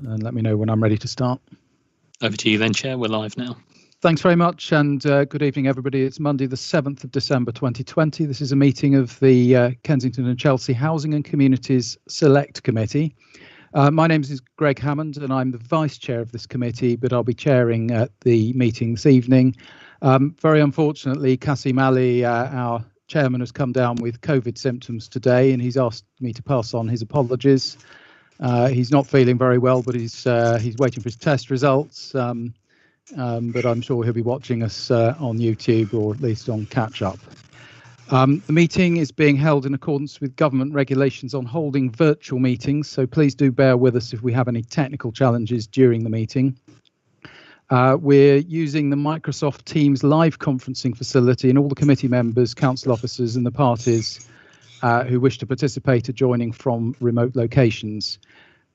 and let me know when I'm ready to start. Over to you then, Chair. We're live now. Thanks very much, and good evening, everybody. It's Monday, the 7th of December 2020. This is a meeting of the Kensington and Chelsea Housing and Communities Select Committee. My name is Greg Hammond, and I'm the Vice Chair of this committee, but I'll be chairing the meeting this evening. Very unfortunately, Cassie Malley, our chairman, has come down with COVID symptoms today, and he's asked me to pass on his apologies. He's not feeling very well, but he's waiting for his test results. But I'm sure he'll be watching us on YouTube, or at least on catch up. The meeting is being held in accordance with government regulations on holding virtual meetings, so please do bear with us if we have any technical challenges during the meeting. We're using the Microsoft Teams live conferencing facility, and all the committee members, council officers and the parties who wish to participate are joining from remote locations.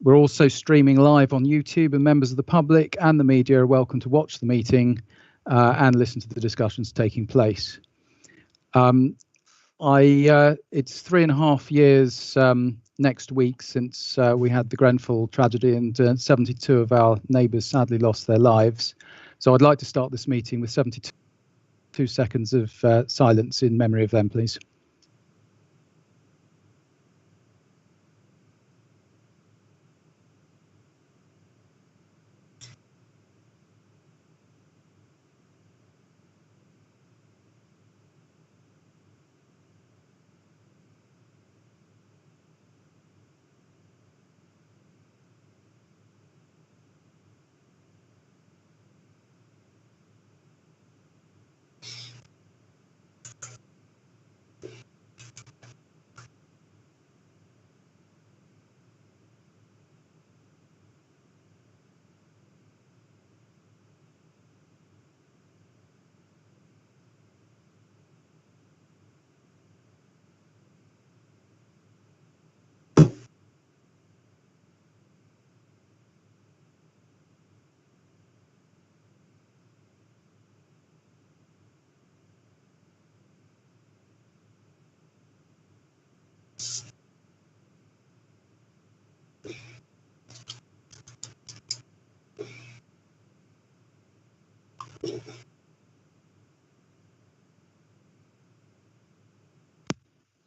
We're also streaming live on YouTube, and members of the public and the media are welcome to watch the meeting and listen to the discussions taking place. It's 3.5 years next week since we had the Grenfell tragedy, and 72 of our neighbours sadly lost their lives. So I'd like to start this meeting with 72 seconds of silence in memory of them, please.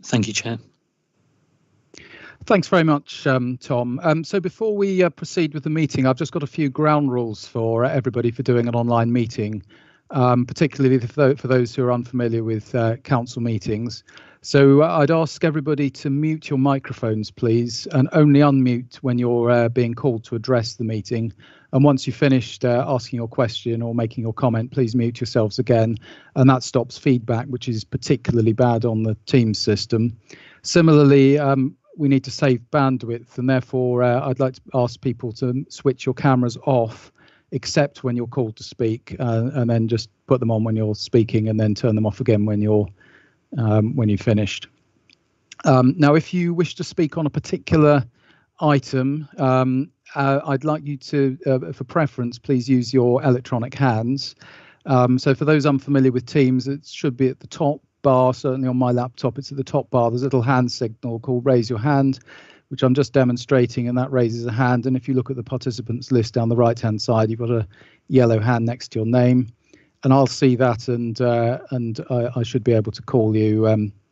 Thank you, Chair. Thanks very much, Tom. So before we proceed with the meeting, I've just got a few ground rules for everybody for doing an online meeting, particularly for those who are unfamiliar with council meetings. So I'd ask everybody to mute your microphones, please, and only unmute when you're being called to address the meeting. And once you've finished asking your question or making your comment, please mute yourselves again. And that stops feedback, which is particularly bad on the Teams system. Similarly, we need to save bandwidth, and therefore I'd like to ask people to switch your cameras off, except when you're called to speak, and then just put them on when you're speaking, and then turn them off again when you've finished. Now, if you wish to speak on a particular item, I'd like you to, for preference, please use your electronic hands. So for those unfamiliar with Teams, it should be at the top bar. Certainly on my laptop, it's at the top bar. There's a little hand signal called raise your hand, which I'm just demonstrating, and that raises a hand. And if you look at the participants list down the right hand side, you've got a yellow hand next to your name, and I'll see that, and I should be able to call you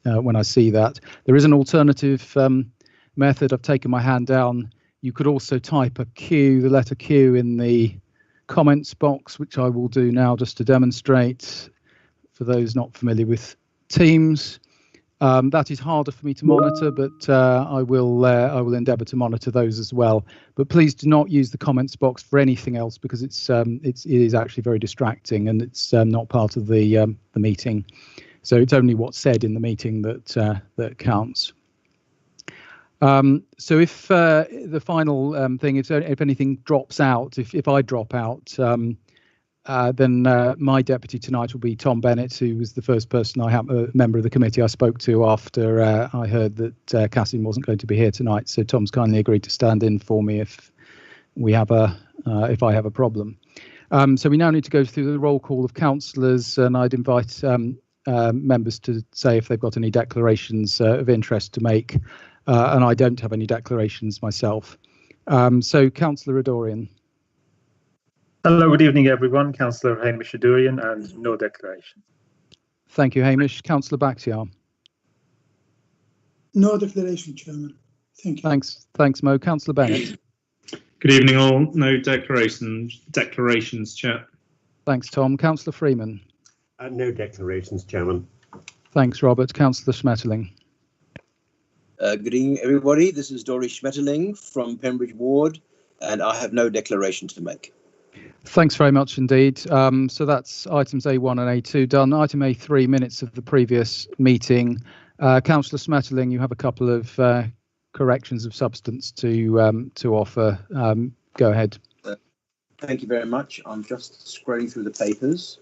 when I see that. There is an alternative method. I've taken my hand down. You could also type a Q, the letter Q, in the comments box, which I will do now just to demonstrate for those not familiar with Teams. That is harder for me to monitor, but I will endeavour to monitor those as well. But please do not use the comments box for anything else, because it is actually very distracting, and it's not part of the meeting. So it's only what's said in the meeting that counts. So if the final thing, if anything drops out, if I drop out, then my deputy tonight will be Tom Bennett, who was the first person a member of the committee I spoke to after I heard that Cassie wasn't going to be here tonight. So Tom's kindly agreed to stand in for me if I have a problem. So we now need to go through the roll call of councillors, and I'd invite members to say if they've got any declarations of interest to make. And I don't have any declarations myself. So, Councillor Adorian. Hello, good evening, everyone. Councillor Hamish Adurian, and no declaration. Thank you, Hamish. Councillor Bakhtiar. No declaration, Chairman. Thank you. Thanks, Mo. Councillor Bennett. Good evening, all. No declarations, Chair. Thanks, Tom. Councillor Freeman. No declarations, Chairman. Thanks, Robert. Councillor Schmetterling. Good evening, everybody. This is Dory Schmetterling from Pembridge Ward, and I have no declaration to make. Thanks very much indeed. So that's items A1 and A2 done. Item A3, minutes of the previous meeting. Councillor Schmetterling, you have a couple of corrections of substance to offer. Go ahead. Thank you very much. I'm just scrolling through the papers.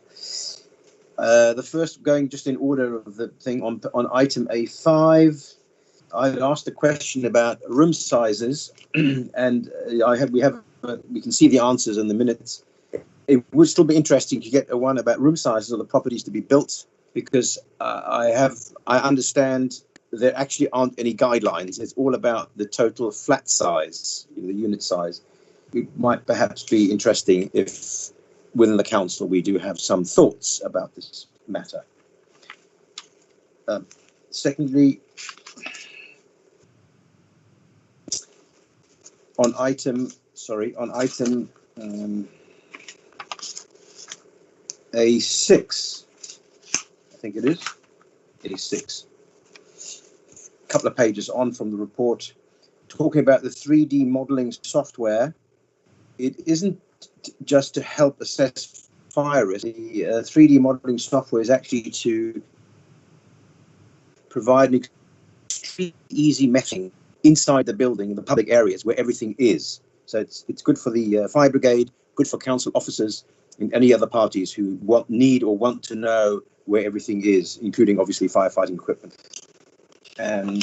The first, going just in order of the thing, on item A5, I asked a question about room sizes, and we can see the answers in the minutes. It would still be interesting to get one about room sizes of the properties to be built, because I understand there actually aren't any guidelines. It's all about the total flat size, the unit size. It might perhaps be interesting if within the council we do have some thoughts about this matter. Secondly, on item A6, I think it is, A6, a couple of pages on from the report, talking about the 3D modelling software. It isn't just to help assess fire risk. The 3D modelling software is actually to provide an extremely easy mapping inside the building in the public areas where everything is. So it's good for the fire brigade, good for council officers and any other parties who need or want to know where everything is, including obviously firefighting equipment. And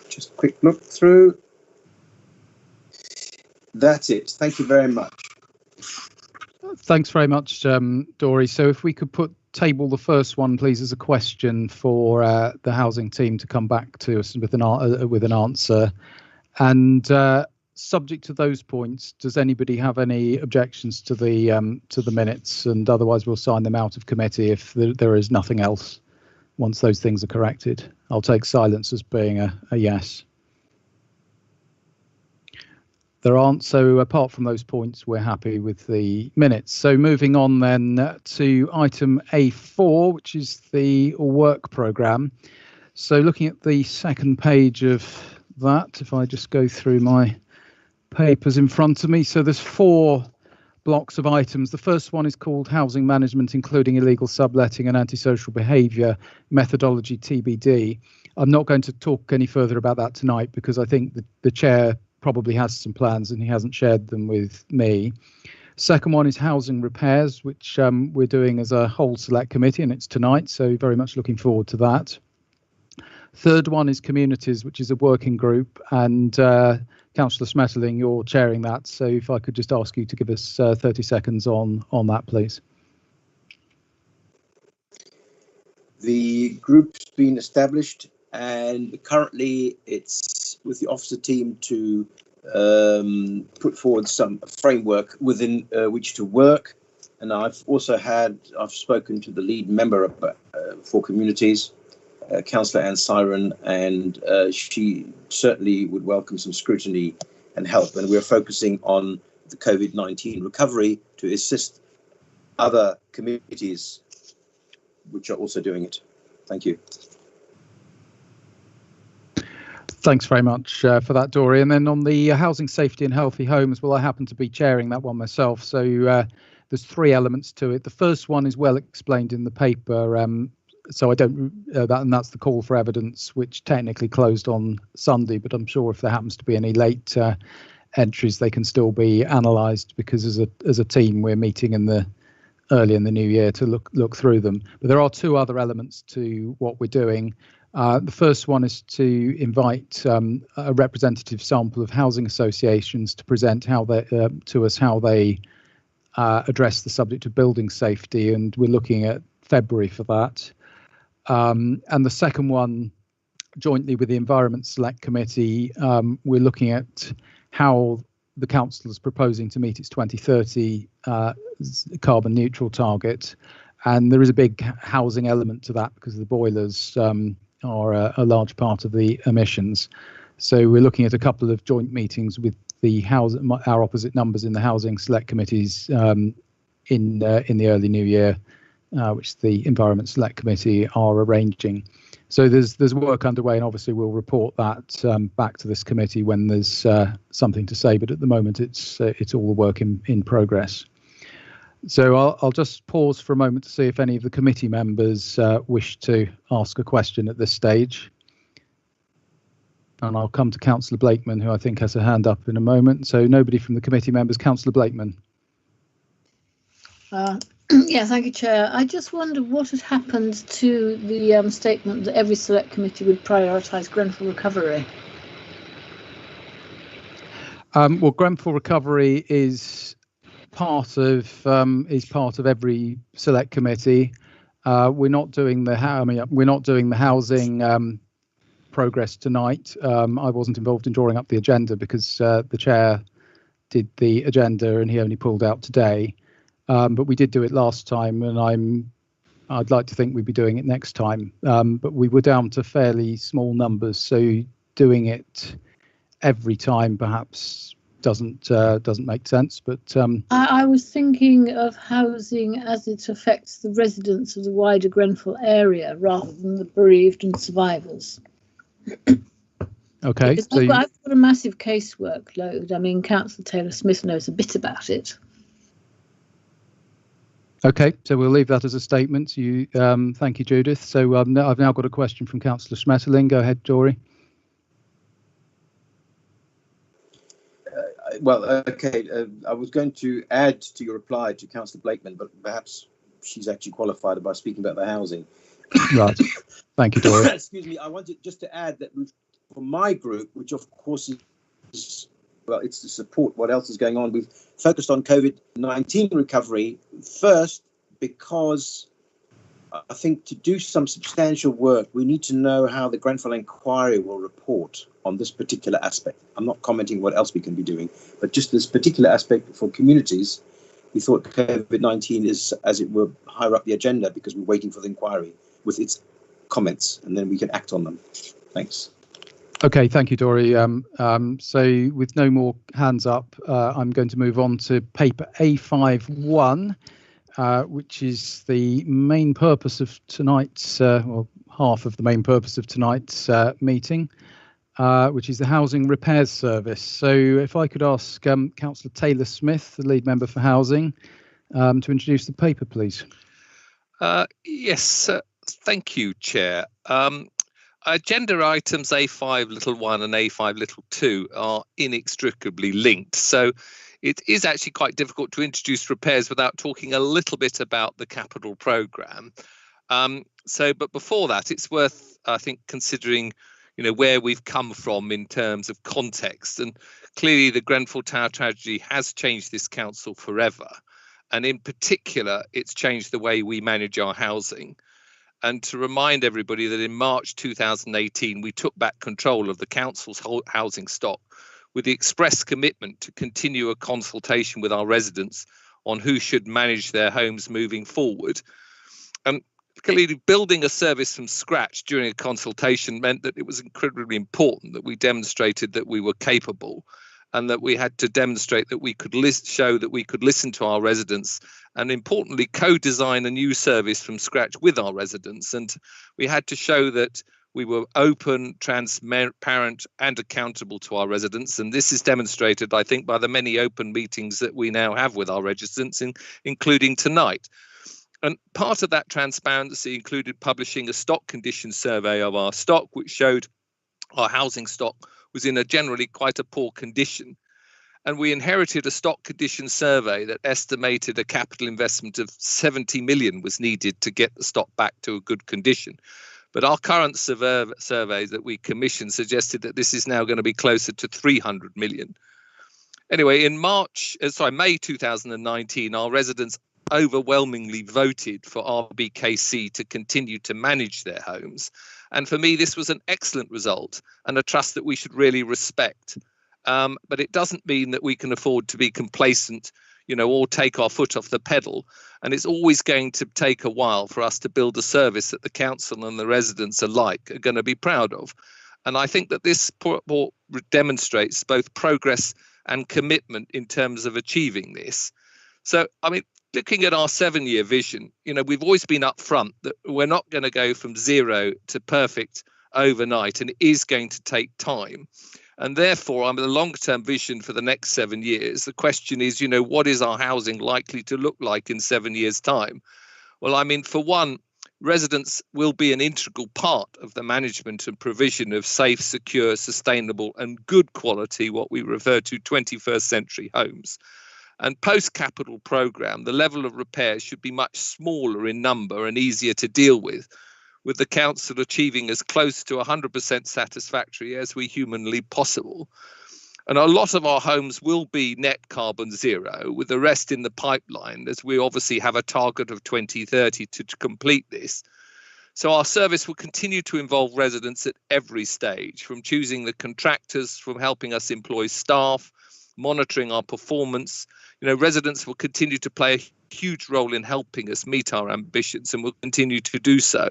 just a quick look through. That's it. Thank you very much. Thanks very much, Dory. So if we could table the first one, please, as a question for the housing team to come back to us with an answer. And subject to those points, does anybody have any objections to the minutes? And otherwise, we'll sign them out of committee if there is nothing else. Once those things are corrected, I'll take silence as being a yes. There aren't, so apart from those points, we're happy with the minutes. So moving on then to item A4, which is the work programme. So looking at the second page of that, if I just go through my papers in front of me. So there's 4 blocks of items. The first one is called Housing Management, including illegal subletting and antisocial behaviour, methodology TBD. I'm not going to talk any further about that tonight because I think the chair probably has some plans and he hasn't shared them with me. Second one is housing repairs, which we're doing as a whole select committee, and it's tonight, so very much looking forward to that. Third one is communities, which is a working group, and Councillor Schmetterling, you're chairing that, so if I could just ask you to give us 30 seconds on that, please. The group's been established, and currently it's with the officer team to put forward some framework within which to work. And I've spoken to the lead member for communities, Councillor Anne Siren, and she certainly would welcome some scrutiny and help. And we're focusing on the COVID-19 recovery to assist other communities which are also doing it. Thank you. Thanks very much for that, Dory. And then on the housing safety and healthy homes, well, I happen to be chairing that one myself. So there's 3 elements to it. The first one is well explained in the paper. So I don't, and that's the call for evidence, which technically closed on Sunday. But I'm sure if there happens to be any late entries, they can still be analysed because as a team, we're meeting early in the new year to look through them. But there are 2 other elements to what we're doing. The first one is to invite a representative sample of housing associations to present to us how they address the subject of building safety, and we're looking at February for that. And the second one jointly with the Environment Select Committee, we're looking at how the council is proposing to meet its 2030 carbon neutral target. And there is a big housing element to that because the boilers are a large part of the emissions. So we're looking at a couple of joint meetings with our opposite numbers in the Housing Select Committees in the early new year, which the Environment Select Committee are arranging. So there's work underway, and obviously we'll report that back to this committee when there's something to say. But at the moment, it's all work in progress. So I'll just pause for a moment to see if any of the committee members wish to ask a question at this stage. And I'll come to Councillor Blakeman, who I think has a hand up in a moment. So nobody from the committee members. Councillor Blakeman. Yeah, thank you, Chair. I just wonder what had happened to the statement that every select committee would prioritise Grenfell recovery. Well, Grenfell recovery is part of every select committee. We're not doing the housing progress tonight. I wasn't involved in drawing up the agenda because the chair did the agenda and he only pulled out today. But we did do it last time, and I'd like to think we'd be doing it next time. But we were down to fairly small numbers, so doing it every time perhaps doesn't make sense. But I was thinking of housing as it affects the residents of the wider Grenfell area rather than the bereaved and survivors. Okay, so I've got a massive casework load. I mean, Councillor Taylor-Smith knows a bit about it. Okay, so we'll leave that as a statement. Thank you, Judith. So I've now got a question from Councillor Schmetterling. Go ahead, Jory. I was going to add to your reply to Councillor Blakeman, but perhaps she's actually qualified by speaking about the housing. Right. Thank you, Jory. Excuse me. I wanted just to add that for my group, which of course is, well, it's to support what else is going on. We've focused on COVID-19 recovery first because I think to do some substantial work, we need to know how the Grenfell inquiry will report on this particular aspect. I'm not commenting what else we can be doing, but just this particular aspect for communities, we thought COVID-19 is, as it were, higher up the agenda because we're waiting for the inquiry with its comments, and then we can act on them. Thanks. Okay, thank you, Dory. So with no more hands up, I'm going to move on to paper A51, which is the main purpose of tonight's, or half of the main purpose of tonight's meeting, which is the Housing Repairs Service. So if I could ask Councillor Taylor-Smith, the lead member for Housing, to introduce the paper, please. Yes, thank you, Chair. Agenda items A5(1) and A5(2) are inextricably linked. So it is actually quite difficult to introduce repairs without talking a little bit about the capital programme. But before that, it's worth, I think, considering, where we've come from in terms of context. And clearly the Grenfell Tower tragedy has changed this council forever. And in particular, it's changed the way we manage our housing. And to remind everybody that in March 2018, we took back control of the council's whole housing stock with the express commitment to continue a consultation with our residents on who should manage their homes moving forward. And clearly, building a service from scratch during a consultation meant that it was incredibly important that we demonstrated that we were capable, and that we had to demonstrate that we could show that we could listen to our residents, and importantly, co-design a new service from scratch with our residents. And we had to show that we were open, transparent and accountable to our residents. And this is demonstrated, I think, by the many open meetings that we now have with our residents, including tonight. And part of that transparency included publishing a stock condition survey of our stock, which showed our housing stock was in a generally quite a poor condition. And we inherited a stock condition survey that estimated a capital investment of 70 million was needed to get the stock back to a good condition. But our current survey that we commissioned suggested that this is now going to be closer to 300 million. Anyway, in May 2019, our residents overwhelmingly voted for RBKC to continue to manage their homes. And for me, this was an excellent result and a trust that we should really respect. But it doesn't mean that we can afford to be complacent, or take our foot off the pedal. And it's always going to take a while for us to build a service that the council and the residents alike are going to be proud of. And I think that this report demonstrates both progress and commitment in terms of achieving this. So, looking at our 7-year vision, we've always been upfront that we're not going to go from zero to perfect overnight, and it is going to take time. And therefore, the long-term vision for the next 7 years, the question is, what is our housing likely to look like in 7 years' time? Well, for one, residents will be an integral part of the management and provision of safe, secure, sustainable and good quality, what we refer to 21st century homes. And post-capital programme, the level of repairs should be much smaller in number and easier to deal with the council achieving as close to 100% satisfactory as we humanly possible. And a lot of our homes will be net carbon zero, with the rest in the pipeline, as we obviously have a target of 2030 to complete this. So our service will continue to involve residents at every stage, from choosing the contractors, from helping us employ staff, monitoring our performance. Residents will continue to play a huge role in helping us meet our ambitions, and will continue to do so.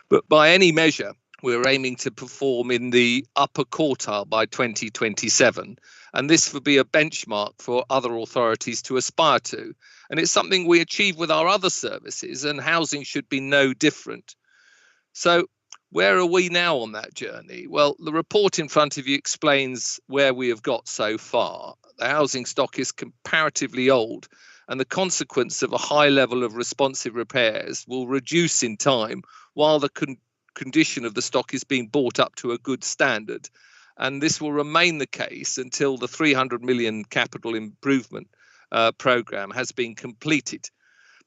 But by any measure, we're aiming to perform in the upper quartile by 2027. And this will be a benchmark for other authorities to aspire to. And it's something we achieve with our other services, and housing should be no different. So where are we now on that journey? Well, the report in front of you explains where we have got so far. The housing stock is comparatively old, and the consequence of a high level of responsive repairs will reduce in time while the condition of the stock is being brought up to a good standard. And this will remain the case until the 300 million capital improvement programme has been completed.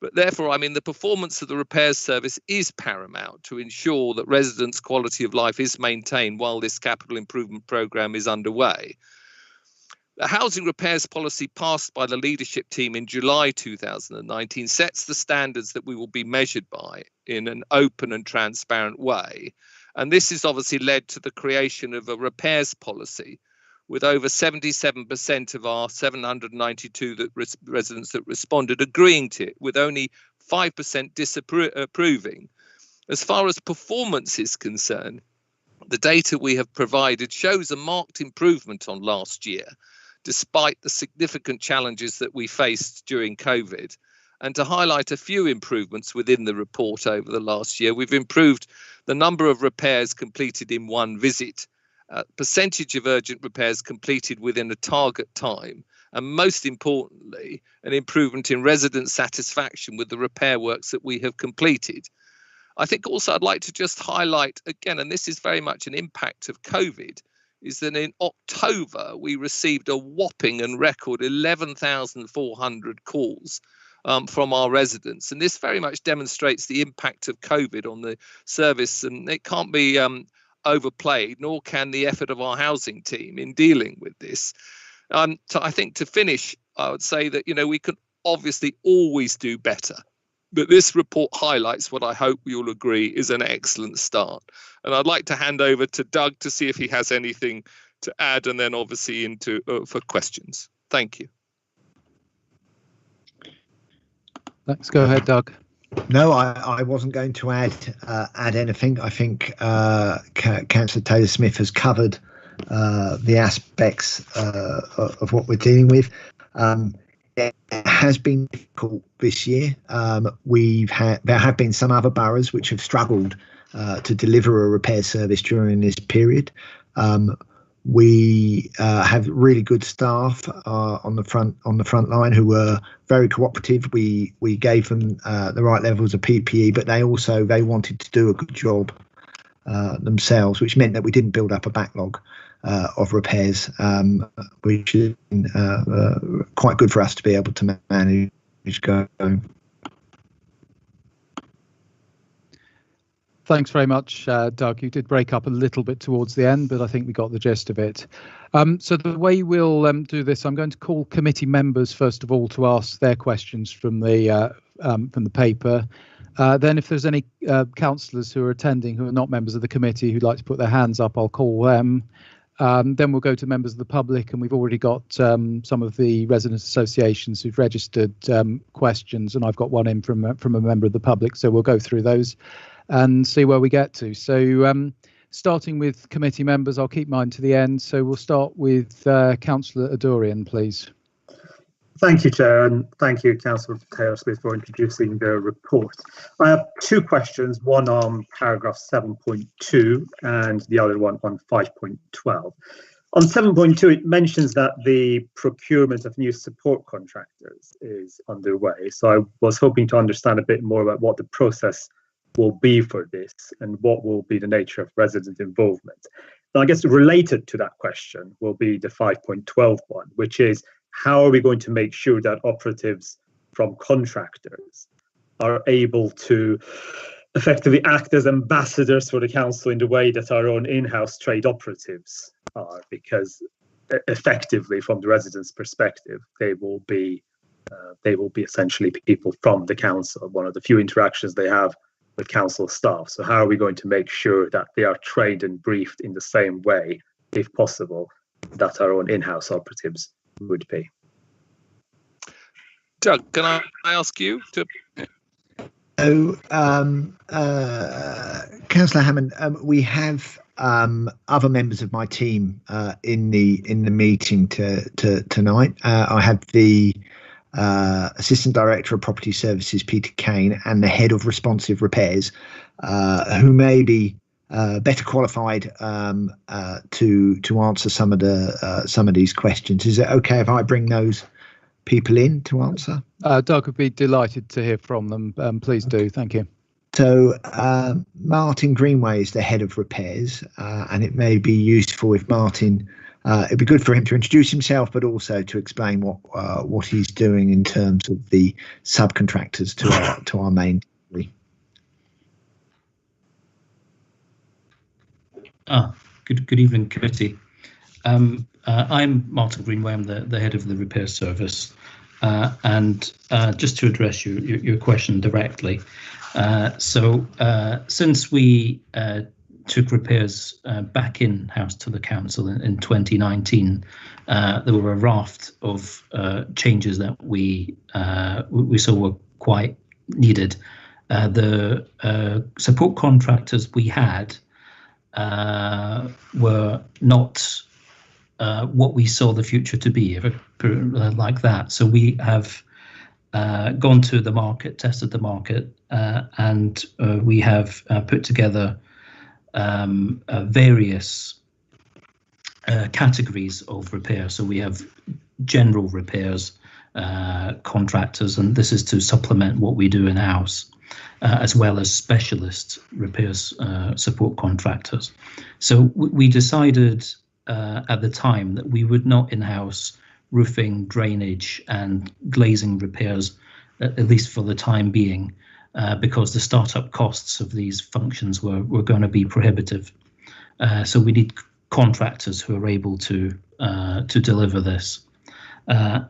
But therefore, the performance of the repairs service is paramount to ensure that residents' quality of life is maintained while this capital improvement programme is underway. The housing repairs policy passed by the leadership team in July 2019 sets the standards that we will be measured by in an open and transparent way. And this has obviously led to the creation of a repairs policy, with over 77% of our 792 residents that responded agreeing to it, with only 5% disapproving. As far as performance is concerned, the data we have provided shows a marked improvement on last year, despite the significant challenges that we faced during COVID. And to highlight a few improvements within the report over the last year, we've improved the number of repairs completed in one visit, percentage of urgent repairs completed within a target time, and most importantly, an improvement in resident satisfaction with the repair works that we have completed. I think also I'd like to just highlight again, and this is very much an impact of COVID, is that in October we received a whopping and record 11,400 calls from our residents. And this very much demonstrates the impact of COVID on the service, and it can't be overplayed, nor can the effort of our housing team in dealing with this. So I think to finish, I would say that, we can obviously always do better. But this report highlights what I hope we all agree is an excellent start. And I'd like to hand over to Doug to see if he has anything to add, and then obviously into for questions. Thank you. Thanks. Go ahead, Doug. No, I wasn't going to add anything. I think Councillor Taylor-Smith has covered the aspects of what we're dealing with. It has been difficult this year. There have been some other boroughs which have struggled to deliver a repair service during this period. We have really good staff on the front line who were very cooperative. We gave them the right levels of PPE, but they wanted to do a good job themselves, which meant that we didn't build up a backlog of repairs, which is quite good for us to be able to manage going. Thanks very much, Doug. You did break up a little bit towards the end, but I think we got the gist of it. So the way we'll do this, I'm going to call committee members first of all to ask their questions from the paper. Then if there's any councillors who are attending who are not members of the committee who'd like to put their hands up, I'll call them. Then we'll go to members of the public, and we've already got some of the residents' associations who've registered questions, and I've got one in from a member of the public, so we'll go through those and see where we get to. So starting with committee members, I'll keep mine to the end. So we'll start with Councillor Adorian, please. Thank you, Chair, and thank you, Councillor Taylor-Smith, for introducing the report. I have two questions, one on paragraph 7.2 and the other one on 5.12. On 7.2, it mentions that the procurement of new support contractors is underway. So I was hoping to understand a bit more about what the process will be for this and what will be the nature of resident involvement. And I guess related to that question will be the 5.12 one, which is, how are we going to make sure that operatives from contractors are able to effectively act as ambassadors for the council in the way that our own in-house trade operatives are? Because effectively, from the residents' perspective, they will be essentially people from the council, one of the few interactions they have with council staff. So how are we going to make sure that they are trained and briefed in the same way, if possible, that our own in-house operatives would be? Doug, can I ask you to? So, Councillor Hammond, we have other members of my team in the meeting tonight. I have the Assistant Director of Property Services, Peter Kane, and the Head of Responsive Repairs, who may be better qualified to answer some of these questions. Is it okay if I bring those people in to answer? Doug would be delighted to hear from them. Please do. Thank you. So Martin Greenway is the Head of Repairs, and it may be useful if Martin, it'd be good for him to introduce himself, but also to explain what he's doing in terms of the subcontractors to our main. Good evening, committee. I'm Martin Greenway. I'm the head of the repair service, and just to address your question directly. So since we took repairs back in-house to the council in 2019, there were a raft of changes that we saw were quite needed. The support contractors we had were not what we saw the future to be, like that. So we have gone to the market, tested the market, and we have put together various categories of repair. So we have general repairs contractors, and this is to supplement what we do in-house, as well as specialist repairs support contractors. So we decided at the time that we would not in-house roofing, drainage and glazing repairs, at least for the time being, because the startup costs of these functions were going to be prohibitive. So we need contractors who are able to deliver this. So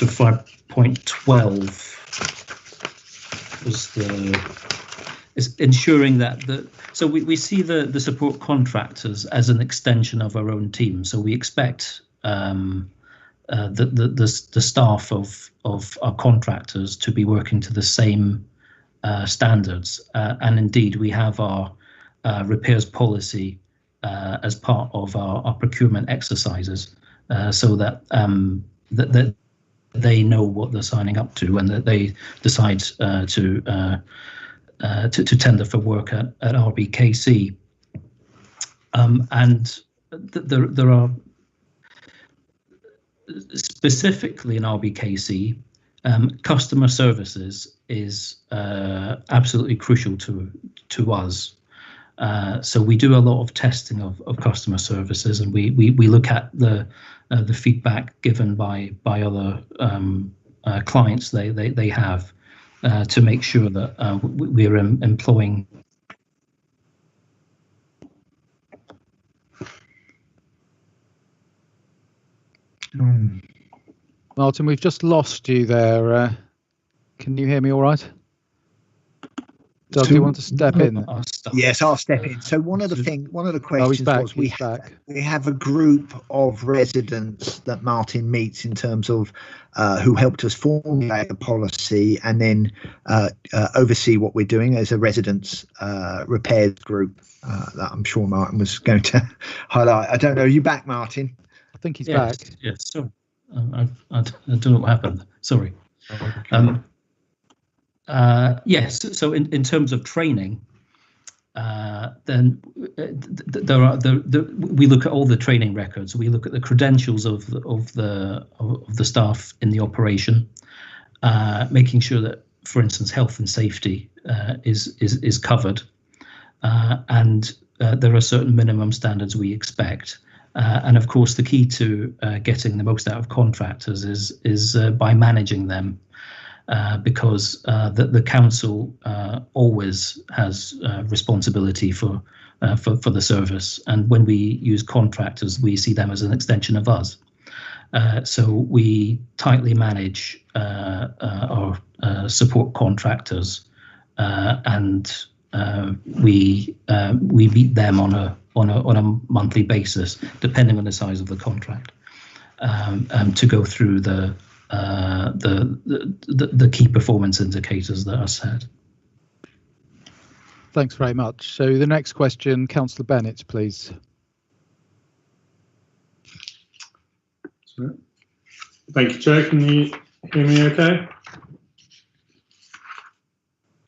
5.12 was is ensuring that so we see the support contractors as an extension of our own team. So we expect the staff of our contractors to be working to the same standards, and indeed we have our repairs policy as part of our procurement exercises, so that that they know what they're signing up to when they decide to tender for work at RBKC. And there are specifically in RBKC, customer services is absolutely crucial to us. So we do a lot of testing of customer services, and we look at the feedback given by other clients they have to make sure that we're employing Martin, we've just lost you there. Can you hear me all right? Doug, do you want to step in? Yes, I'll step in. So one of the questions was we have a group of residents that Martin meets in terms of who helped us formulate a policy and then oversee what we're doing as a residents repairs group that I'm sure Martin was going to highlight. I don't know. Are you back, Martin? I think he's back. Yes. So I don't know what happened. Sorry. Yes. So in terms of training, then there are we look at all the training records. We look at the credentials of the staff in the operation, making sure that, for instance, health and safety is covered, and there are certain minimum standards we expect. And of course, the key to getting the most out of contractors is by managing them. Because the council always has responsibility for the service, and when we use contractors, we see them as an extension of us. So we tightly manage our support contractors, and we meet them on a monthly basis, depending on the size of the contract, to go through the key performance indicators that are set. Thanks very much. So the next question, Councillor Bennett, please. Thank you, Chair. Can you hear me okay?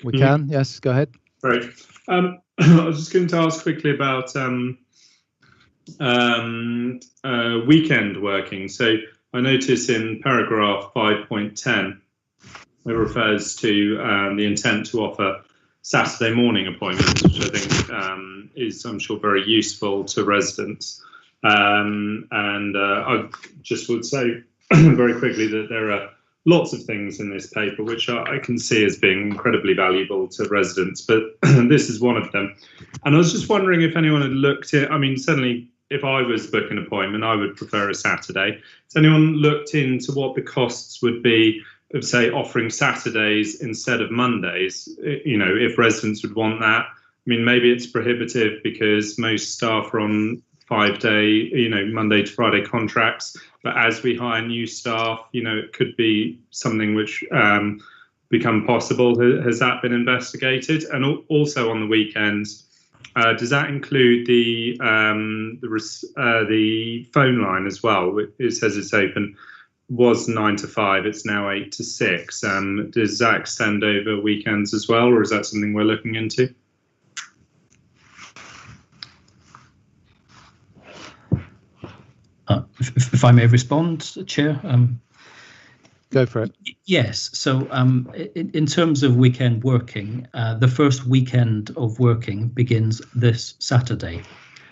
We can, yes, go ahead. Great. I was just going to ask quickly about weekend working. So I notice in paragraph 5.10, it refers to the intent to offer Saturday morning appointments, which I think is, I'm sure, very useful to residents. I just would say very quickly that there are lots of things in this paper which I can see as being incredibly valuable to residents, but this is one of them. And I was just wondering if anyone had looked at, I mean, certainly if I was booking an appointment, I would prefer a Saturday. Has anyone looked into what the costs would be of, say, offering Saturdays instead of Mondays? You know, if residents would want that. I mean, maybe it's prohibitive because most staff are on 5-day, you know, Monday to Friday contracts. But as we hire new staff, you know, it could be something which become possible. Has that been investigated? And also on the weekends, does that include the phone line as well? It says it's open. Was 9 to 5. It's now 8 to 6. Does that extend over weekends as well, or is that something we're looking into? If I may respond, Chair. Go for it. Yes. So in terms of weekend working, the first weekend of working begins this Saturday.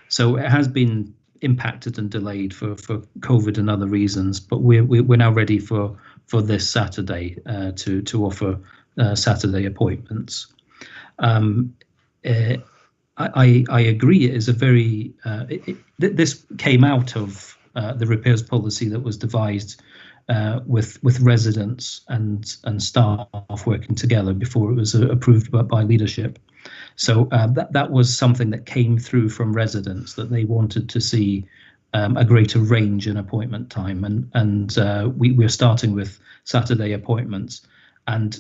So it has been impacted and delayed for COVID and other reasons, but we're now ready for this Saturday to offer Saturday appointments. I agree. It is a very this came out of the repairs policy that was devised with residents and staff working together before it was approved by leadership. So that was something that came through from residents, that they wanted to see a greater range in appointment time, and we're starting with Saturday appointments, and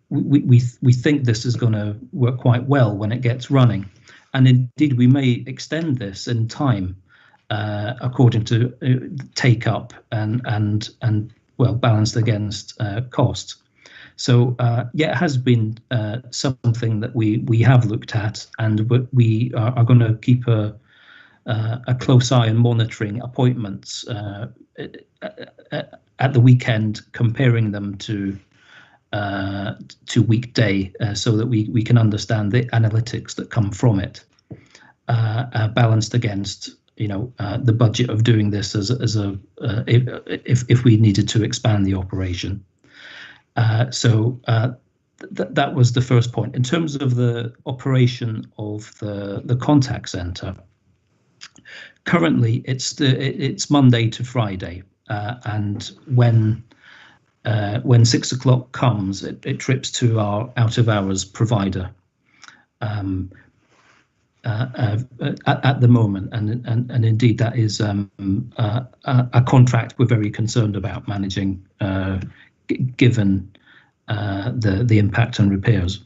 we think this is going to work quite well when it gets running, and indeed we may extend this in time according to take up and well balanced against cost. So yeah, it has been something that we have looked at, and we are going to keep a close eye on monitoring appointments at the weekend, comparing them to weekday, so that we can understand the analytics that come from it, balanced against the budget of doing this as a if we needed to expand the operation. So that was the first point. In terms of the operation of the contact centre, currently it's Monday to Friday, and when 6 o'clock comes, it trips to our out of hours provider at the moment, and indeed that is a contract we're very concerned about managing, given the impact on repairs.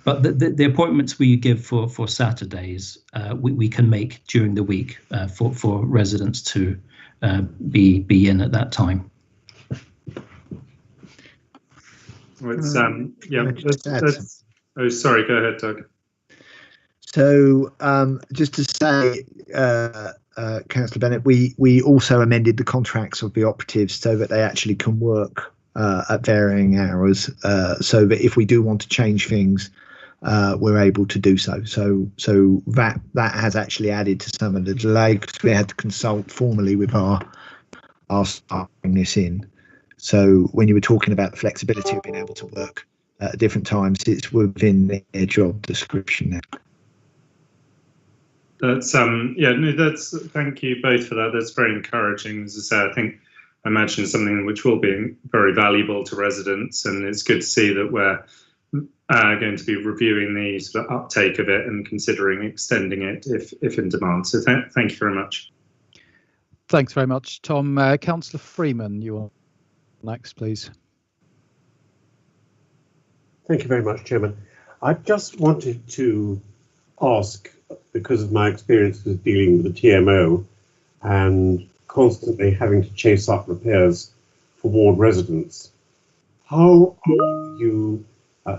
But the appointments we give for Saturdays, we can make during the week for residents to be in at that time. It's, oh, sorry, go ahead, Doug. So just to say, Councillor Bennett, we also amended the contracts of the operatives so that they actually can work at varying hours, so that if we do want to change things, we're able to do so. So that has actually added to some of the delay, because we had to consult formally with our staff bring this in. So when you were talking about the flexibility of being able to work at different times, it's within their job description now. That's that's, thank you both for that. That's very encouraging. As I say, I imagine something which will be very valuable to residents, and it's good to see that we're going to be reviewing the sort of uptake of it and considering extending it if in demand. So thank you very much. Thanks very much, Tom. Councillor Freeman, you are next, please. Thank you very much, Chairman. I just wanted to ask, because of my experience with dealing with the TMO and constantly having to chase up repairs for ward residents, how are you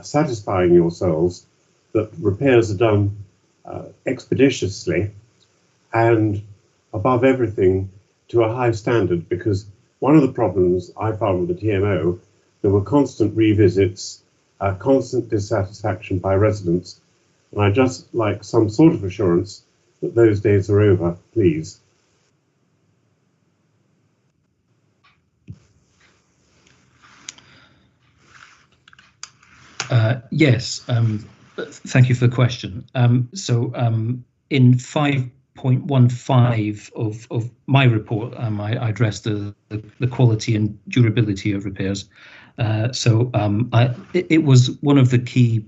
satisfying yourselves that repairs are done expeditiously and above everything to a high standard? Because one of the problems I found with the TMO, there were constant revisits, constant dissatisfaction by residents, and I'd just like some sort of assurance that those days are over, please. Yes, thank you for the question. So in 5.15 of my report, I addressed the quality and durability of repairs. It was one of the key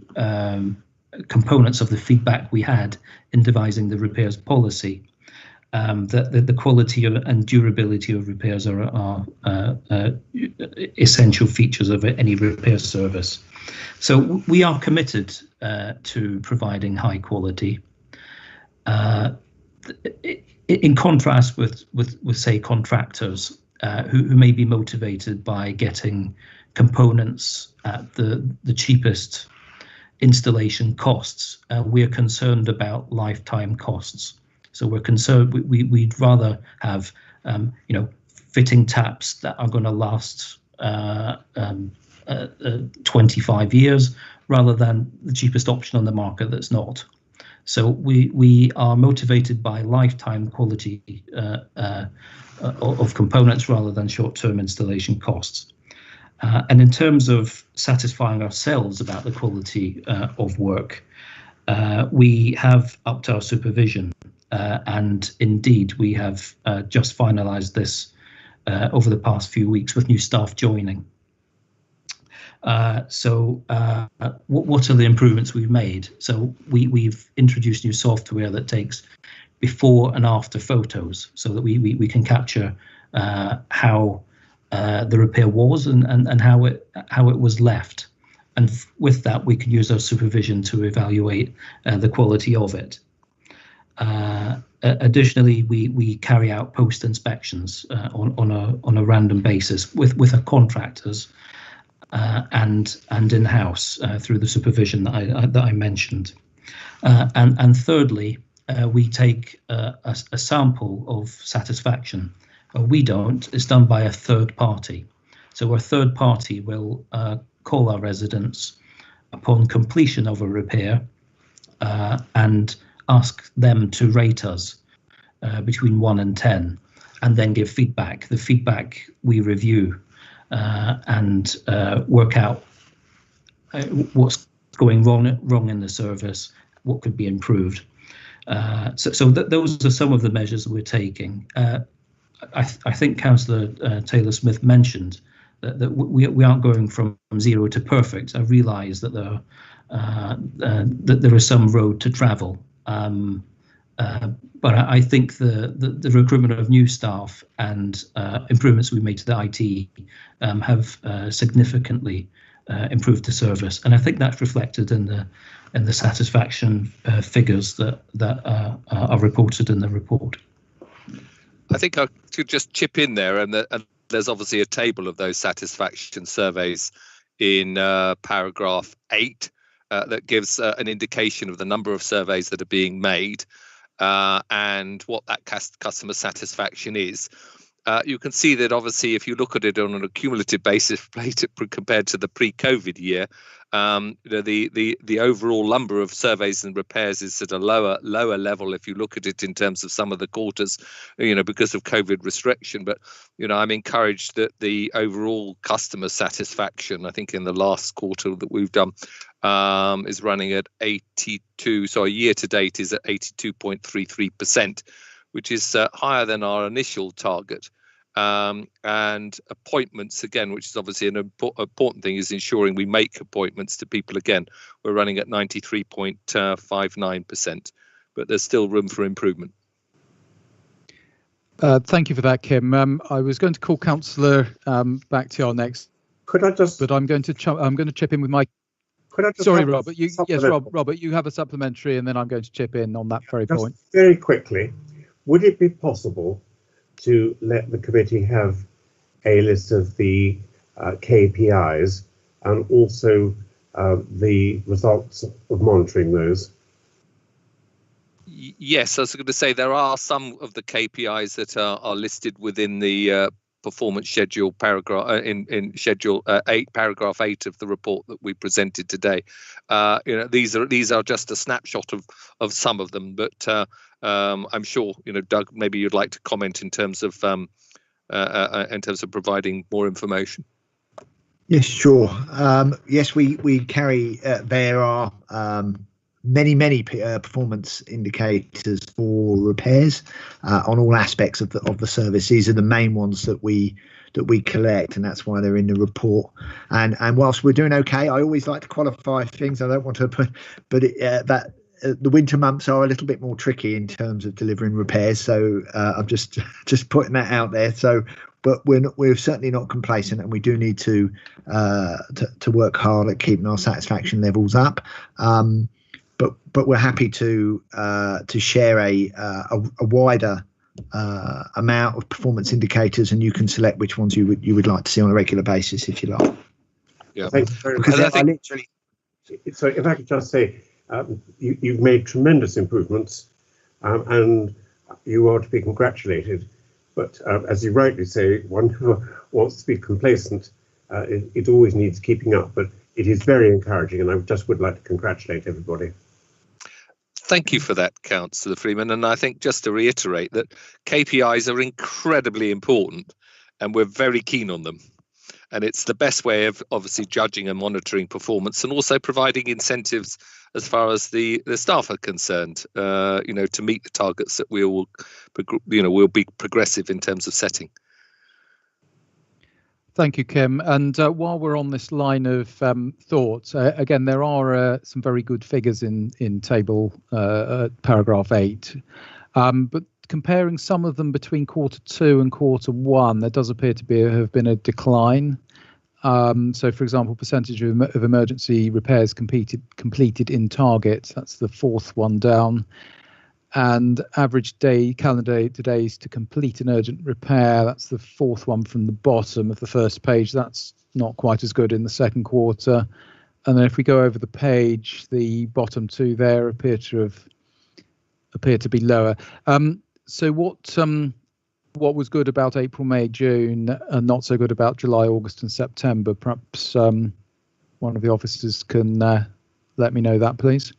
components of the feedback we had in devising the repairs policy, that the quality and durability of repairs are essential features of any repair service. So we are committed to providing high quality. In contrast with say contractors who may be motivated by getting components at the cheapest installation costs, we're concerned about lifetime costs. So we're concerned. We'd rather have fitting taps that are going to last 25 years rather than the cheapest option on the market that's not. So we are motivated by lifetime quality of components rather than short-term installation costs. And in terms of satisfying ourselves about the quality of work, we have upped our supervision, and indeed we have just finalised this over the past few weeks with new staff joining. What are the improvements we've made? So we've introduced new software that takes before and after photos, so that we can capture how the repair was and how it was left, and with that we can use our supervision to evaluate the quality of it. Additionally, we carry out post inspections on a random basis with our contractors and in-house through the supervision that I mentioned. And thirdly, we take a sample of satisfaction. We don't. It's done by a third party. So a third party will call our residents upon completion of a repair and ask them to rate us between 1 and 10, and then give feedback. The feedback we review and work out what's going wrong in the service, what could be improved. So those are some of the measures we're taking. I think Councillor Taylor-Smith mentioned that we aren't going from 0 to perfect. I realise that there is some road to travel, but I think the recruitment of new staff and improvements we made to the IT have significantly improved the service, and I think that's reflected in the satisfaction figures that are reported in the report. I think I could just chip in there, and there's obviously a table of those satisfaction surveys in paragraph 8 that gives an indication of the number of surveys that are being made and what that customer satisfaction is. You can see that obviously if you look at it on an accumulative basis compared to the pre-COVID year, the overall number of surveys and repairs is at a lower level if you look at it in terms of some of the quarters, because of COVID restriction. But I'm encouraged that the overall customer satisfaction, I think in the last quarter that we've done, is running at 82. So year to date is at 82.33%, which is higher than our initial target. And appointments, again, which is obviously an important thing, is ensuring we make appointments to people again. We're running at 93.59%, but there's still room for improvement. Thank you for that, Kim. I was going to call Councillor back to our next. Could I just? But I'm going to chip in with my. Could I just? Sorry, Robert. Robert, you have a supplementary, and then I'm going to chip in on that very point. Very quickly, would it be possible to let the committee have a list of the KPIs and also the results of monitoring those? Yes, I was going to say there are some of the KPIs that are listed within the performance schedule paragraph in schedule 8, paragraph 8 of the report that we presented today. These are just a snapshot of some of them, but I'm sure Doug, maybe you'd like to comment in terms of providing more information. Yes, sure. Yes, we carry there are many performance indicators for repairs on all aspects of the service. These are the main ones that we collect, and that's why they're in the report. And whilst we're doing okay, I always like to qualify things. I don't want to put, but the winter months are a little bit more tricky in terms of delivering repairs. So I'm just putting that out there. So, but we're certainly not complacent, and we do need to work hard at keeping our satisfaction levels up. But we're happy to share a wider amount of performance indicators, and you can select which ones you would like to see on a regular basis, if you like. Yeah, because I literally. So if I could just say, you've made tremendous improvements, and you are to be congratulated. But as you rightly say, one who wants to be complacent, it always needs keeping up. But it is very encouraging, and I just would like to congratulate everybody. Thank you for that, Councillor Freeman. And I think just to reiterate that KPIs are incredibly important, and we're very keen on them. And it's the best way of obviously judging and monitoring performance, and also providing incentives as far as the staff are concerned, to meet the targets that we'll be progressive in terms of setting. Thank you, Kim. And while we're on this line of thought, again, there are some very good figures in table paragraph 8. But comparing some of them between Q2 and Q1, there does appear to have been a decline. So, for example, percentage of emergency repairs completed in target, that's the 4th one down. And average calendar days to complete an urgent repair, that's the 4th one from the bottom of the first page. That's not quite as good in the second quarter. And then if we go over the page, the bottom 2 there appear to be lower. So what was good about April, May, June, and not so good about July, August, and September? Perhaps one of the officers can let me know that, please.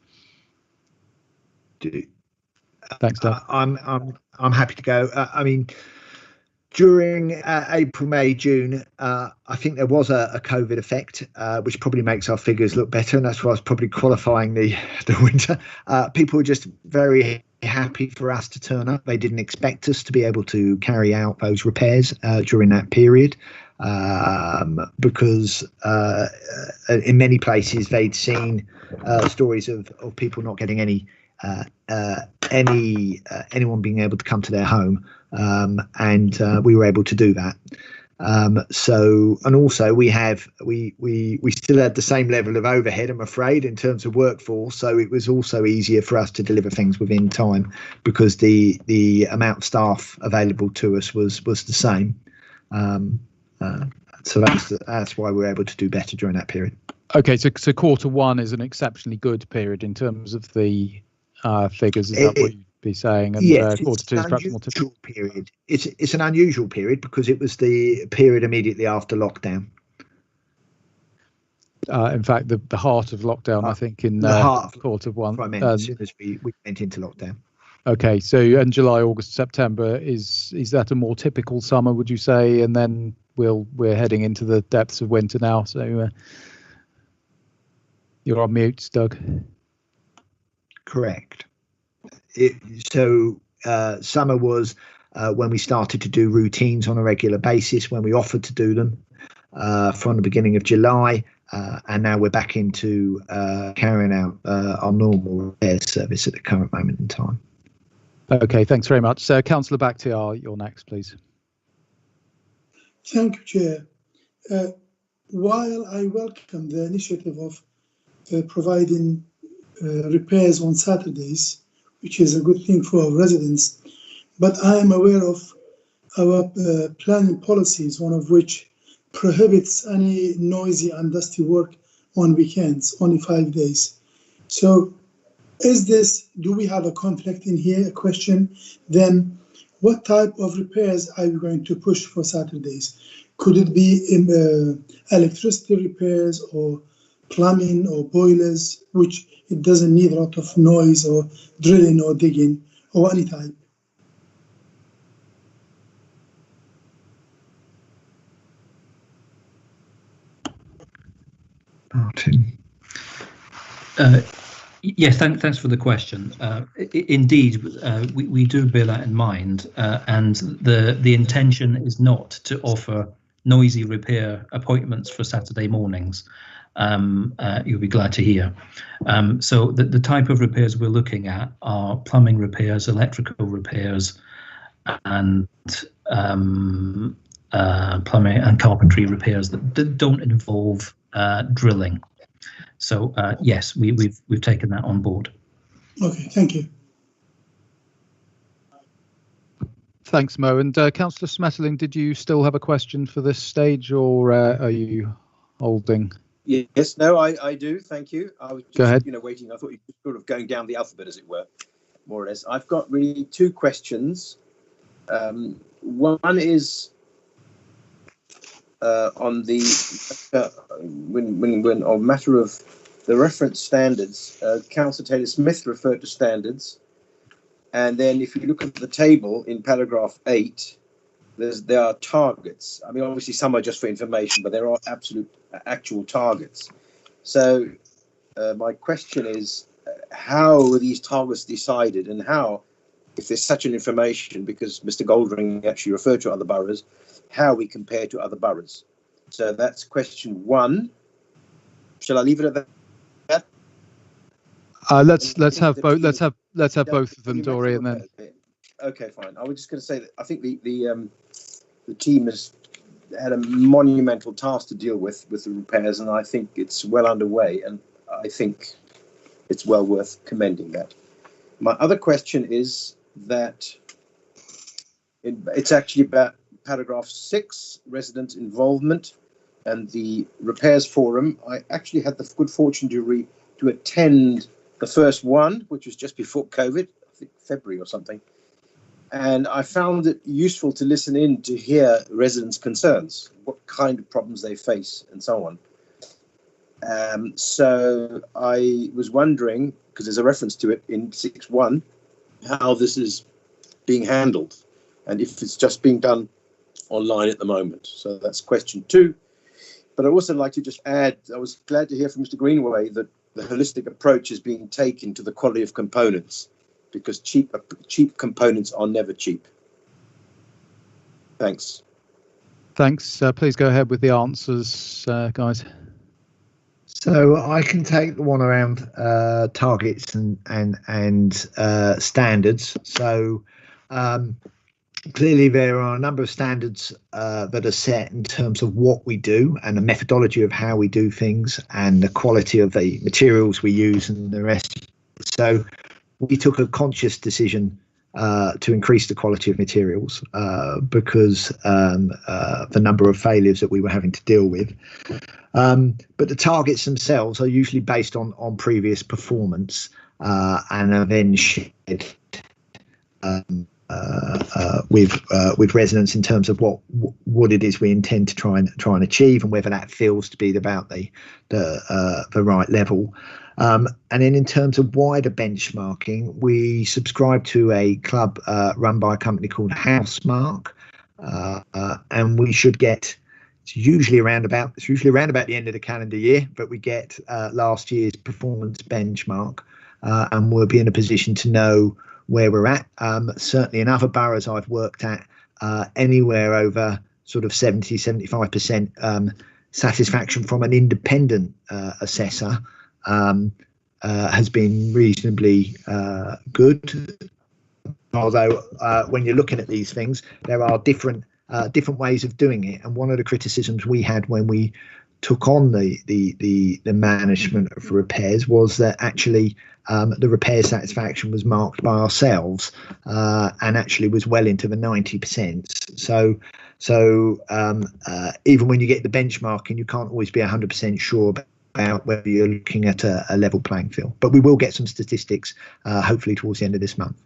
Thanks, Doug. I'm happy to go. I mean, during April, May, June, I think there was a COVID effect, which probably makes our figures look better, and that's why I was probably qualifying the winter. People were just very happy for us to turn up. They didn't expect us to be able to carry out those repairs during that period, because in many places they'd seen stories of people not getting anyone being able to come to their home, and we were able to do that. So, and also we still had the same level of overhead, I'm afraid, in terms of workforce. So it was also easier for us to deliver things within time because the amount of staff available to us was the same. So that's why we were able to do better during that period. Okay, so Q1 is an exceptionally good period in terms of the figures. Is that what you'd be saying? And yes, Q2 is perhaps more typical. Period. It's an unusual period because it was the period immediately after lockdown. In fact, the heart of lockdown, I think, in the heart of Q1. As soon as we went into lockdown. Okay, so in July, August, September, is that a more typical summer, would you say? And then we're heading into the depths of winter now. So you're on mute, Doug. Correct. Summer was when we started to do routines on a regular basis, when we offered to do them from the beginning of July, and now we're back into carrying out our normal repair service at the current moment in time. Okay, thanks very much. So, Councillor Bakhtiar, you're next, please. Thank you, Chair. While I welcome the initiative of providing repairs on Saturdays, which is a good thing for our residents, but I am aware of our planning policies, one of which prohibits any noisy and dusty work on weekends, only 5 days. So do we have a conflict in here, a question? Then what type of repairs are we going to push for Saturdays? Could it be electricity repairs or plumbing or boilers, which it doesn't need a lot of noise or drilling or digging or any type? Martin. Yes, thanks for the question. Indeed, we do bear that in mind, and the intention is not to offer noisy repair appointments for Saturday mornings. You'll be glad to hear. So the type of repairs we're looking at are plumbing repairs, electrical repairs, and plumbing and carpentry repairs that don't involve drilling. So yes, we've taken that on board. Okay, thank you. Thanks, Mo. And Councillor Smetterling, did you still have a question for this stage, or are you holding? Yes, no, I do. Thank you. I was just, Go ahead. Waiting. I thought you were sort of going down the alphabet, as it were, more or less. I've got really two questions. One is on the when on matter of the reference standards. Councillor Taylor-Smith referred to standards, and then if you look at the table in paragraph 8, there are targets. I mean, obviously some are just for information, but there are actual targets. So my question is, how were these targets decided, and how, if there's such an information, because Mr. Goldring actually referred to other boroughs, how we compare to other boroughs? So that's question one. Shall I leave it at that? Let's have both. Let's have both of them, Dory, and then. Okay, fine. I was just going to say that I think the team has had a monumental task to deal with the repairs, and I think it's well underway, and I think it's well worth commending that. My other question is that it's actually about paragraph 6, resident involvement, and the repairs forum. I actually had the good fortune to attend the first one, which was just before COVID, I think February or something. And I found it useful to listen in to hear residents' concerns, what kind of problems they face, and so on. So I was wondering, because there's a reference to it in 6.1, how this is being handled, and if it's just being done online at the moment. So that's question 2. But I'd also like to just add, I was glad to hear from Mr. Greenway that the holistic approach is being taken to the quality of components, because cheap components are never cheap. Thanks. Thanks. Please go ahead with the answers, guys. So I can take the one around targets and standards. So clearly there are a number of standards that are set in terms of what we do and the methodology of how we do things and the quality of the materials we use and the rest. So we took a conscious decision to increase the quality of materials because the number of failures that we were having to deal with. But the targets themselves are usually based on previous performance and are then shared with residents in terms of what it is we intend to try and achieve and whether that feels to be about the right level. And then in terms of wider benchmarking, we subscribe to a club run by a company called Housemark, and we should get. It's usually around about the end of the calendar year, but we get last year's performance benchmark, and we'll be in a position to know where we're at. Certainly in other boroughs I've worked at, anywhere over sort of 70-75% satisfaction from an independent assessor has been reasonably good. Although when you're looking at these things, there are different ways of doing it, and one of the criticisms we had when we took on the management of repairs was that actually the repair satisfaction was marked by ourselves and actually was well into the 90%. So even when you get the benchmarking, you can't always be 100% sure about whether you're looking at a level playing field. But we will get some statistics hopefully towards the end of this month.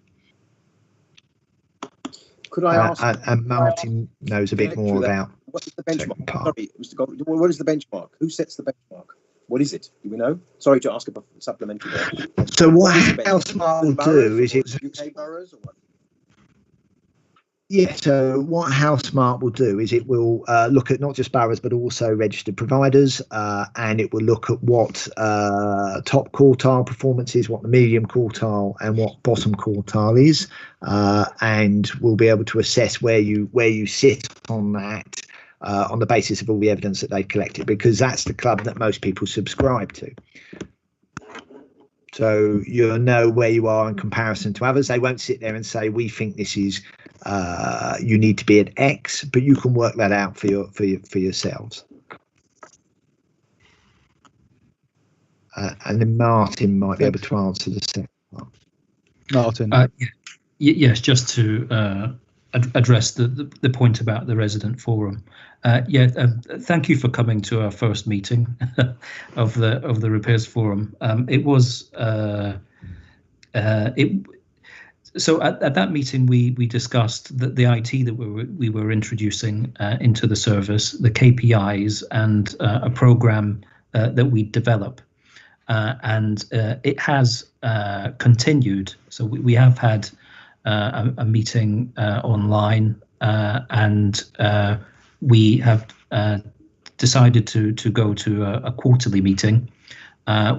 Could I ask? And Martin knows a bit more about. What is the benchmark? Sorry, Mr. Gold, what is the benchmark? Who sets the benchmark? What is it? Do we know? Sorry to ask a supplementary there. So what Housemark will do is UK boroughs or what? Yeah, so what Housemark will do is it will look at not just boroughs but also registered providers, and it will look at what top quartile performance is, what the medium quartile and what bottom quartile is, and we'll be able to assess where you sit on that on the basis of all the evidence that they've collected, because that's the club that most people subscribe to. So you'll know where you are in comparison to others. They won't sit there and say, we think this is you need to be at X, but you can work that out for yourselves. And then Martin might be able to answer the second one. Martin. Yes, just to address the point about the resident forum. Thank you for coming to our first meeting of the repairs forum. It was so at that meeting we discussed the IT that we were introducing into the service, the KPIs, and a program that we develop, and it has continued. So we have had a meeting online, and we have decided to go to a quarterly meeting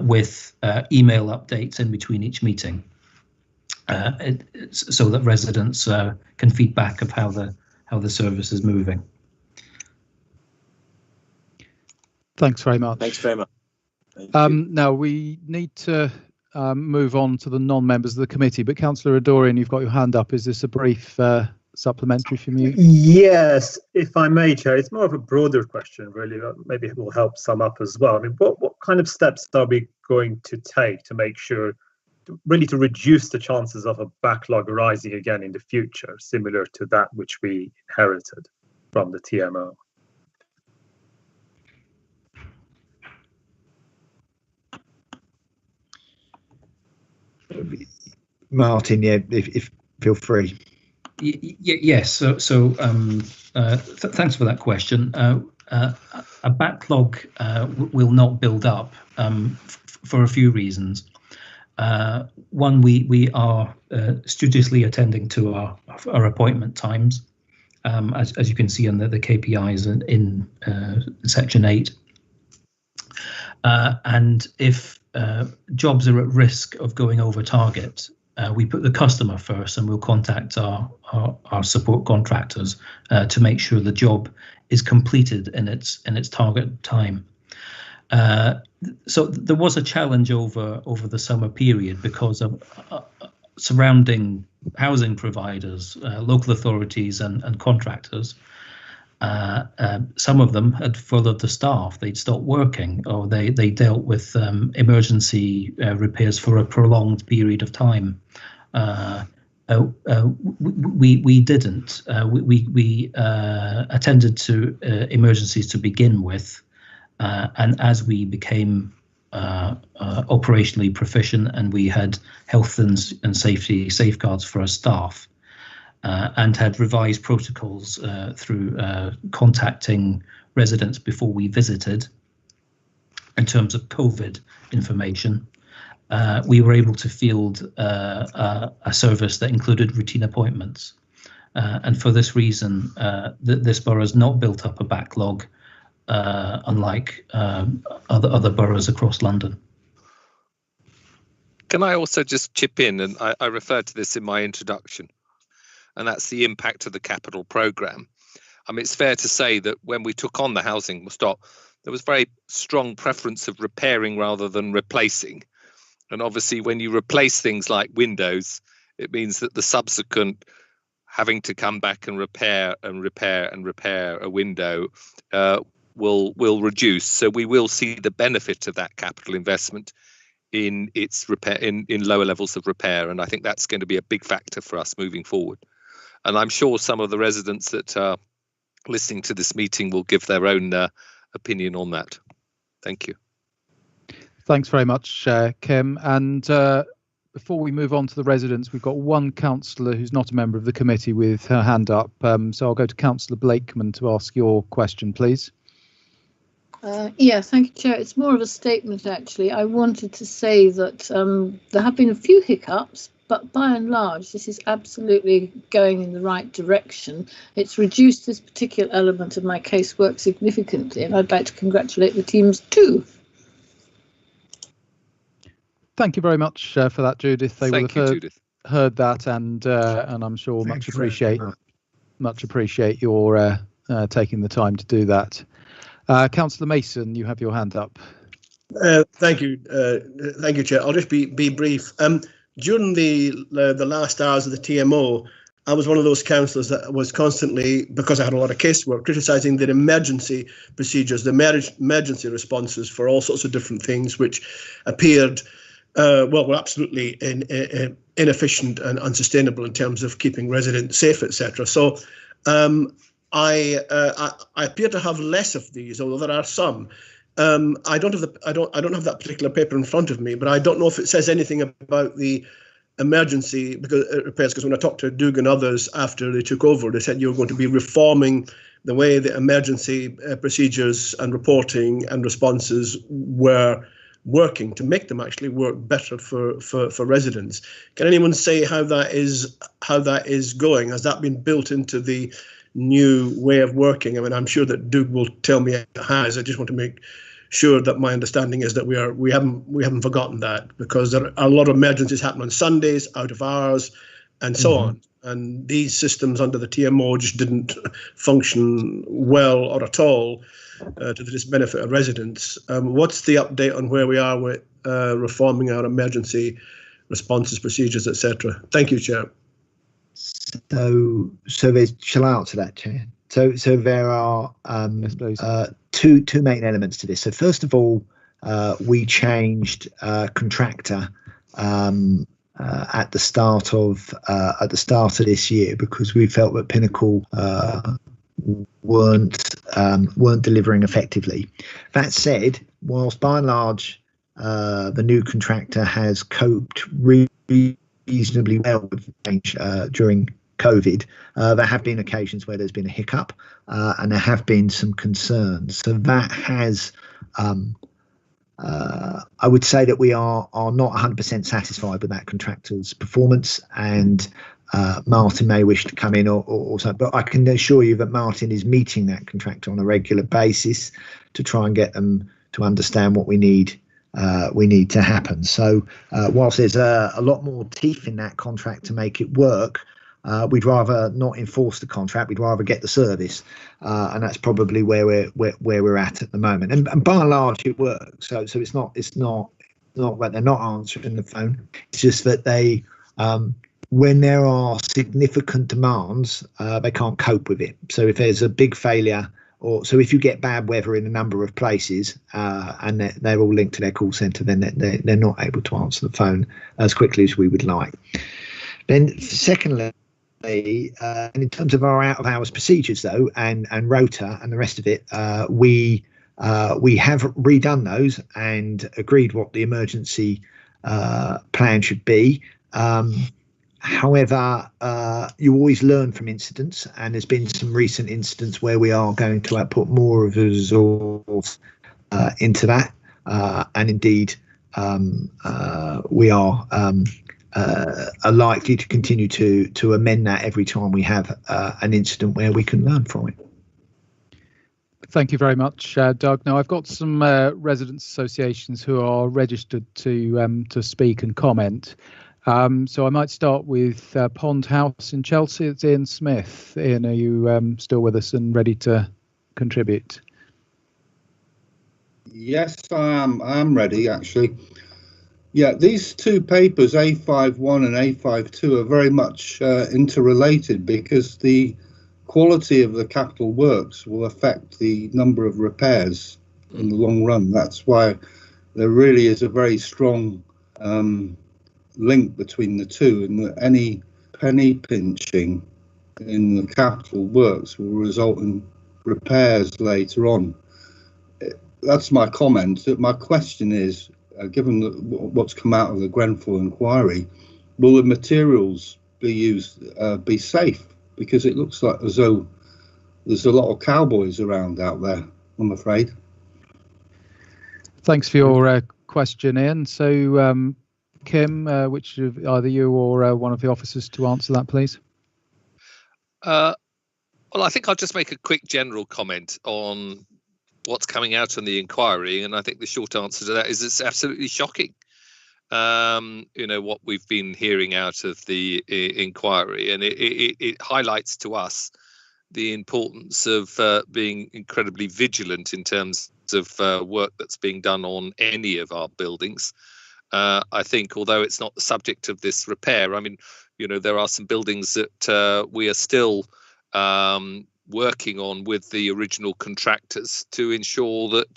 with email updates in between each meeting, so that residents can feedback of how the service is moving. Thanks very much. Thanks very much. Now we need to move on to the non-members of the committee, but Councillor Adorian, you've got your hand up. Is this a brief supplementary from you? Yes, if I may, Chair. It's more of a broader question, really. Maybe it will help sum up as well. I mean, what kind of steps are we going to take to make sure, really to reduce the chances of a backlog arising again in the future, similar to that which we inherited from the TMO? Martin, if feel free. Yes. So thanks for that question. A backlog will not build up for a few reasons. One, we are studiously attending to our appointment times, as you can see on the KPIs in Section 8. And if jobs are at risk of going over target, we put the customer first, and we'll contact our support contractors to make sure the job is completed in its target time. So there was a challenge over the summer period because of surrounding housing providers, local authorities and contractors. Some of them had furloughed the staff, they'd stopped working, or they dealt with emergency repairs for a prolonged period of time. We didn't. We attended to emergencies to begin with, and as we became operationally proficient and we had health and safety safeguards for our staff, and had revised protocols through contacting residents before we visited in terms of COVID information, we were able to field a service that included routine appointments. And for this reason, this borough has not built up a backlog, unlike other boroughs across London. Can I also just chip in, and I referred to this in my introduction, and that's the impact of the capital programme. I mean, it's fair to say that when we took on the housing stock, there was very strong preference of repairing rather than replacing. And obviously, when you replace things like windows, it means that the subsequent having to come back and repair a window will reduce. So we will see the benefit of that capital investment in its repair, in lower levels of repair. And I think that's going to be a big factor for us moving forward. And I'm sure some of the residents that are listening to this meeting will give their own opinion on that. Thank you. Thanks very much, Kim. And before we move on to the residents, we've got one councillor who's not a member of the committee with her hand up. So I'll go to Councillor Blakeman to ask your question, please. Yeah, thank you, Chair. It's more of a statement, actually. I wanted to say that there have been a few hiccups, but by and large, this is absolutely going in the right direction. It's reduced this particular element of my casework significantly, and I'd like to congratulate the teams too. Thank you very much for that, Judith. They will have heard that, and I'm sure much appreciate your taking the time to do that. Councillor Mason, you have your hand up. Thank you, Chair. I'll just be brief. During the last hours of the TMO, I was one of those councillors that was constantly, because I had a lot of casework, criticising the emergency procedures, the emergency responses for all sorts of different things, which appeared, were absolutely inefficient and unsustainable in terms of keeping residents safe, etc. So I appear to have less of these, although there are some. I don't have that particular paper in front of me, but I don't know if it says anything about the emergency repairs. Because when I talked to Doug and others after they took over, they said you were going to be reforming the way the emergency procedures and reporting and responses were working to make them actually work better for residents. Can anyone say how that is going? Has that been built into the new way of working? I mean, I'm sure that Doug will tell me it has. I just want to make sure that my understanding is that we haven't forgotten that, because there are a lot of emergencies happen on Sundays, out of hours, and so on. And these systems under the TMO just didn't function well or at all to the disbenefit of residents. What's the update on where we are with reforming our emergency responses, procedures, etc.? Thank you, Chair. So shall I answer that, Chair? So there are two main elements to this. So first of all, we changed contractor at the start of this year, because we felt that Pinnacle weren't delivering effectively. That said, whilst by and large the new contractor has coped reasonably well with change during COVID, there have been occasions where there's been a hiccup, and there have been some concerns. So that has, I would say that we are not 100% satisfied with that contractor's performance, and Martin may wish to come in or something, but I can assure you that Martin is meeting that contractor on a regular basis to try and get them to understand what we need to happen. So whilst there's a lot more teeth in that contract to make it work, we'd rather not enforce the contract. We'd rather get the service, and that's probably where we're at the moment. And by and large, it works. So it's not that they're not answering the phone. It's just that they, when there are significant demands, they can't cope with it. So if there's a big failure, so if you get bad weather in a number of places, and they're all linked to their call centre, then they're not able to answer the phone as quickly as we would like. Then secondly, and in terms of our out of hours procedures though, and rota and the rest of it, we have redone those and agreed what the emergency plan should be. However, you always learn from incidents, and there's been some recent incidents where we are going to put more of a resource into that, and indeed we are likely to continue to amend that every time we have an incident where we can learn from it. Thank you very much, Doug. Now I've got some residents' associations who are registered to speak and comment. So I might start with Pond House in Chelsea. It's Ian Smith. Ian, are you still with us and ready to contribute? Yes, I am. I'm ready, actually. Yeah, these two papers, A51 and A52, are very much interrelated, because the quality of the capital works will affect the number of repairs in the long run. That's why there really is a very strong link between the two, and that any penny pinching in the capital works will result in repairs later on. That's my comment. My question is, given what's come out of the Grenfell inquiry, will the materials be used be safe? Because it looks like as though there's a lot of cowboys around out there, I'm afraid. Thanks for your question, Ian. So, Kim, which of either you or one of the officers to answer that, please? Well, I think I'll just make a quick general comment on what's coming out on the inquiry, and I think the short answer to that is it's absolutely shocking. What we've been hearing out of the inquiry, and it highlights to us the importance of being incredibly vigilant in terms of work that's being done on any of our buildings. I think, although it's not the subject of this repair, I mean, there are some buildings that we are still working on with the original contractors to ensure that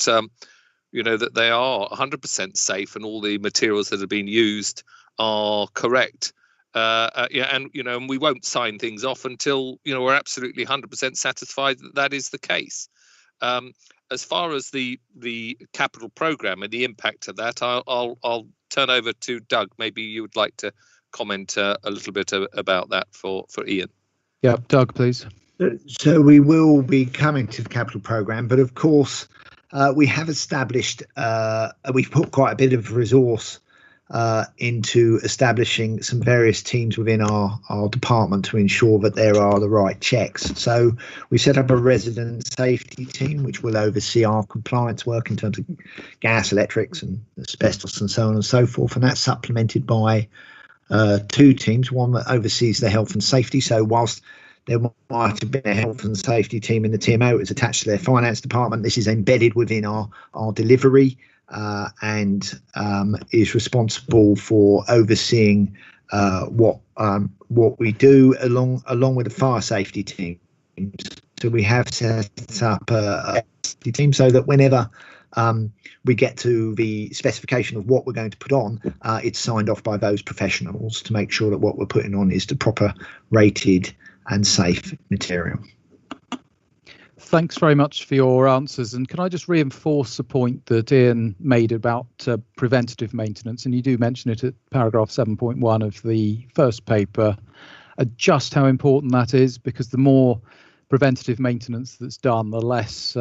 that they are 100% safe and all the materials that have been used are correct. And we won't sign things off until we're absolutely 100% satisfied that that is the case. As far as the capital program and the impact of that, I'll turn over to Doug. Maybe you would like to comment a little bit about that for Ian. Yeah, Doug, please. So we will be coming to the capital programme, but of course we have established, we've put quite a bit of resource into establishing some various teams within our department to ensure that there are the right checks. So we set up a resident safety team which will oversee our compliance work in terms of gas, electrics and asbestos and so on and so forth, and that's supplemented by two teams, one that oversees the health and safety. So whilst there might have been a health and safety team in the TMO, it's attached to their finance department. This is embedded within our delivery and is responsible for overseeing what we do along with the fire safety team. So we have set up a safety team so that whenever we get to the specification of what we're going to put on, it's signed off by those professionals to make sure that what we're putting on is the proper rated and safe material. Thanks very much for your answers. And can I just reinforce the point that Ian made about preventative maintenance? And you do mention it at paragraph 7.1 of the first paper, just how important that is, because the more preventative maintenance that's done, the less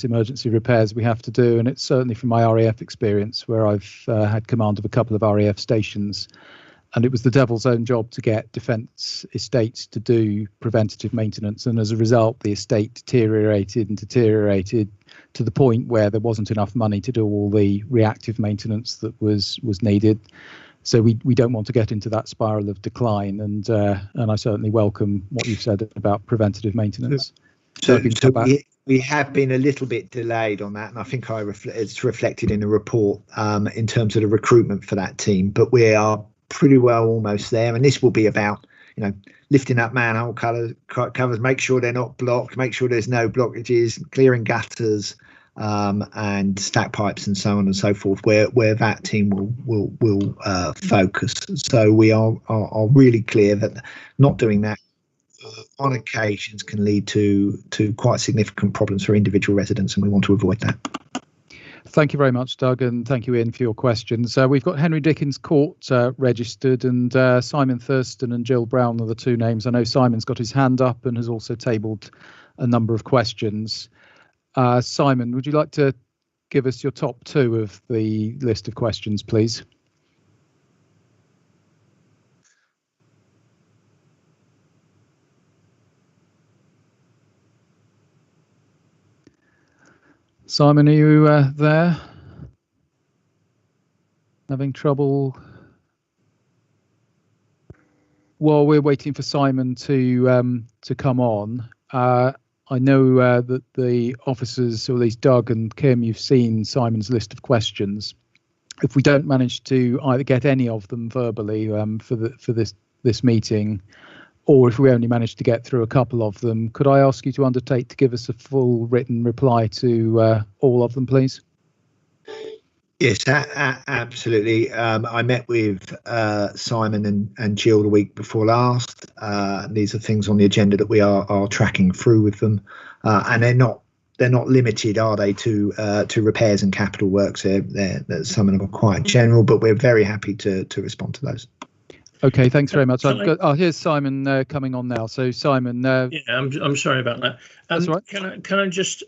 emergency repairs we have to do. And it's certainly from my RAF experience, where I've had command of a couple of RAF stations, and it was the devil's own job to get defence estates to do preventative maintenance, and as a result the estate deteriorated to the point where there wasn't enough money to do all the reactive maintenance that was needed. So we don't want to get into that spiral of decline, and I certainly welcome what you've said about preventative maintenance. So we have been a little bit delayed on that, and I think it's reflected in the report in terms of the recruitment for that team. But we are pretty well almost there, and this will be about, you know, lifting up manhole covers, make sure they're not blocked, make sure there's no blockages, clearing gutters, and stack pipes and so on and so forth, where that team will focus. So we are really clear that not doing that on occasions can lead to quite significant problems for individual residents, and we want to avoid that. Thank you very much, Doug, and thank you, Ian, for your questions. We've got Henry Dickens Court registered, and Simon Thurston and Jill Brown are the two names. I know Simon's got his hand up and has also tabled a number of questions. Simon, would you like to give us your top two of the list of questions, please? Simon, are you there? Having trouble? While we're waiting for Simon to come on, I know that the officers, or at least Doug and Kim, you've seen Simon's list of questions. If we don't manage to either get any of them verbally for this meeting, or if we only manage to get through a couple of them, could I ask you to undertake to give us a full written reply to all of them, please? Yes, absolutely. I met with Simon and Jill the week before last. These are things on the agenda that we are tracking through with them, and they're not limited, are they, to repairs and capital works? Some of them are quite general, but we're very happy to respond to those. Okay, thanks very much. Here's Simon coming on now. So Simon, yeah, I'm sorry about that. That's right. Can I just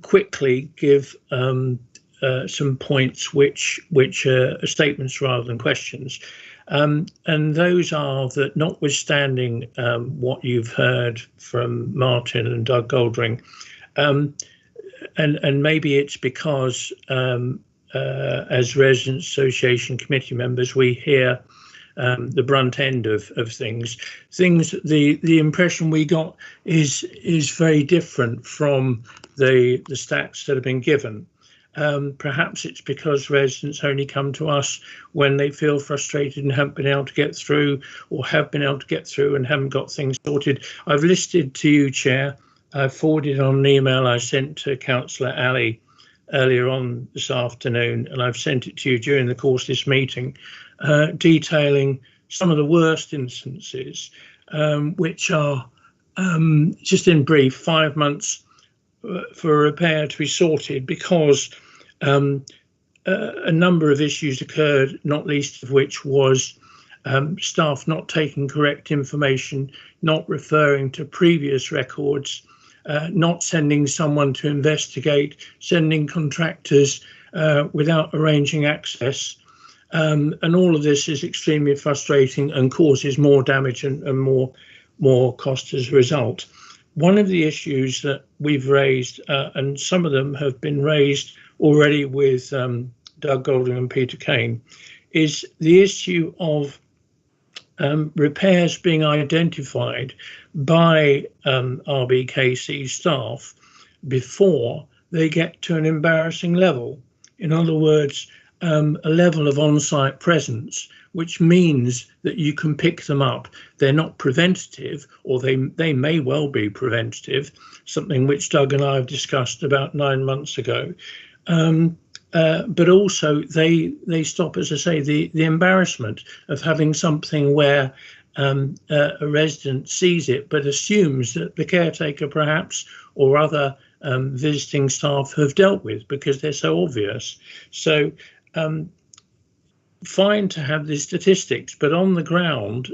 quickly give some points which are statements rather than questions, and those are that, notwithstanding what you've heard from Martin and Doug Goldring, and maybe it's because as Residents Association committee members we hear the brunt end of things. The impression we got is very different from the stats that have been given. Perhaps it's because residents only come to us when they feel frustrated and haven't been able to get through, or have been able to get through and haven't got things sorted. I've listed to you, Chair, I forwarded on an email I sent to Councillor Ali earlier on this afternoon, and I've sent it to you during the course of this meeting, detailing some of the worst instances, which are, just in brief, 5 months for a repair to be sorted because a number of issues occurred, not least of which was staff not taking correct information, not referring to previous records, not sending someone to investigate, sending contractors without arranging access. And all of this is extremely frustrating and causes more damage and more cost as a result. One of the issues that we've raised, and some of them have been raised already with Doug Golding and Peter Kane, is the issue of repairs being identified by RBKC staff before they get to an embarrassing level. In other words, a level of on-site presence, which means that you can pick them up. They're not preventative, or they may well be preventative, something which Doug and I have discussed about 9 months ago. But also they stop, as I say, the embarrassment of having something where a resident sees it but assumes that the caretaker perhaps or other visiting staff have dealt with because they're so obvious. So fine to have the statistics, but on the ground,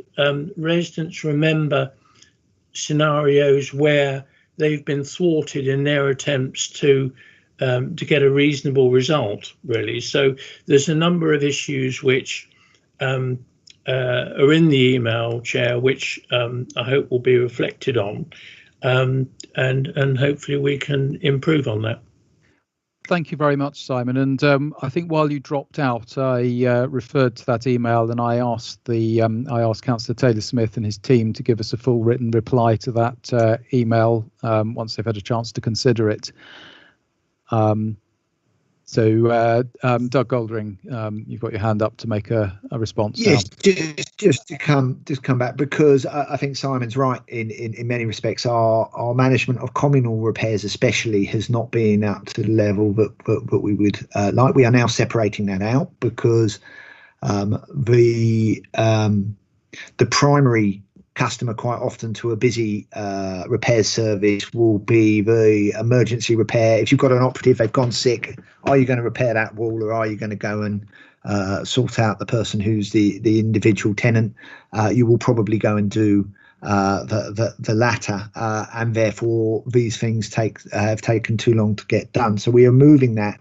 residents remember scenarios where they've been thwarted in their attempts to get a reasonable result, really. So there's a number of issues which are in the email, Chair, which I hope will be reflected on, and hopefully we can improve on that. Thank you very much, Simon. And I think while you dropped out, I referred to that email, and I asked Councillor Taylor-Smith and his team to give us a full written reply to that email once they've had a chance to consider it. Doug Goldring, you've got your hand up to make a response. Yes, now. just to come back, because I think Simon's right in many respects. Our management of communal repairs especially has not been up to the level that we would like. We are now separating that out because the primary customer quite often to a busy repair service will be the emergency repair. If you've got an operative, they've gone sick, are you going to repair that wall, or are you going to go and sort out the person who's the individual tenant? You will probably go and do the latter, and therefore these things have taken too long to get done. So we are moving that,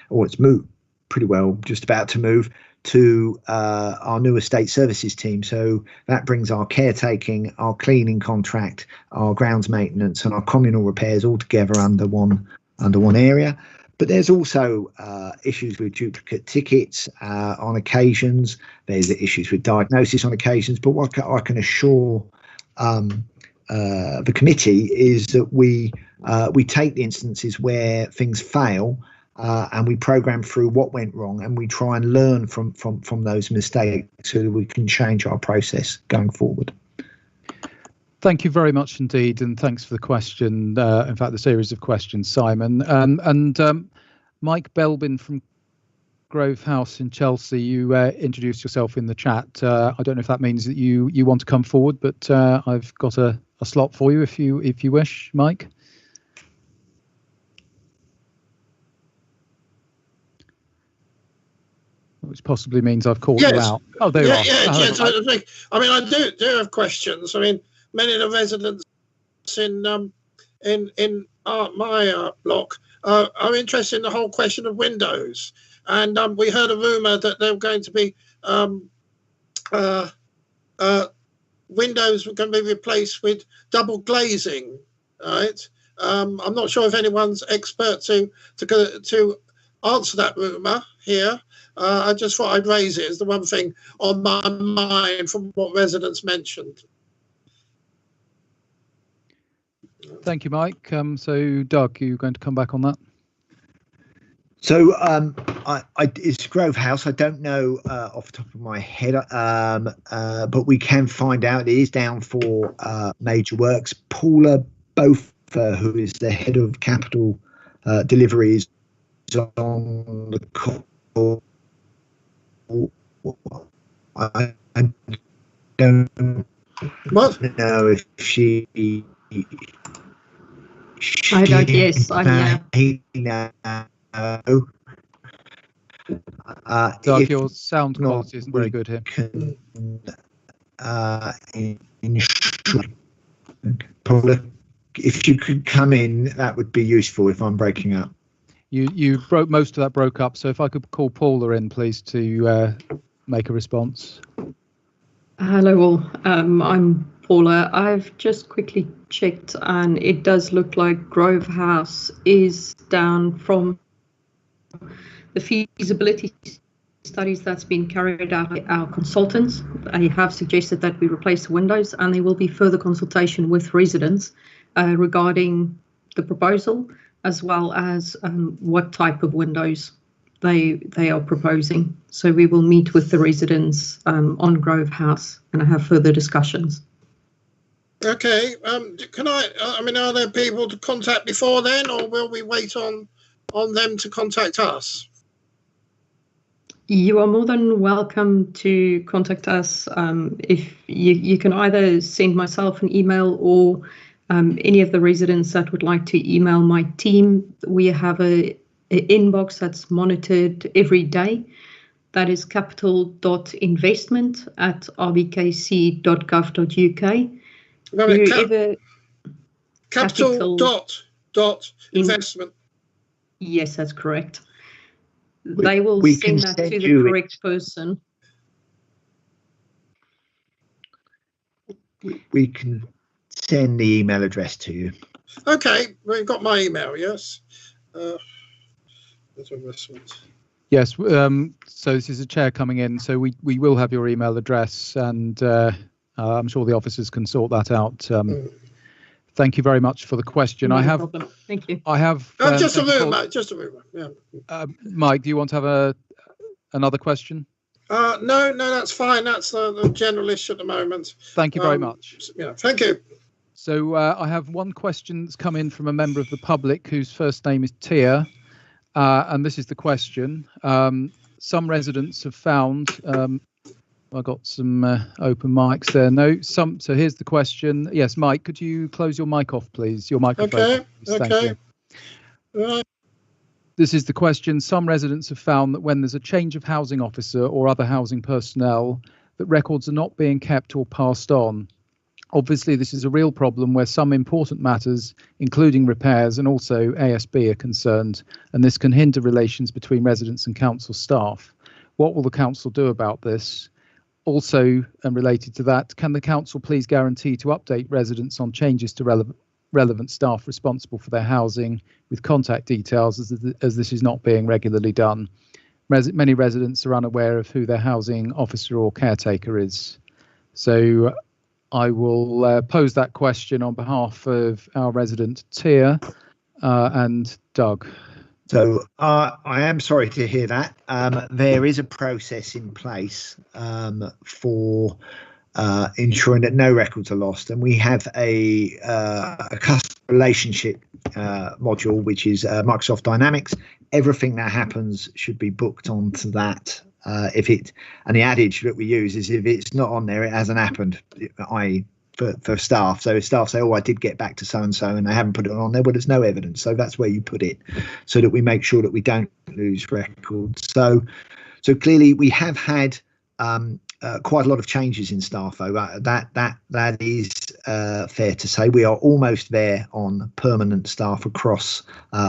or it's moved pretty well, just about to move to our new estate services team. So that brings our caretaking, our cleaning contract, our grounds maintenance, and our communal repairs all together under one area. But there's also issues with duplicate tickets on occasions. There's issues with diagnosis on occasions. But what I can assure the committee is that we take the instances where things fail, and we program through what went wrong, and we try and learn from those mistakes so that we can change our process going forward. Thank you very much indeed, and thanks for the question. In fact, the series of questions, Simon. And Mike Belbin from Grove House in Chelsea, you introduced yourself in the chat. I don't know if that means that you want to come forward, but I've got a slot for you if you wish, Mike. Which possibly means I've caught you out. Oh, there you are. Yes. I mean, I do have questions. I mean, many of the residents in my block are interested in the whole question of windows, and we heard a rumour that there were going to be windows were going to be replaced with double glazing, right? I'm not sure if anyone's expert to answer that rumour here. I just thought I'd raise it as the one thing on my mind from what residents mentioned. Thank you, Mike. So, Doug, you're going to come back on that? So it's Grove House. I don't know off the top of my head, but we can find out. It is down for major works. Paula Bofer, who is the head of capital deliveries, is on the call. I don't know if she. I don't. Yes, I'm here. Doug, your sound quality isn't very good here. Paula, if you could come in, that would be useful. If I'm breaking up. You broke most of that broke up, so if I could call Paula in, please, to make a response. Hello all, I'm Paula. I've just quickly checked, and it does look like Grove House is down from the feasibility studies that's been carried out by our consultants. They have suggested that we replace the windows, and there will be further consultation with residents regarding the proposal, as well as what type of windows they are proposing. So we will meet with the residents on Grove House and have further discussions. Okay. I mean, are there people to contact before then, or will we wait on them to contact us? You are more than welcome to contact us. If you can either send myself an email or any of the residents that would like to email my team. We have an inbox that's monitored every day. That is capital.investment@rbkc.gov.uk. Capital investment. Yes, that's correct. They will send that to the correct person. We can send the email address to you. Okay, well, you've got my email, yes. That's investment. Yes. So this is a chair coming in. So we will have your email address, and I'm sure the officers can sort that out. Thank you very much for the question. No problem. Thank you. I have. Just a moment, just a moment. Yeah. Mike, do you want to have another question? No, that's fine. That's the general issue at the moment. Thank you very much. Yeah, thank you. So I have one question that's come in from a member of the public whose first name is Tia, and this is the question. Some residents have found. I got some open mics there. No, some. So here's the question. Yes, Mike, could you close your mic off, please? Your microphone. Okay. Please. Okay. Thank you. Right. This is the question. Some residents have found that when there's a change of housing officer or other housing personnel, that records are not being kept or passed on. Obviously, this is a real problem where some important matters, including repairs and also ASB, are concerned, and this can hinder relations between residents and council staff. What will the council do about this? Also, and related to that, can the council please guarantee to update residents on changes to relevant staff responsible for their housing with contact details, as this is not being regularly done? Many residents are unaware of who their housing officer or caretaker is. So I will pose that question on behalf of our resident Tia and Doug. So I am sorry to hear that. There is a process in place for ensuring that no records are lost, and we have a customer relationship module, which is Microsoft Dynamics. Everything that happens should be booked onto that. And the adage that we use is, if it's not on there, it hasn't happened. I.e., for staff. So if staff say, "Oh, I did get back to so and so," and they haven't put it on there, well, there's no evidence. So that's where you put it, so that we make sure that we don't lose records. So clearly we have had quite a lot of changes in staff, though. That is fair to say. We are almost there on permanent staff across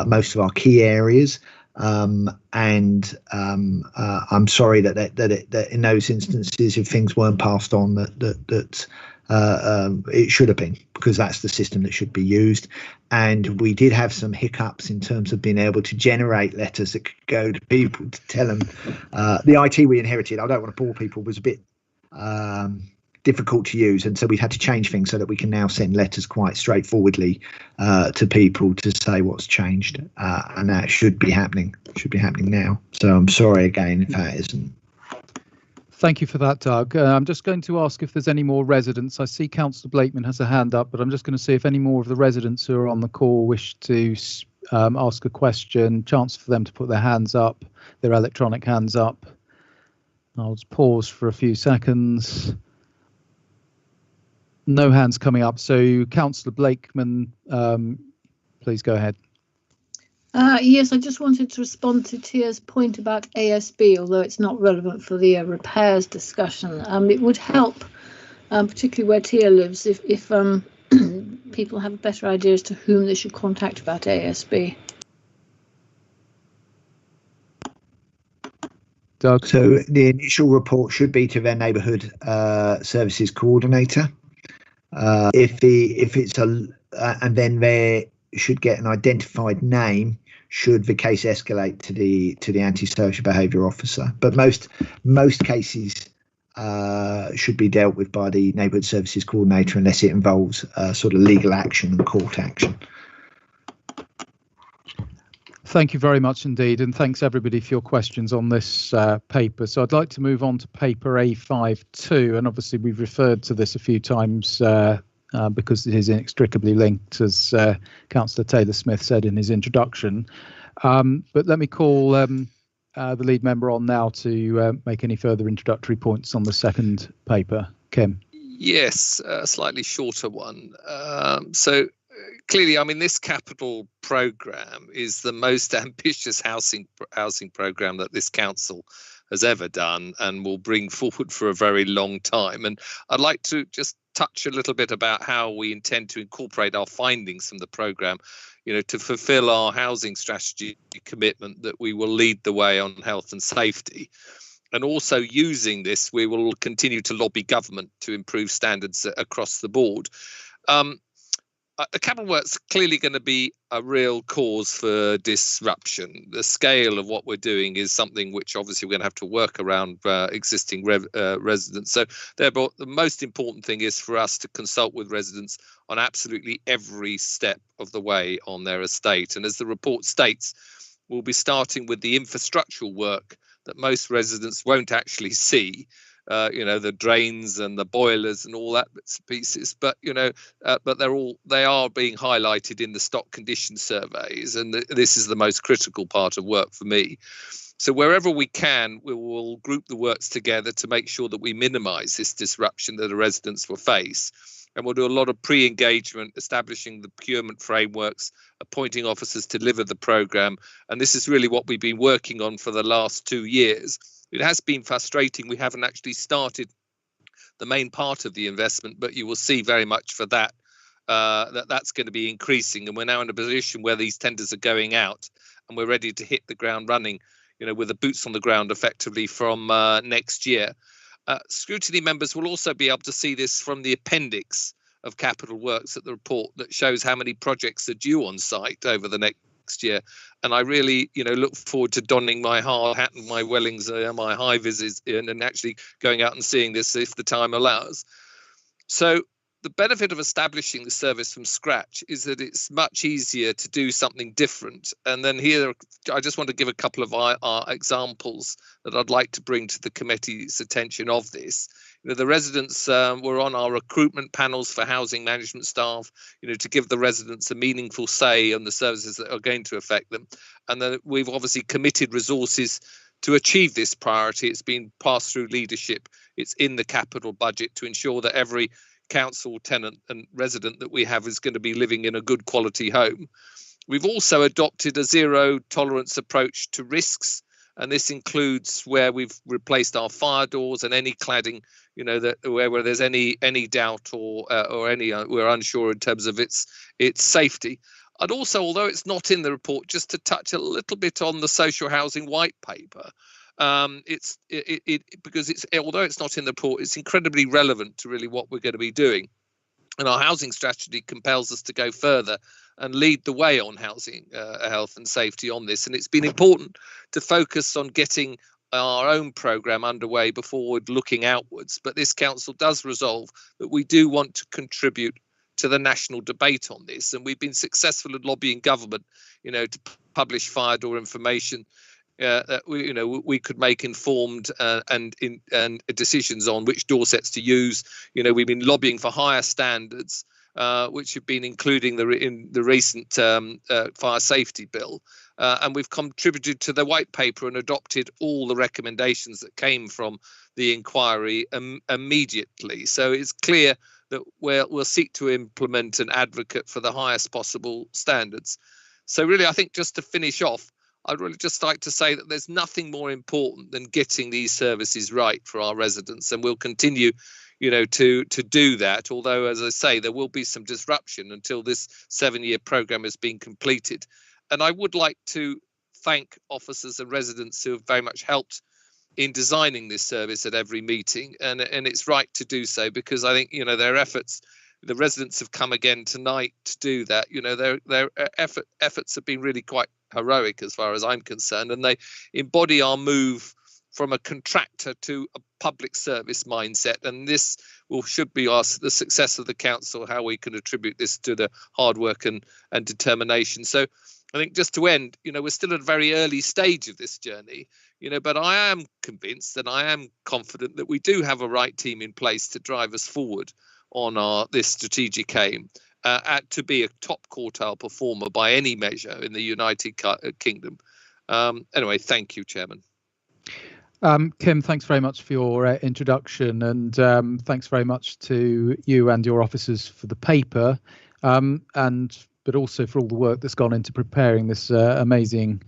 most of our key areas. I'm sorry that in those instances, if things weren't passed on, that it should have been, because that's the system that should be used. And we did have some hiccups in terms of being able to generate letters that could go to people to tell them. The IT we inherited, I don't want to bore people, was a bit difficult to use, and so we've had to change things so that we can now send letters quite straightforwardly to people to say what's changed, and that should be happening now. So I'm sorry again if that isn't. Thank you for that, Doug. I'm just going to ask if there's any more residents. I see Councillor Blakeman has a hand up, but I'm just going to see if any more of the residents who are on the call wish to ask a question. Chance for them to put their hands up, their electronic hands up. I'll just pause for a few seconds. No hands coming up. So Councillor Blakeman, please go ahead. Yes, I just wanted to respond to Tia's point about ASB, although it's not relevant for the repairs discussion. It would help, particularly where Tia lives, if people have a better idea as to whom they should contact about ASB. Doug? So the initial report should be to their neighbourhood services coordinator. And then they should get an identified name should the case escalate to the antisocial behaviour officer. But most cases should be dealt with by the neighbourhood services coordinator unless it involves sort of legal action and court action. Thank you very much indeed, and thanks everybody for your questions on this paper. So I'd like to move on to paper A52, and obviously we've referred to this a few times because it is inextricably linked, as Councillor Taylor-Smith said in his introduction. But let me call the lead member on now to make any further introductory points on the second paper. Kim. Yes, a slightly shorter one. So clearly, I mean, this capital programme is the most ambitious housing programme that this council has ever done and will bring forward for a very long time. And I'd like to just touch a little bit about how we intend to incorporate our findings from the programme, to fulfil our housing strategy commitment that we will lead the way on health and safety. And also using this, we will continue to lobby government to improve standards across the board. The capital works clearly going to be a real cause for disruption. The scale of what we're doing is something which obviously we're going to have to work around existing residents. So therefore, the most important thing is for us to consult with residents on absolutely every step of the way on their estate. And as the report states, we'll be starting with the infrastructural work that most residents won't actually see. The drains and the boilers and all that bits and pieces, but but they are being highlighted in the stock condition surveys, and this is the most critical part of work for me. So wherever we can, we will group the works together to make sure that we minimise this disruption that the residents will face. And we'll do a lot of pre-engagement, establishing the procurement frameworks, appointing officers to deliver the programme. And this is really what we've been working on for the last 2 years. It has been frustrating. We haven't actually started the main part of the investment, but you will see very much for that, that's going to be increasing. And we're now in a position where these tenders are going out and we're ready to hit the ground running, with the boots on the ground effectively from next year. Scrutiny members will also be able to see this from the appendix of capital works at the report that shows how many projects are due on site over the next year. And I really, look forward to donning my hard hat and my Wellings, my high vises in, and actually going out and seeing this if the time allows. So the benefit of establishing the service from scratch is that it's much easier to do something different. And then here, I just want to give a couple of examples that I'd like to bring to the committee's attention of this. The residents were on our recruitment panels for housing management staff, to give the residents a meaningful say on the services that are going to affect them. And then we've obviously committed resources to achieve this priority. It's been passed through leadership. It's in the capital budget to ensure that every council tenant and resident that we have is going to be living in a good quality home. We've also adopted a zero tolerance approach to risks, and this includes where we've replaced our fire doors and any cladding, that where there's any doubt or any we're unsure in terms of its safety. And also, although it's not in the report, just to touch a little bit on the social housing white paper. Because although it's not in the report, it's incredibly relevant to really what we're going to be doing. And our housing strategy compels us to go further and lead the way on housing health and safety on this. And it's been important to focus on getting our own programme underway before looking outwards. But this council does resolve that we do want to contribute to the national debate on this. And we've been successful in lobbying government, to publish fire door information that we could make informed and decisions on which door sets to use. We've been lobbying for higher standards, which have been including in the recent fire safety bill, and we've contributed to the white paper and adopted all the recommendations that came from the inquiry immediately. So it's clear that we'll seek to implement and advocate for the highest possible standards. So really, I think just to finish off, I'd really just like to say that there's nothing more important than getting these services right for our residents, and we'll continue, to do that. Although, as I say, there will be some disruption until this 7-year programme has been completed. And I would like to thank officers and residents who have very much helped in designing this service at every meeting, and it's right to do so, because I think their efforts. The residents have come again tonight to do that. Their efforts have been really quite heroic as far as I'm concerned, and they embody our move from a contractor to a public service mindset. And this should be the success of the council, how we can attribute this to the hard work and determination. So I think just to end, we're still at a very early stage of this journey, but I am convinced and I am confident that we do have a right team in place to drive us forward on this strategic aim to be a top quartile performer by any measure in the United Kingdom. Anyway, thank you, Chairman. Kim, thanks very much for your introduction, and thanks very much to you and your officers for the paper, but also for all the work that's gone into preparing this amazing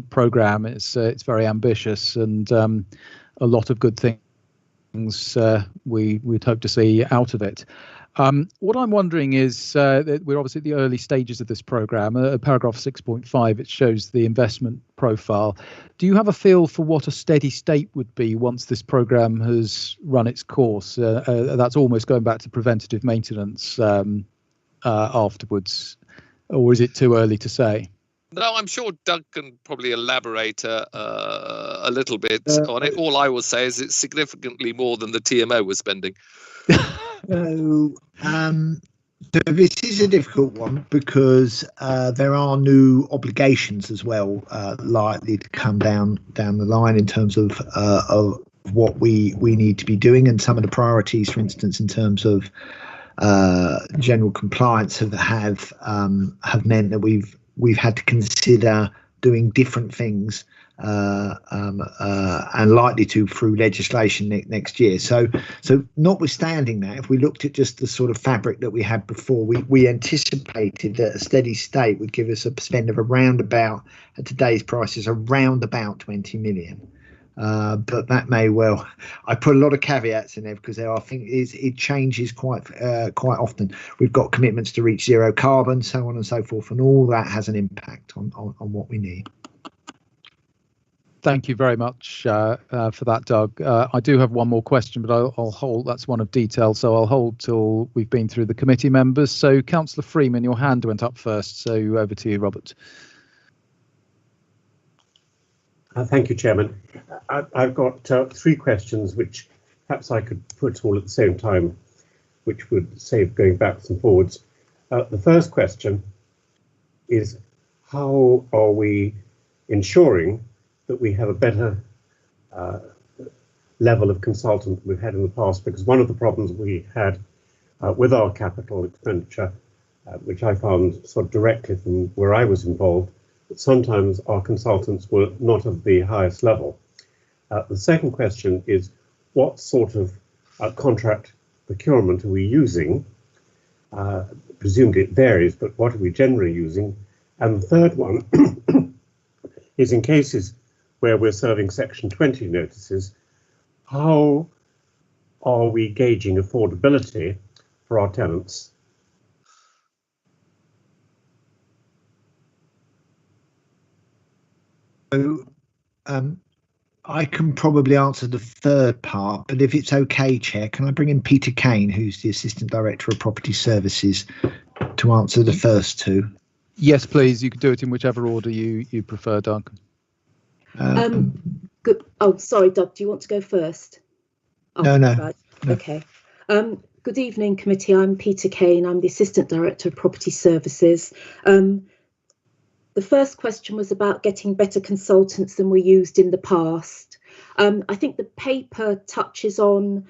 programme. It's very ambitious, and a lot of good things we'd hope to see out of it. What I'm wondering is that we're obviously at the early stages of this programme. Paragraph 6.5, it shows the investment profile. Do you have a feel for what a steady state would be once this programme has run its course? That's almost going back to preventative maintenance afterwards, or is it too early to say? No, I'm sure Doug can probably elaborate a little bit on it. All I will say is it's significantly more than the TMO was spending. So this is a difficult one because there are new obligations as well likely to come down the line in terms of what we need to be doing, and some of the priorities, for instance, in terms of general compliance have meant that we've had to consider doing different things and likely to through legislation next year. So notwithstanding that, if we looked at just the sort of fabric that we had before, we anticipated that a steady state would give us a spend of around about, at today's prices, around about 20 million. But that may well, I put a lot of caveats in there because there are things, it changes quite often. We've got commitments to reach zero carbon, so on and so forth, and all that has an impact on what we need. Thank you very much for that, Doug. I do have one more question, but I'll hold. That's one of detail, so I'll hold till we've been through the committee members. So, Councillor Freeman, your hand went up first, so over to you, Robert. Thank you, Chairman. I've got 3 questions, which perhaps I could put all at the same time, which would save going backwards and forwards. The first question is, how are we ensuring that we have a better level of consultant than we've had in the past? Because one of the problems we had with our capital expenditure, which I found sort of directly from where I was involved, that sometimes our consultants were not of the highest level. The second question is, what sort of contract procurement are we using? Presumably it varies, but what are we generally using? And the third one is, in cases where we're serving Section 20 notices, how are we gauging affordability for our tenants? So I can probably answer the third part, but if it's okay, Chair, can I bring in Peter Kane, who's the Assistant Director of Property Services, to answer the first 2? Yes, please. You can do it in whichever order you prefer, Doug. Good. Oh, sorry, Doug. Do you want to go first? Oh, no. Right. No. Okay. Good evening, committee. I'm Peter Kane. I'm the Assistant Director of Property Services. The first question was about getting better consultants than we used in the past. I think the paper touches on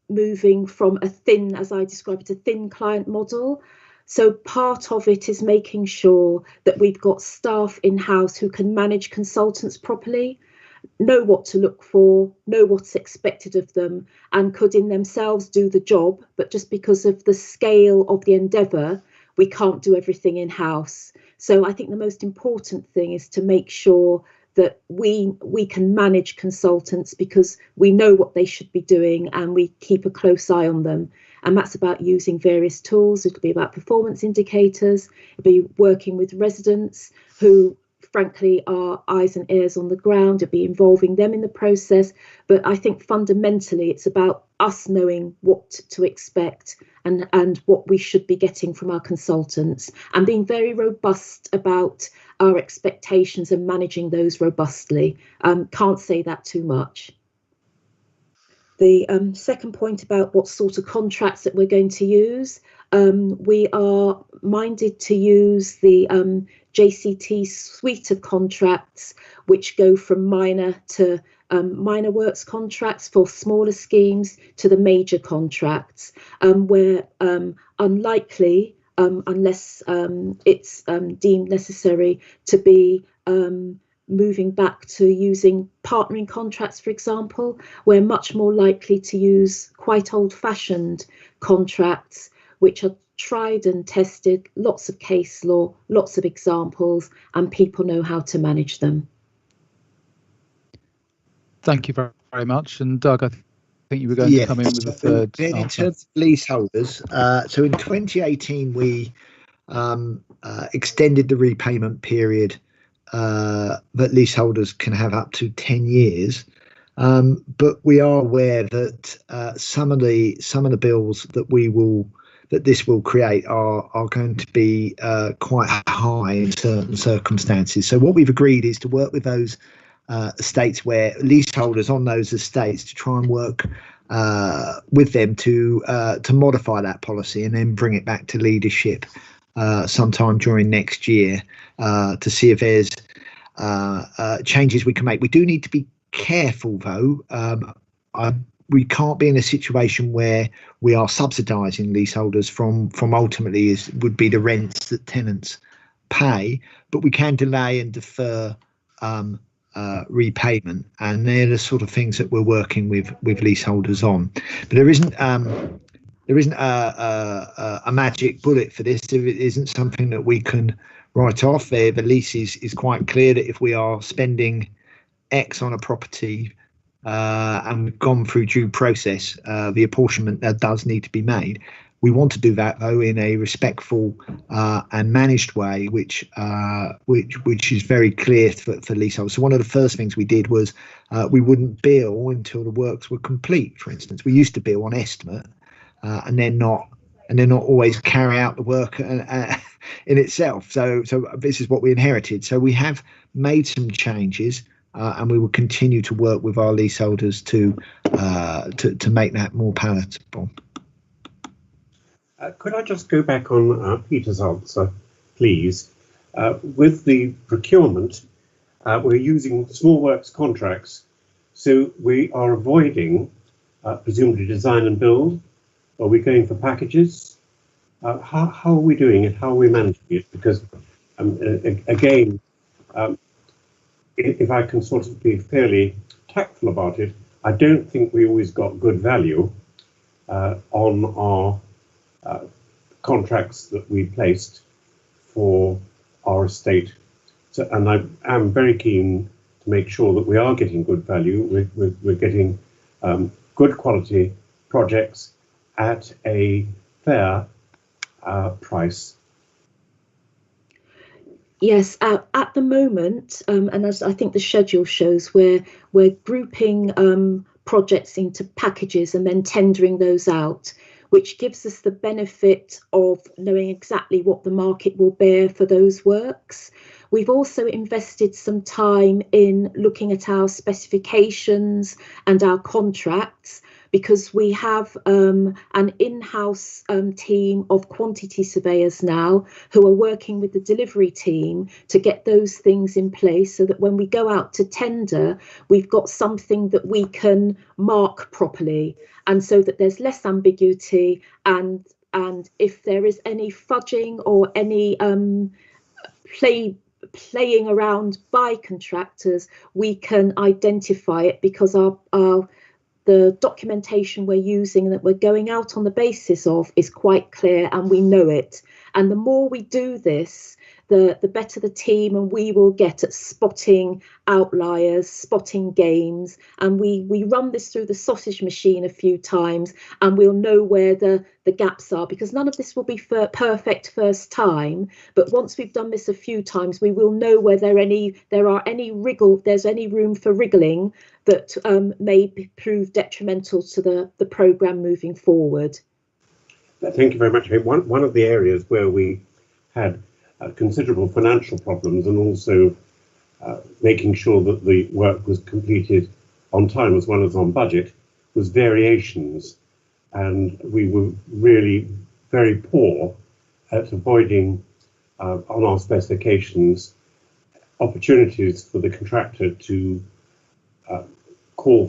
moving from a thin, as I describe it, a thin client model. So part of it is making sure that we've got staff in-house who can manage consultants properly, know what to look for, know what's expected of them, and could in themselves do the job. But just because of the scale of the endeavour, we can't do everything in-house. So I think the most important thing is to make sure that we can manage consultants because we know what they should be doing and we keep a close eye on them. And that's about using various tools. It'll be about performance indicators. It'll be working with residents who, frankly, are eyes and ears on the ground. It'll be involving them in the process. But I think fundamentally it's about us knowing what to expect and what we should be getting from our consultants and being very robust about our expectations and managing those robustly. Can't say that too much. The second point about what sort of contracts that we're going to use, we are minded to use the JCT suite of contracts, which go from minor to minor works contracts for smaller schemes to the major contracts, where unlikely, unless it's deemed necessary, to be moving back to using partnering contracts, for example. We're much more likely to use quite old-fashioned contracts, which are tried and tested, lots of case law, lots of examples, and people know how to manage them. Thank you very much. And Doug, I think you were going to come in with a third then in answer. terms of leaseholders, so in 2018 we extended the repayment period that leaseholders can have up to 10 years. But we are aware that some of the bills that this will create are going to be quite high in certain circumstances. So what we've agreed is to work with those estates where leaseholders on those estates to try and work with them to modify that policy and then bring it back to leadership sometime during next year to see if there's changes we can make. We do need to be careful though. We can't be in a situation where we are subsidising leaseholders from ultimately would be the rents that tenants pay, but we can delay and defer repayment, and they're the sort of things that we're working with leaseholders on. But there isn't a magic bullet for this. There isn't something that we can write off. The lease is quite clear that if we are spending X on a property and we've gone through due process, the apportionment that does need to be made. We want to do that though in a respectful and managed way, which is very clear for leaseholders. So one of the first things we did was we wouldn't bill until the works were complete. For instance, we used to bill on estimate and then not always carry out the work in itself. So this is what we inherited. So we have made some changes. And we will continue to work with our leaseholders to make that more palatable. Could I just go back on Peter's answer, please? With the procurement, we're using small works contracts, so we are avoiding presumably design and build. Are we going for packages? How are we doing it? How are we managing it? Because again, if I can sort of be fairly tactful about it, I don't think we always got good value on our contracts that we placed for our estate. So, and I am very keen to make sure that we are getting good value. We're getting good quality projects at a fair price. Yes, at the moment, and as I think the schedule shows, we're grouping projects into packages and then tendering those out, which gives us the benefit of knowing exactly what the market will bear for those works. We've also invested some time in looking at our specifications and our contracts, because we have an in-house team of quantity surveyors now who are working with the delivery team to get those things in place so that when we go out to tender, we've got something that we can mark properly, and so that there's less ambiguity, and if there is any fudging or any playing around by contractors, we can identify it, because the documentation we're using and that we're going out on the basis of is quite clear, and we know it. And the more we do this, the better the team and we will get at spotting outliers, spotting games. And we run this through the sausage machine a few times, and we'll know where the gaps are, because none of this will be perfect first time. But once we've done this a few times, we will know where there's any room for wriggling that may prove detrimental to the programme moving forward. Thank you very much. One of the areas where we had considerable financial problems, and also making sure that the work was completed on time as well as on budget, was variations. And we were really very poor at avoiding, on our specifications, opportunities for the contractor to call.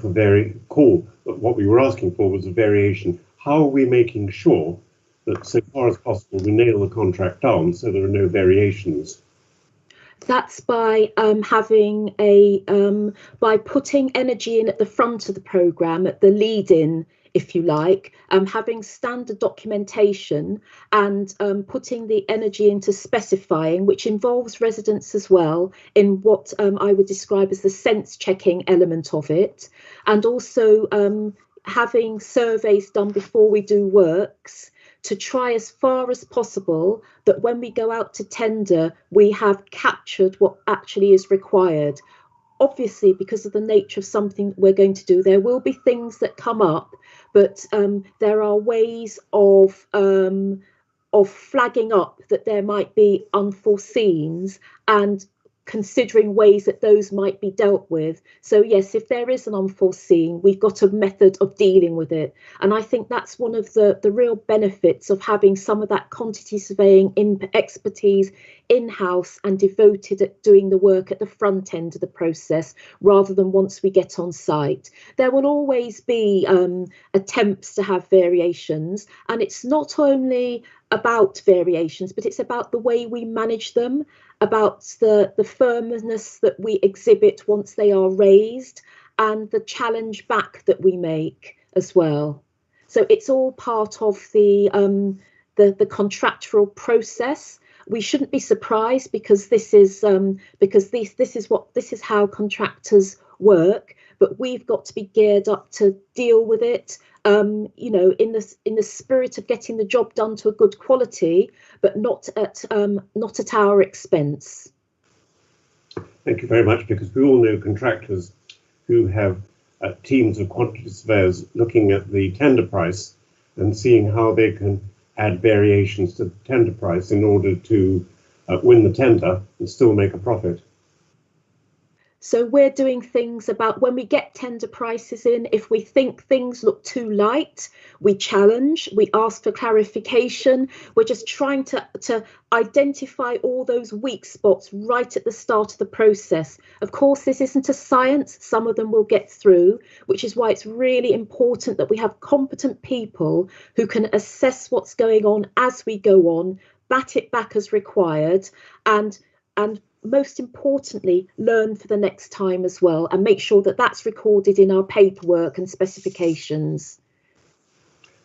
What we were asking for was a variation. How are we making sure that so far as possible we nail the contract down so there are no variations? That's by by putting energy in at the front of the programme, at the lead-in, if you like, having standard documentation and putting the energy into specifying, which involves residents as well, in what I would describe as the sense checking element of it, and also having surveys done before we do works to try as far as possible that when we go out to tender, we have captured what actually is required. Obviously, because of the nature of something we're going to do, there will be things that come up, but there are ways of flagging up that there might be unforeseens and considering ways that those might be dealt with. So yes, if there is an unforeseen, we've got a method of dealing with it. And I think that's one of the real benefits of having some of that quantity surveying expertise in-house and devoted at doing the work at the front end of the process rather than once we get on site. There will always be attempts to have variations, and it's not only about variations, but it's about the way we manage them, about the firmness that we exhibit once they are raised, and the challenge back that we make as well. So it's all part of the contractual process. We shouldn't be surprised because this is how contractors work. But we've got to be geared up to deal with it, in the spirit of getting the job done to a good quality, but not at our expense. Thank you very much, because we all know contractors who have teams of quantity surveyors looking at the tender price and seeing how they can add variations to the tender price in order to win the tender and still make a profit. So we're doing things about when we get tender prices in, if we think things look too light, we challenge, we ask for clarification. We're just trying to identify all those weak spots right at the start of the process. Of course, this isn't a science. Some of them will get through, which is why it's really important that we have competent people who can assess what's going on as we go on, bat it back as required, and most importantly, learn for the next time as well, and make sure that that's recorded in our paperwork and specifications.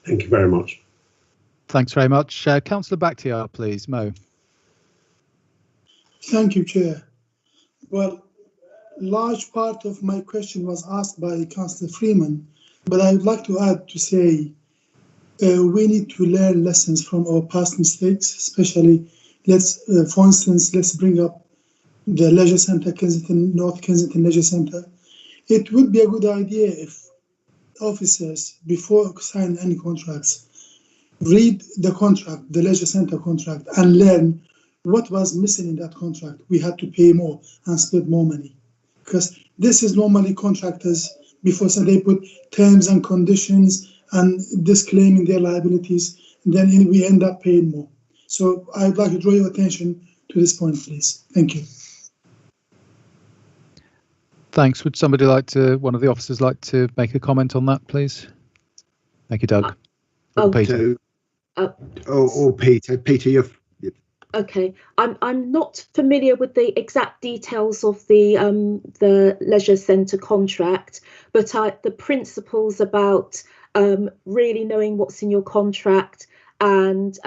Thank you very much. Thanks very much. Councillor Bakhtiar, please. Mo. Thank you, Chair. Well, large part of my question was asked by Councillor Freeman, but I would like to add to say we need to learn lessons from our past mistakes, especially for instance, let's bring up the Leisure Centre, North Kensington Leisure Centre. It would be a good idea if officers, before signing any contracts, read the contract, the Leisure Centre contract, and learn what was missing in that contract. We had to pay more and spend more money. Because this is normally contractors, before so they put terms and conditions and disclaiming their liabilities, and then we end up paying more. So I would like to draw your attention to this point, please. Thank you. Thanks. Would one of the officers like to make a comment on that, please? Thank you, Doug. Peter. Or Peter. Peter, you're... Okay, I'm not familiar with the exact details of the Leisure Centre contract, but the principles about really knowing what's in your contract and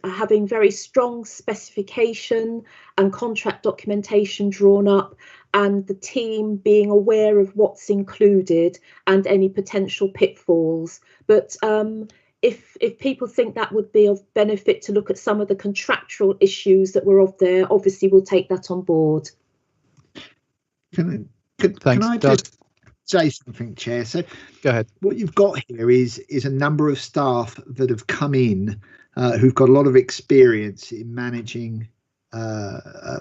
having very strong specification and contract documentation drawn up, and the team being aware of what's included and any potential pitfalls. But if people think that would be of benefit to look at some of the contractual issues that were of there, obviously we'll take that on board. Can I just say something, Chair? So go ahead. What you've got here is a number of staff that have come in who've got a lot of experience in managing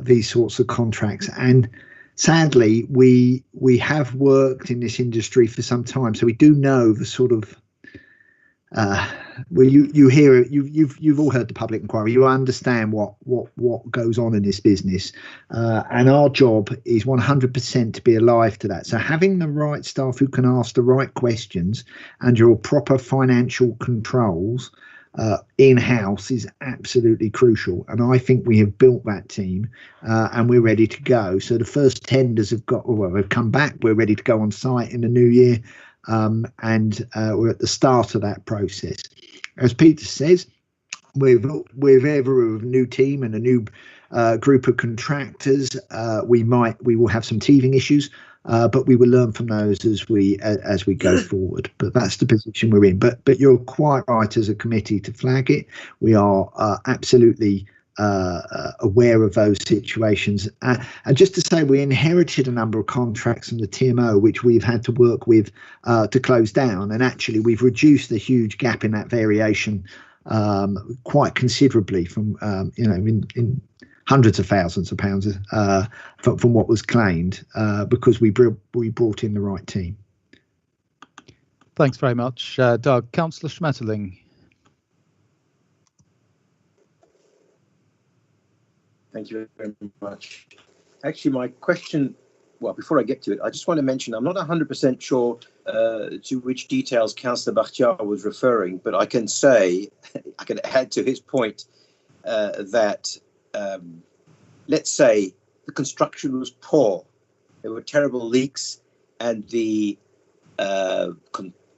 these sorts of contracts, and sadly we have worked in this industry for some time, so we do know the sort of well, you've all heard the public inquiry. You understand what goes on in this business, and our job is 100% to be alive to that. So having the right staff who can ask the right questions and your proper financial controls in-house is absolutely crucial. And I think we have built that team, and we're ready to go. So the first tenders have come back. We're ready to go on site in the new year. And we're at the start of that process. As Peter says, with ever a new team and a new group of contractors, we will have some teething issues. but we will learn from those as we go forward. But that's the position we're in. But you're quite right as a committee to flag it. We are absolutely aware of those situations. And just to say, we inherited a number of contracts from the TMO, which we've had to work with to close down. And actually, we've reduced the huge gap in that variation quite considerably from, in hundreds of thousands of pounds from what was claimed because we brought in the right team. Thanks very much, Doug. Councillor Schmetterling. Thank you very much. Actually, my question, well, before I get to it, I just want to mention I'm not 100% sure to which details Councillor Bakhtiar was referring, but I can say, I can add to his point that, let's say, the construction was poor. There were terrible leaks, and the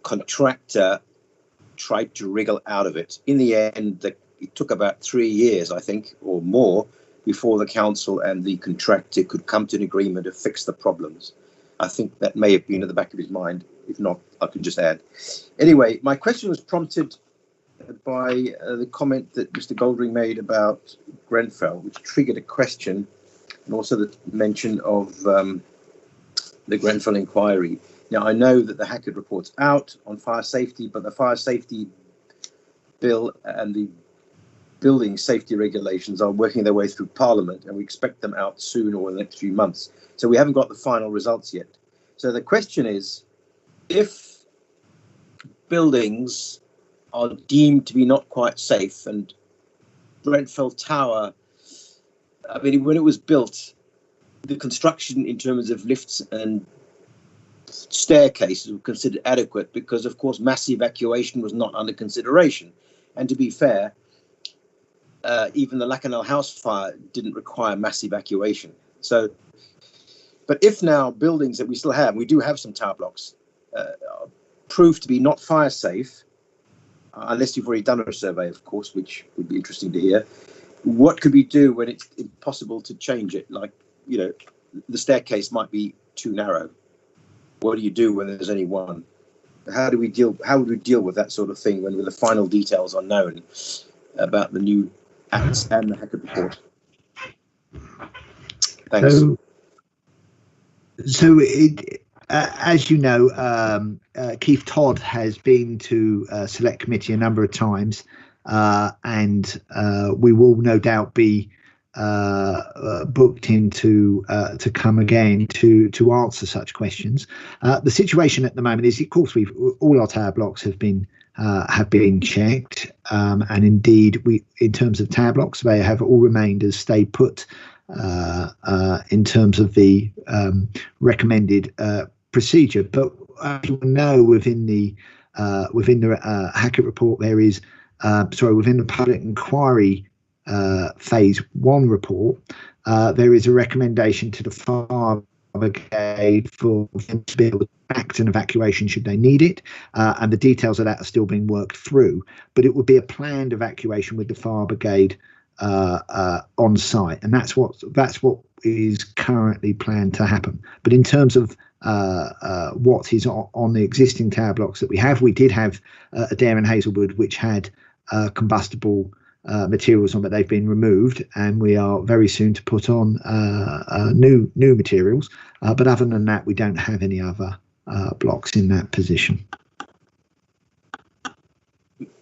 contractor tried to wriggle out of it. In the end, it took about 3 years, I think, or more, before the council and the contractor could come to an agreement to fix the problems. I think that may have been at the back of his mind. If not, I could just add. Anyway, my question was prompted by the comment that Mr. Goldring made about Grenfell, which triggered a question, and also the mention of the Grenfell inquiry. Now, I know that the Hackett report's out on fire safety, but the fire safety bill and the building safety regulations are working their way through Parliament, and we expect them out soon or in the next few months. So we haven't got the final results yet. So the question is, if buildings are deemed to be not quite safe, and Grenfell Tower, I mean, when it was built, the construction in terms of lifts and staircases were considered adequate because, of course, mass evacuation was not under consideration. And to be fair, even the Lacanau house fire didn't require mass evacuation. So, but if now buildings that we still have, we do have some tower blocks, prove to be not fire safe, unless you've already done a survey, of course, which would be interesting to hear, what could we do when it's impossible to change it? Like, you know, the staircase might be too narrow. What do you do when there's only one? How would we deal with that sort of thing when the final details are known about the new acts and the Hackett report? Thanks. So as you know, Keith Todd has been to Select Committee a number of times, and we will no doubt be booked in to come again to answer such questions. The situation at the moment is, of course, all our tower blocks have been checked, and indeed in terms of tower blocks, they have all remained as stay put in terms of the recommended procedure. But as you know, within the Hackett report, there is within the public inquiry phase 1 report, there is a recommendation to the fire brigade for them to be able to act an evacuation should they need it, and the details of that are still being worked through. But it would be a planned evacuation with the fire brigade on site, and that's what is currently planned to happen. But in terms of what is on the existing tower blocks that we did have Adair and Hazelwood, which had combustible materials on, but they've been removed, and we are very soon to put on new materials. But other than that, we don't have any other blocks in that position.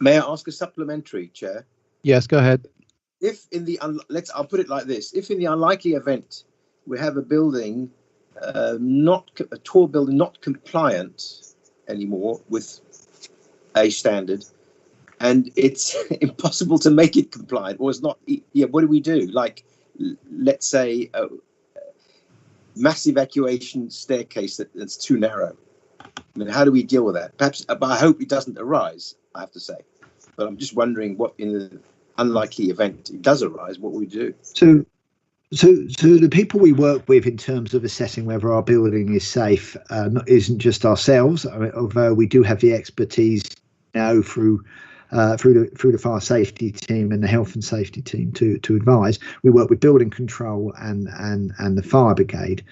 May I ask a supplementary, Chair? Yes, go ahead. If in the I'll put it like this: if in the unlikely event we have a building, a tall building not compliant anymore with a standard, and it's impossible to make it compliant, or it's not, what do we do? Like, let's say a mass evacuation staircase that's too narrow. I mean, how do we deal with that? Perhaps, but I hope it doesn't arise, I have to say. But I'm just wondering what, in the unlikely event it does arise, what we do. So the people we work with in terms of assessing whether our building is safe isn't just ourselves, although we do have the expertise now through the fire safety team and the health and safety team to advise. We work with building control and the fire brigade.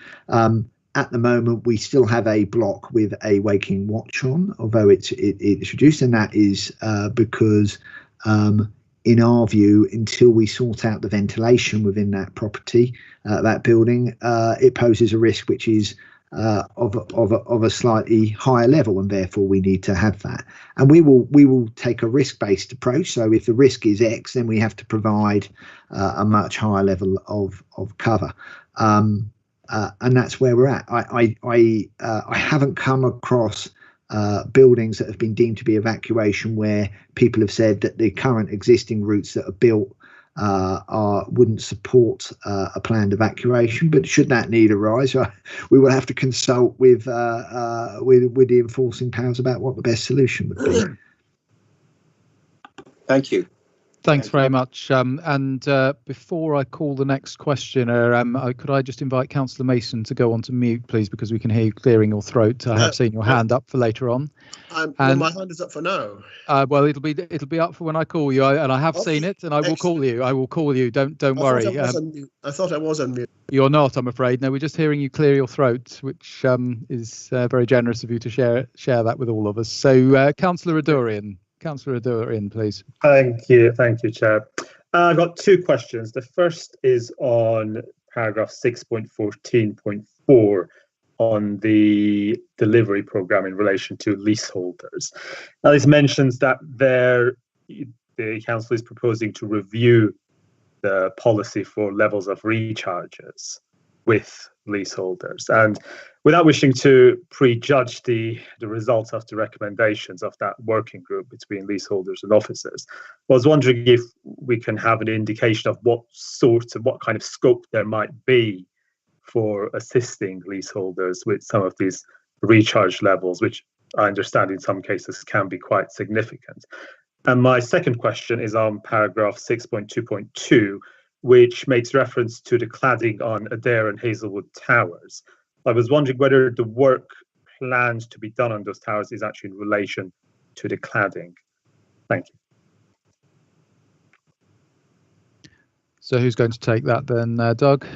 At the moment, we still have a block with a waking watch on, although it's reduced, and that is because, in our view, until we sort out the ventilation within that property, that building, it poses a risk which is of a slightly higher level, and therefore we need to have that. And we will take a risk-based approach. So if the risk is X, then we have to provide a much higher level of cover. And that's where we're at. I haven't come across buildings that have been deemed to be evacuation where people have said that the current existing routes that are built wouldn't support a planned evacuation. But should that need arise, we will have to consult with the enforcing powers about what the best solution would be. Thank you. Thanks very much. And before I call the next questioner, could I just invite Councillor Mason to go onto mute, please, because we can hear you clearing your throat. I have seen your hand up for later on. Well, my hand is up for now. Well, it'll be up for when I call you, and I have seen it, and I will call you. I will call you. Don't worry. I thought I was on mute. You're not, I'm afraid. No, we're just hearing you clear your throat, which is very generous of you to share that with all of us. So, Councillor Adurian. Councillor Adurian, please. Thank you, Chair. I've got two questions. The first is on paragraph 6.14.4 on the delivery programme in relation to leaseholders. Now, this mentions that the council is proposing to review the policy for levels of recharges with leaseholders. And without wishing to prejudge the results of the recommendations of that working group between leaseholders and officers, I was wondering if we can have an indication of what kind of scope there might be for assisting leaseholders with some of these recharge levels, which I understand in some cases can be quite significant. And my second question is on paragraph 6.2.2, which makes reference to the cladding on Adair and Hazelwood Towers. I was wondering whether the work planned to be done on those towers is actually in relation to the cladding. Thank you. So who's going to take that then, Doug?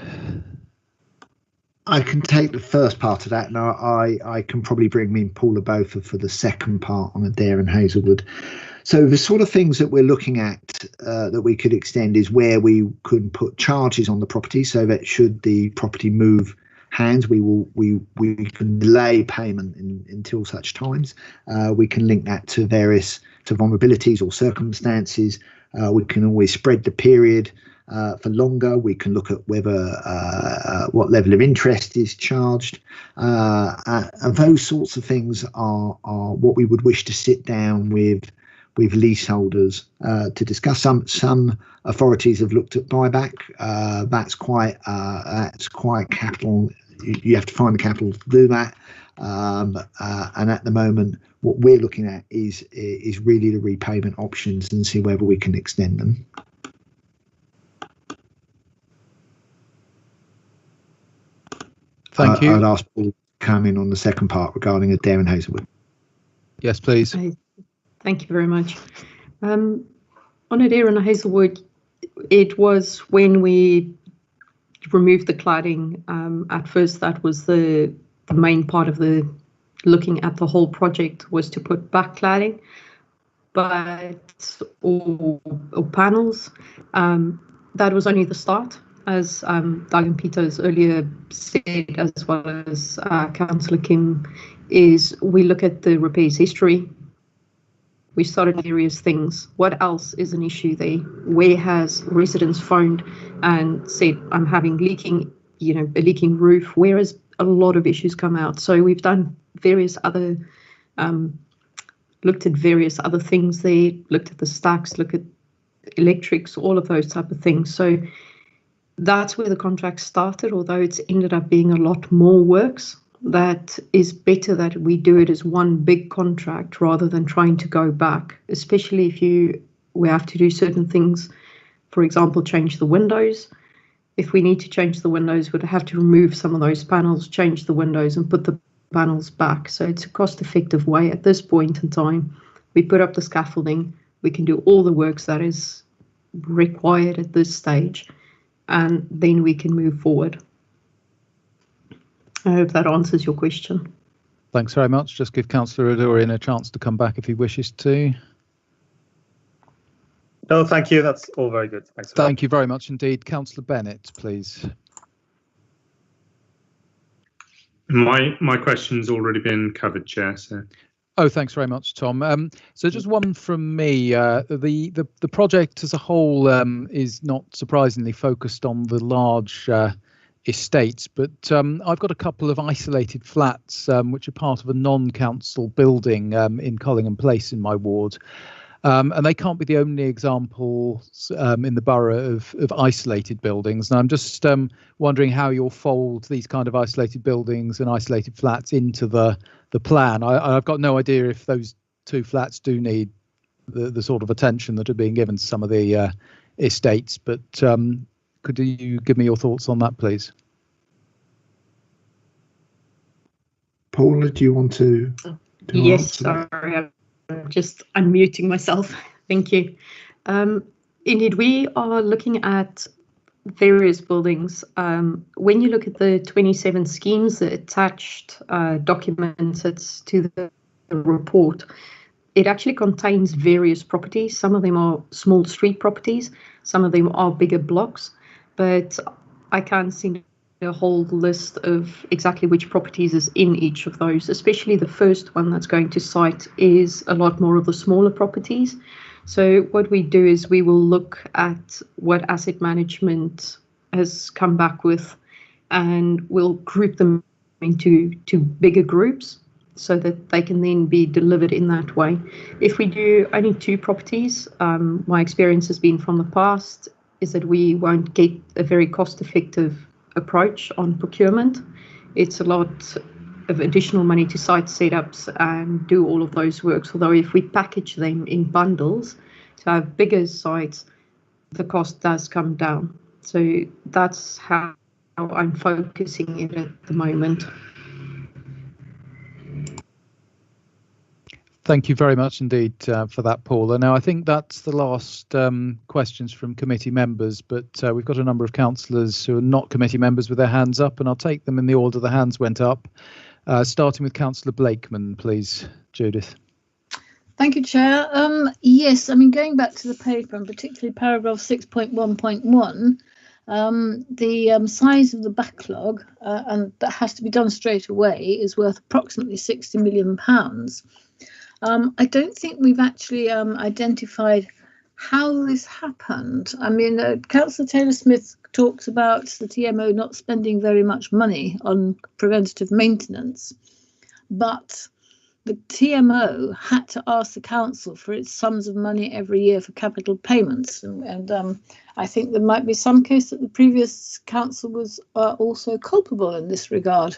I can take the first part of that. Now, I can probably bring in Paula Beaufort for the second part on Adair and Hazelwood. So the sort of things that we're looking at that we could extend is where we could put charges on the property, so that should the property move hands, we can delay payment until such times. We can link that to vulnerabilities or circumstances. We can always spread the period for longer. We can look at whether what level of interest is charged, and those sorts of things are what we would wish to sit down with leaseholders to discuss. Some authorities have looked at buyback. That's quite capital. You have to find the capital to do that. And at the moment, what we're looking at is really the repayment options and see whether we can extend them. Thank you. I'd ask Paul to come in on the second part regarding Adair and Hazelwood. Yes, please. Thank you very much. On Adair and Hazelwood, it was when we removed the cladding. At first, that was the main part of the looking at the whole project, was to put back cladding, but or panels. That was only the start, as Doug and Peter's earlier said, as well as Councillor Kim, is we look at the repairs history. We started various things. What else is an issue there? Where has residents phoned and said, I'm having a leaking roof? Where has a lot of issues come out? So we've done various other, looked at various other things there, looked at the stacks, looked at electrics, all of those type of things. So that's where the contract started, although it's ended up being a lot more works. That is better that we do it as one big contract rather than trying to go back, especially if we have to do certain things. For example, change the windows. If we need to change the windows, we'd have to remove some of those panels, change the windows and put the panels back. So it's a cost-effective way at this point in time. We put up the scaffolding, we can do all the works that is required at this stage, and then we can move forward. I hope that answers your question. Thanks very much. Just give Councillor Adorian a chance to come back if he wishes to. No, thank you. That's all very good. Thanks. Thank you very much indeed. Councillor Bennett, please. My question's already been covered, Chair. So. Oh, thanks very much, Tom. So just one from me. The project as a whole is not surprisingly focused on the large estates, but I've got a couple of isolated flats which are part of a non-council building in Collingham Place in my ward. And they can't be the only examples in the borough of isolated buildings. And I'm just wondering how you'll fold these kind of isolated buildings and isolated flats into the plan. I've got no idea if those two flats do need the sort of attention that are being given to some of the estates. But could you give me your thoughts on that, please? Paula, do you want to? Yes, sorry. I'm just unmuting myself. Thank you. Indeed, we are looking at various buildings. When you look at the 27 schemes, the attached documents that's to the report, it actually contains various properties. Some of them are small street properties, some of them are bigger blocks, but I can't see a whole list of exactly which properties is in each of those, especially the first one that's going to site is a lot more of the smaller properties. So what we do is we will look at what asset management has come back with and we'll group them into bigger groups so that they can then be delivered in that way. If we do only 2 properties, my experience has been from the past is that we won't get a very cost-effective approach on procurement. It's a lot of additional money to site setups and do all of those works. Although if we package them in bundles to have bigger sites, the cost does come down. So that's how I'm focusing it at the moment. Thank you very much indeed for that, Paula. Now, I think that's the last questions from committee members, but we've got a number of councillors who are not committee members with their hands up, and I'll take them in the order the hands went up, starting with Councillor Blakeman, please, Judith. Thank you, Chair. Yes, I mean, going back to the paper, and particularly paragraph 6.1.1, the size of the backlog, and that has to be done straight away, is worth approximately £60 million. I don't think we've actually identified how this happened. I mean, Councillor Taylor-Smith talks about the TMO not spending very much money on preventative maintenance, but the TMO had to ask the council for its sums of money every year for capital payments. And I think there might be some case that the previous council was also culpable in this regard.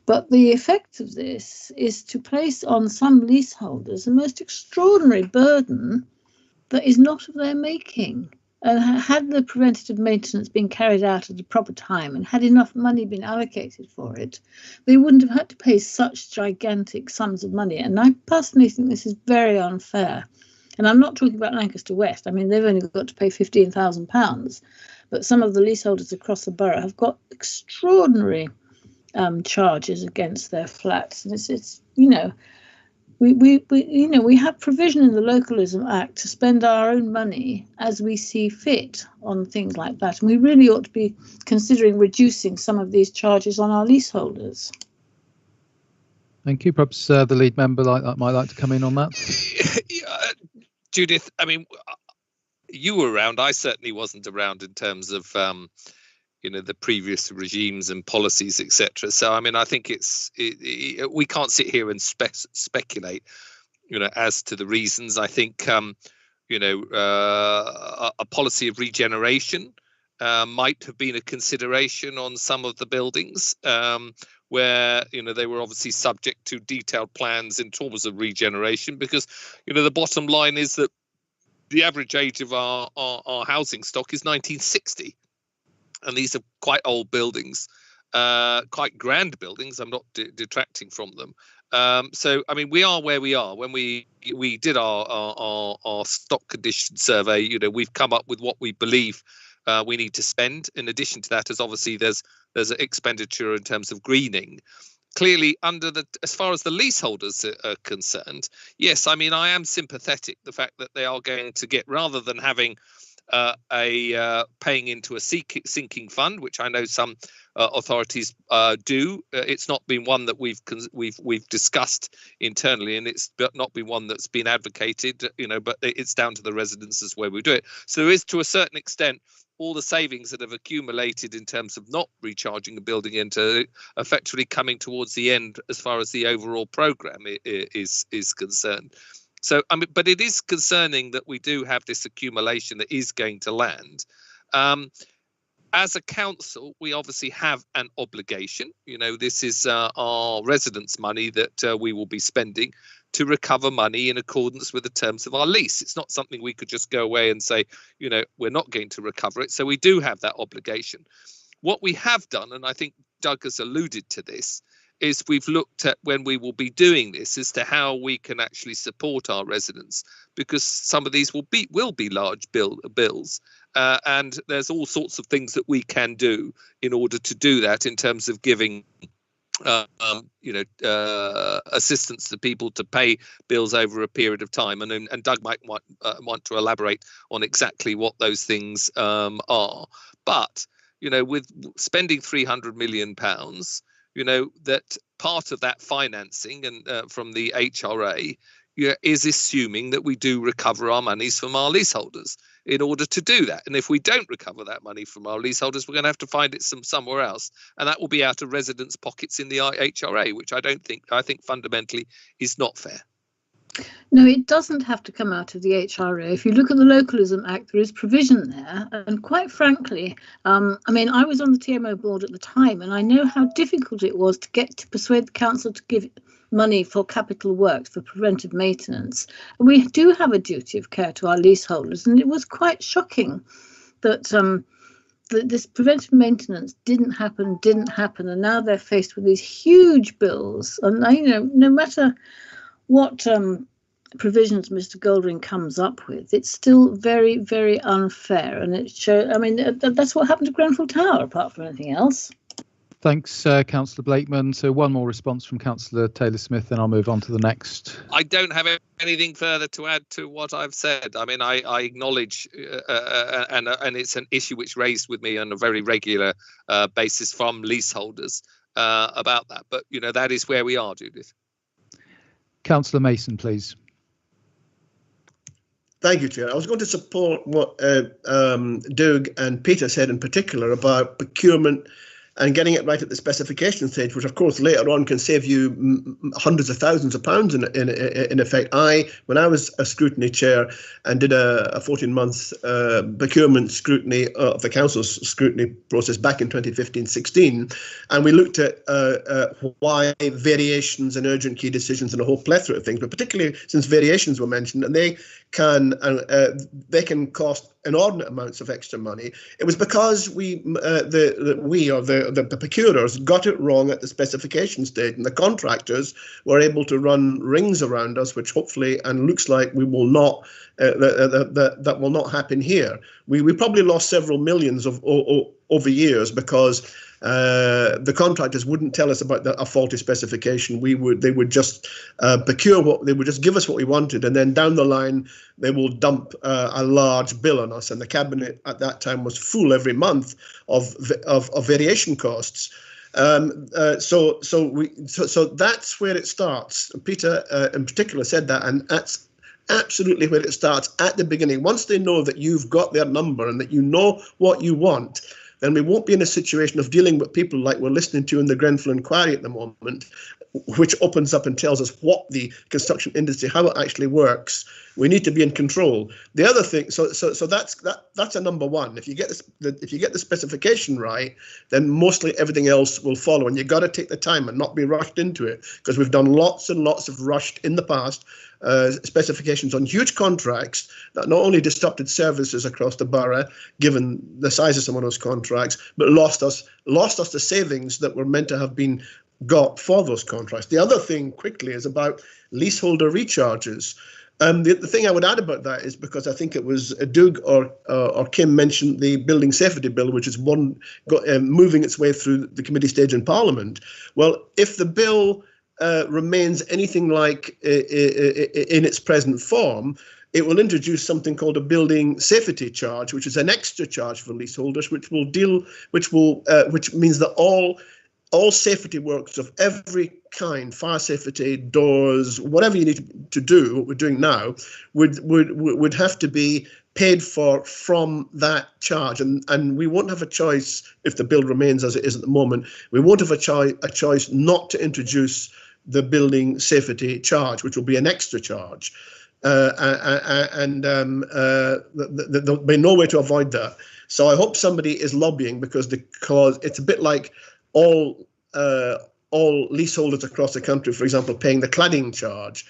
But the effect of this is to place on some leaseholders the most extraordinary burden that is not of their making. And had the preventative maintenance been carried out at the proper time and had enough money been allocated for it, they wouldn't have had to pay such gigantic sums of money. And I personally think this is very unfair. And I'm not talking about Lancaster West. I mean, they've only got to pay £15,000. But some of the leaseholders across the borough have got extraordinary charges against their flats, and it's you know, we have provision in the Localism Act to spend our own money as we see fit on things like that, and we really ought to be considering reducing some of these charges on our leaseholders. Thank you. Perhaps the lead member might like to come in on that. Judith, I mean, you were around. I certainly wasn't around in terms of the previous regimes and policies, etc. So, I mean, I think we can't sit here and speculate, as to the reasons. I think, a policy of regeneration might have been a consideration on some of the buildings where, they were obviously subject to detailed plans in terms of regeneration, because, the bottom line is that the average age of our housing stock is 1960. And these are quite old buildings, quite grand buildings. I'm not detracting from them. So, I mean, we are where we are. When we did our stock condition survey, we've come up with what we believe we need to spend. In addition to that, as obviously there's there's an expenditure in terms of greening. Clearly, as far as the leaseholders are concerned, yes, I mean, I am sympathetic the fact that they are going to get, rather than having paying into a sinking fund, which I know some authorities do. It's not been one that we've discussed internally, and it's not been one that's been advocated. But it's down to the residences where we do it. So there is, to a certain extent, all the savings that have accumulated in terms of not recharging the building into effectively coming towards the end as far as the overall programme is concerned. So, I mean, but it is concerning that we do have this accumulation that is going to land. As a council, we obviously have an obligation. This is our residents' money that we will be spending to recover money in accordance with the terms of our lease. It's not something we could just go away and say, we're not going to recover it. So we do have that obligation. What we have done, and I think Doug has alluded to this, is we've looked at, when we will be doing this, as to how we can actually support our residents, because some of these will be large bills, and there's all sorts of things that we can do in order to do that, in terms of giving assistance to people to pay bills over a period of time, and Doug might want to elaborate on exactly what those things are. But with spending £300 million, that part of that financing and from the HRA is assuming that we do recover our monies from our leaseholders in order to do that. And if we don't recover that money from our leaseholders, we're going to have to find it somewhere else. And that will be out of residents' pockets in the HRA, which I think fundamentally is not fair. No, it doesn't have to come out of the HRA. If you look at the Localism Act, there is provision there. And quite frankly, I mean, I was on the TMO board at the time, and I know how difficult it was to persuade the council to give money for capital works, for preventive maintenance. And we do have a duty of care to our leaseholders. And it was quite shocking that this preventive maintenance didn't happen. And now they're faced with these huge bills. And, no matter what provisions Mr. Golding comes up with, it's still very, very unfair. And it shows, I mean, that's what happened to Grenfell Tower, apart from anything else. Thanks, Councillor Blakeman. So one more response from Councillor Taylor-Smith, then I'll move on to the next. I don't have anything further to add to what I've said. I mean, I acknowledge, and it's an issue which raised with me on a very regular basis from leaseholders about that. But, that is where we are, Judith. Councillor Mason, please. Thank you, Chair. I was going to support what Doug and Peter said in particular about procurement and getting it right at the specification stage, which of course later on can save you hundreds of thousands of pounds in effect. When I was a scrutiny chair and did a 14-month procurement scrutiny of the council's scrutiny process back in 2015-16, and we looked at why variations and urgent key decisions and a whole plethora of things, but particularly since variations were mentioned, and they can cost inordinate amounts of extra money. It was because the procurers got it wrong at the specification stage, and the contractors were able to run rings around us, which hopefully and looks like we will not. That will not happen here. We probably lost several millions over years because the contractors wouldn't tell us about a faulty specification. They would just they would just give us what we wanted, and then down the line they will dump a large bill on us. And the cabinet at that time was full every month of variation costs. So that's where it starts. Peter in particular said that, and that's absolutely where it starts at the beginning. Once they know that you've got their number and that you know what you want, then we won't be in a situation of dealing with people like we're listening to in the Grenfell inquiry at the moment, which opens up and tells us what the construction industry, how it actually works. We need to be in control. The other thing, so that's a number one. If you get the specification right, then mostly everything else will follow. And you've got to take the time and not be rushed into it, because we've done lots and lots of rushed in the past specifications on huge contracts that not only disrupted services across the borough, given the size of some of those contracts, but lost us the savings that were meant to have been got for those contracts. The other thing quickly is about leaseholder recharges. The thing I would add about that is because I think it was Doug or Kim mentioned the Building Safety Bill, which is moving its way through the committee stage in Parliament. Well, if the bill remains anything like in its present form, it will introduce something called a building safety charge, which is an extra charge for leaseholders, which means that all safety works of every kind, fire safety, doors, whatever you need to do, what we're doing now, would have to be paid for from that charge. And we won't have a choice if the bill remains as it is at the moment. We won't have a choice not to introduce the building safety charge, which will be an extra charge. There'll be no way to avoid that. So I hope somebody is lobbying because it's a bit like all leaseholders across the country, for example, paying the cladding charge.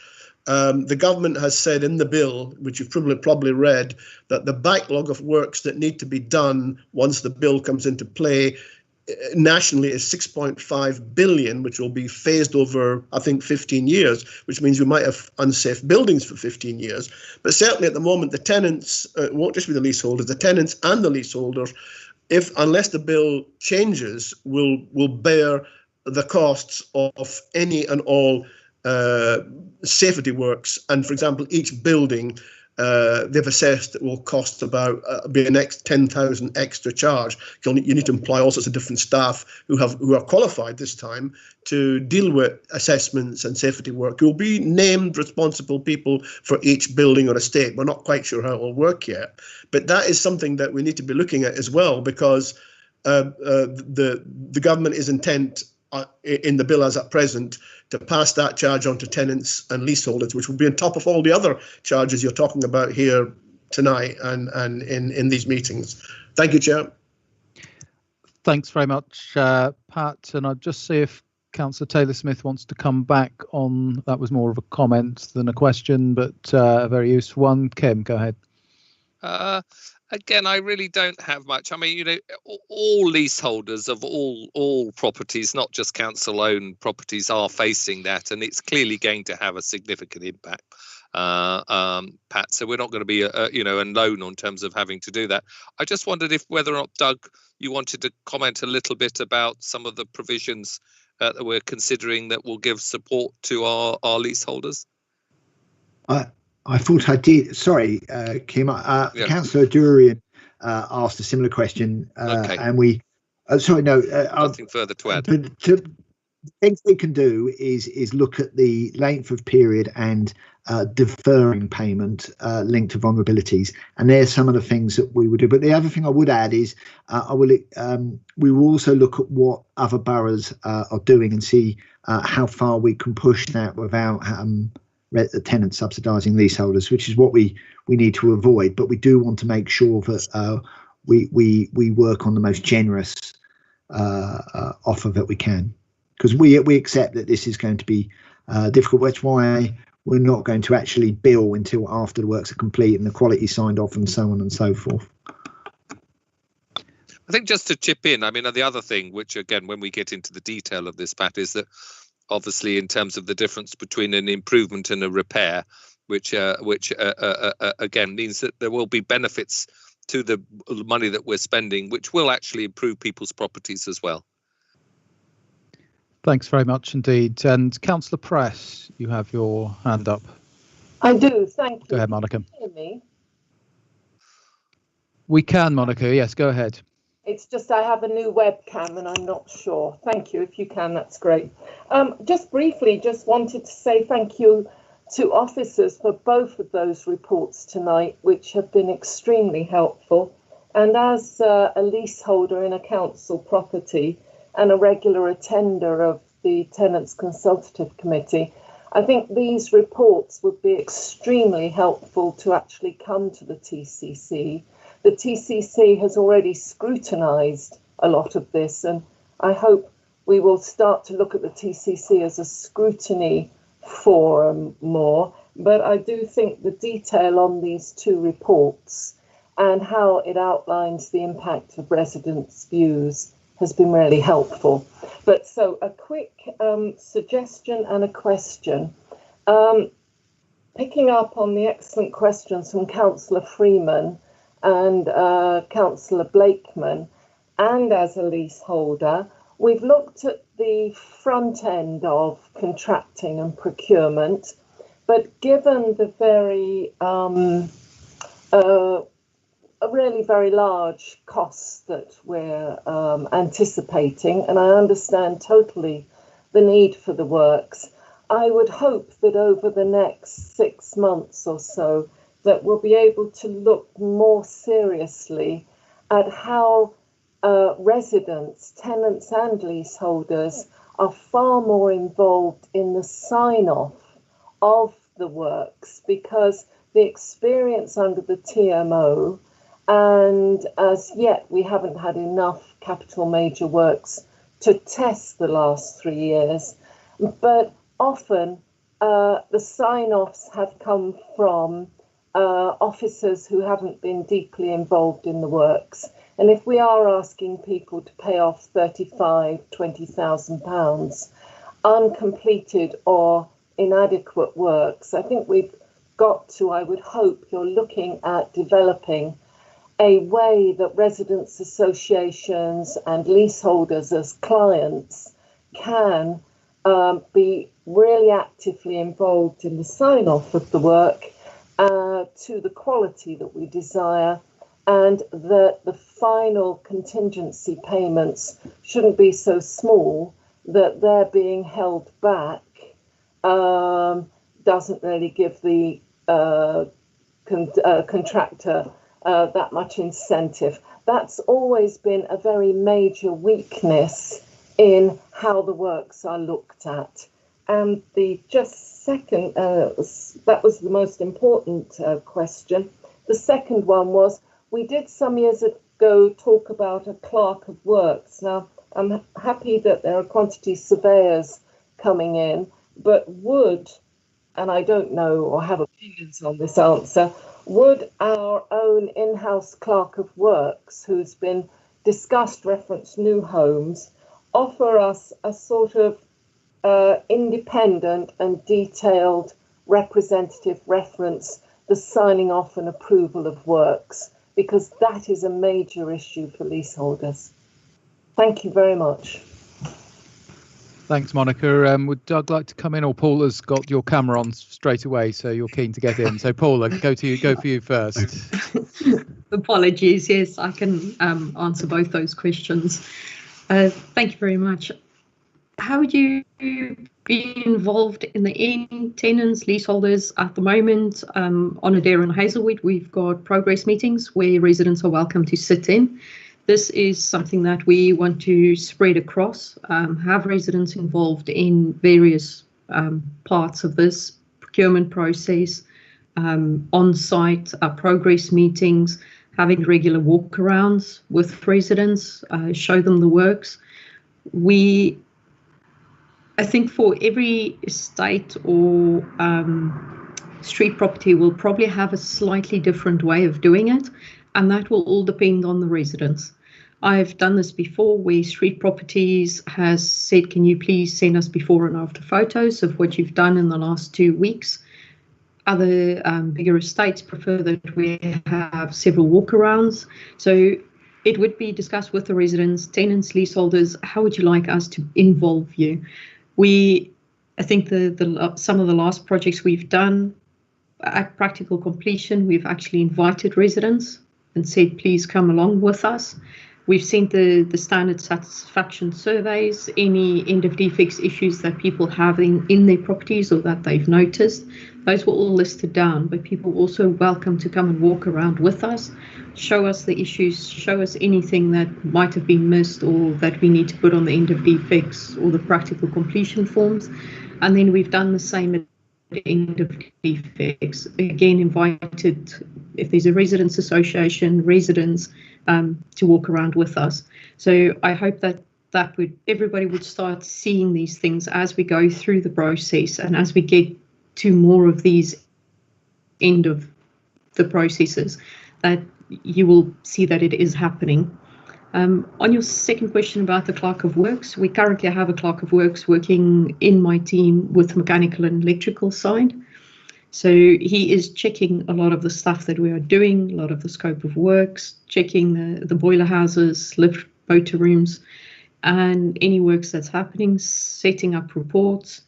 The government has said in the bill, which you've probably read, that the backlog of works that need to be done once the bill comes into play nationally is 6.5 billion, which will be phased over, I think, 15 years, which means we might have unsafe buildings for 15 years. But certainly at the moment, the tenants, it won't just be the leaseholders, the tenants and the leaseholders, unless the bill changes, will bear the costs of any and all safety works. And for example, each building they've assessed it will cost about be an 10,000 extra charge. You need to employ all sorts of different staff who are qualified this time to deal with assessments and safety work. Who will be named responsible people for each building or estate. We're not quite sure how it will work yet, but that is something that we need to be looking at as well, because the government is intent in the bill as at present to pass that charge on to tenants and leaseholders, which will be on top of all the other charges you're talking about here tonight and in these meetings. Thank you, Chair. Thanks very much, Pat. And I'll just see if Councillor Taylor-Smith wants to come back on. That was more of a comment than a question, but a very useful one. Kim, go ahead. Again, I really don't have much. I mean, all leaseholders of all properties, not just council-owned properties, are facing that, and it's clearly going to have a significant impact, Pat. So we're not going to be, alone in terms of having to do that. I just wondered whether or not, Doug, you wanted to comment a little bit about some of the provisions that we're considering that will give support to our leaseholders. I thought I did. Sorry, Kim. Councillor Durian asked a similar question, okay. And we. Nothing further to add. But things we can do is look at the length of period and deferring payment linked to vulnerabilities, and there's some of the things that we would do. But the other thing I would add is we will also look at what other boroughs are doing and see how far we can push that without the tenants subsidising leaseholders, which is what we need to avoid. But we do want to make sure that we work on the most generous offer that we can, because we accept that this is going to be difficult. That's why we're not going to actually bill until after the works are complete and the quality signed off and so on and so forth. I think just to chip in, I mean, the other thing, which again, when we get into the detail of this, Pat, is that obviously in terms of the difference between an improvement and a repair, which again means that there will be benefits to the money that we're spending, which will actually improve people's properties as well. Thanks very much indeed. And Councillor Press, you have your hand up. I do, thank you. Go ahead, Monica. Can you hear me? We can, Monica. Yes, go ahead. It's just I have a new webcam and I'm not sure. Thank you. If you can, that's great. Just briefly, just wanted to say thank you to officers for both of those reports tonight, which have been extremely helpful. And as a leaseholder in a council property and a regular attender of the Tenants Consultative Committee, I think these reports would be extremely helpful to actually come to the TCC. The TCC has already scrutinised a lot of this, and I hope we will start to look at the TCC as a scrutiny forum more. But I do think the detail on these two reports and how it outlines the impact of residents' views has been really helpful. But so a quick suggestion and a question. picking up on the excellent questions from Councillor Freeman and Councillor Blakeman, and as a leaseholder, we've looked at the front end of contracting and procurement, but given the really very large costs that we're anticipating, and I understand totally the need for the works, I would hope that over the next 6 months or so that we'll be able to look more seriously at how residents, tenants and leaseholders are far more involved in the sign-off of the works, because the experience under the TMO, and as yet we haven't had enough capital major works to test the last 3 years, but often the sign-offs have come from officers who haven't been deeply involved in the works. And if we are asking people to pay off £20,000 uncompleted or inadequate works, I think we've got to, I would hope you're looking at developing a way that residents associations and leaseholders as clients can be really actively involved in the sign-off of the work to the quality that we desire, and that the final contingency payments shouldn't be so small that they're being held back doesn't really give the contractor that much incentive. That's always been a very major weakness in how the works are looked at. And the just second, that was the most important question. The second one was, we did some years ago talk about a clerk of works. Now, I'm happy that there are quantity surveyors coming in, but would, and I don't know or have opinions on this answer, would our own in-house clerk of works, who's been discussed, reference new homes, offer us a sort of independent and detailed representative reference, the signing off and approval of works, because that is a major issue for leaseholders. Thank you very much. Thanks, Monica. Would Doug like to come in, or Paula's got your camera on straight away, so you're keen to get in. So Paula, go for you first. Apologies. Yes, I can answer both those questions. Thank you very much. How would you be involved in the end? Tenants, leaseholders at the moment, on Adair and Hazelwood, we've got progress meetings where residents are welcome to sit in. This is something that we want to spread across, have residents involved in various parts of this procurement process, on-site progress meetings, having regular walkarounds with residents, show them the works. I think for every estate or street property, we'll probably have a slightly different way of doing it, and that will all depend on the residents. I've done this before where street properties has said, can you please send us before and after photos of what you've done in the last 2 weeks. Other bigger estates prefer that we have several walkarounds. So it would be discussed with the residents, tenants, leaseholders, how would you like us to involve you? I think some of the last projects we've done at practical completion, we've actually invited residents and said, please come along with us. We've sent the standard satisfaction surveys, any end of defects issues that people have in their properties or that they've noticed. Those were all listed down, but people are also welcome to come and walk around with us, show us the issues, show us anything that might have been missed or that we need to put on the end of defects or the practical completion forms. And then we've done the same at the end of defects. Again, invited, if there's a residents association, residents to walk around with us. So I hope that everybody would start seeing these things as we go through the process, and as we get to more of these end of the processes, that you will see that it is happening. On your second question about the clerk of works, we currently have a clerk of works working in my team with mechanical and electrical side. So he is checking a lot of the stuff that we are doing, a lot of the scope of works, checking the boiler houses, lift motor rooms, and any works that's happening, setting up reports.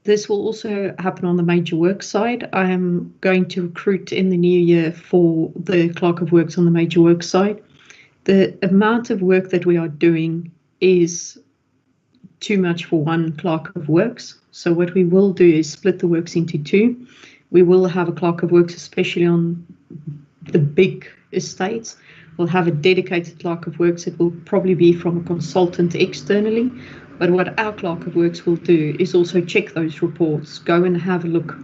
This will also happen on the major works side. I am going to recruit in the new year for the clerk of works on the major works side. The amount of work that we are doing is too much for one clerk of works. So what we will do is split the works into two. We will have a clerk of works, especially on the big estates. We'll have a dedicated clerk of works. It will probably be from a consultant externally. But what our clerk of works will do is also check those reports, go and have a look,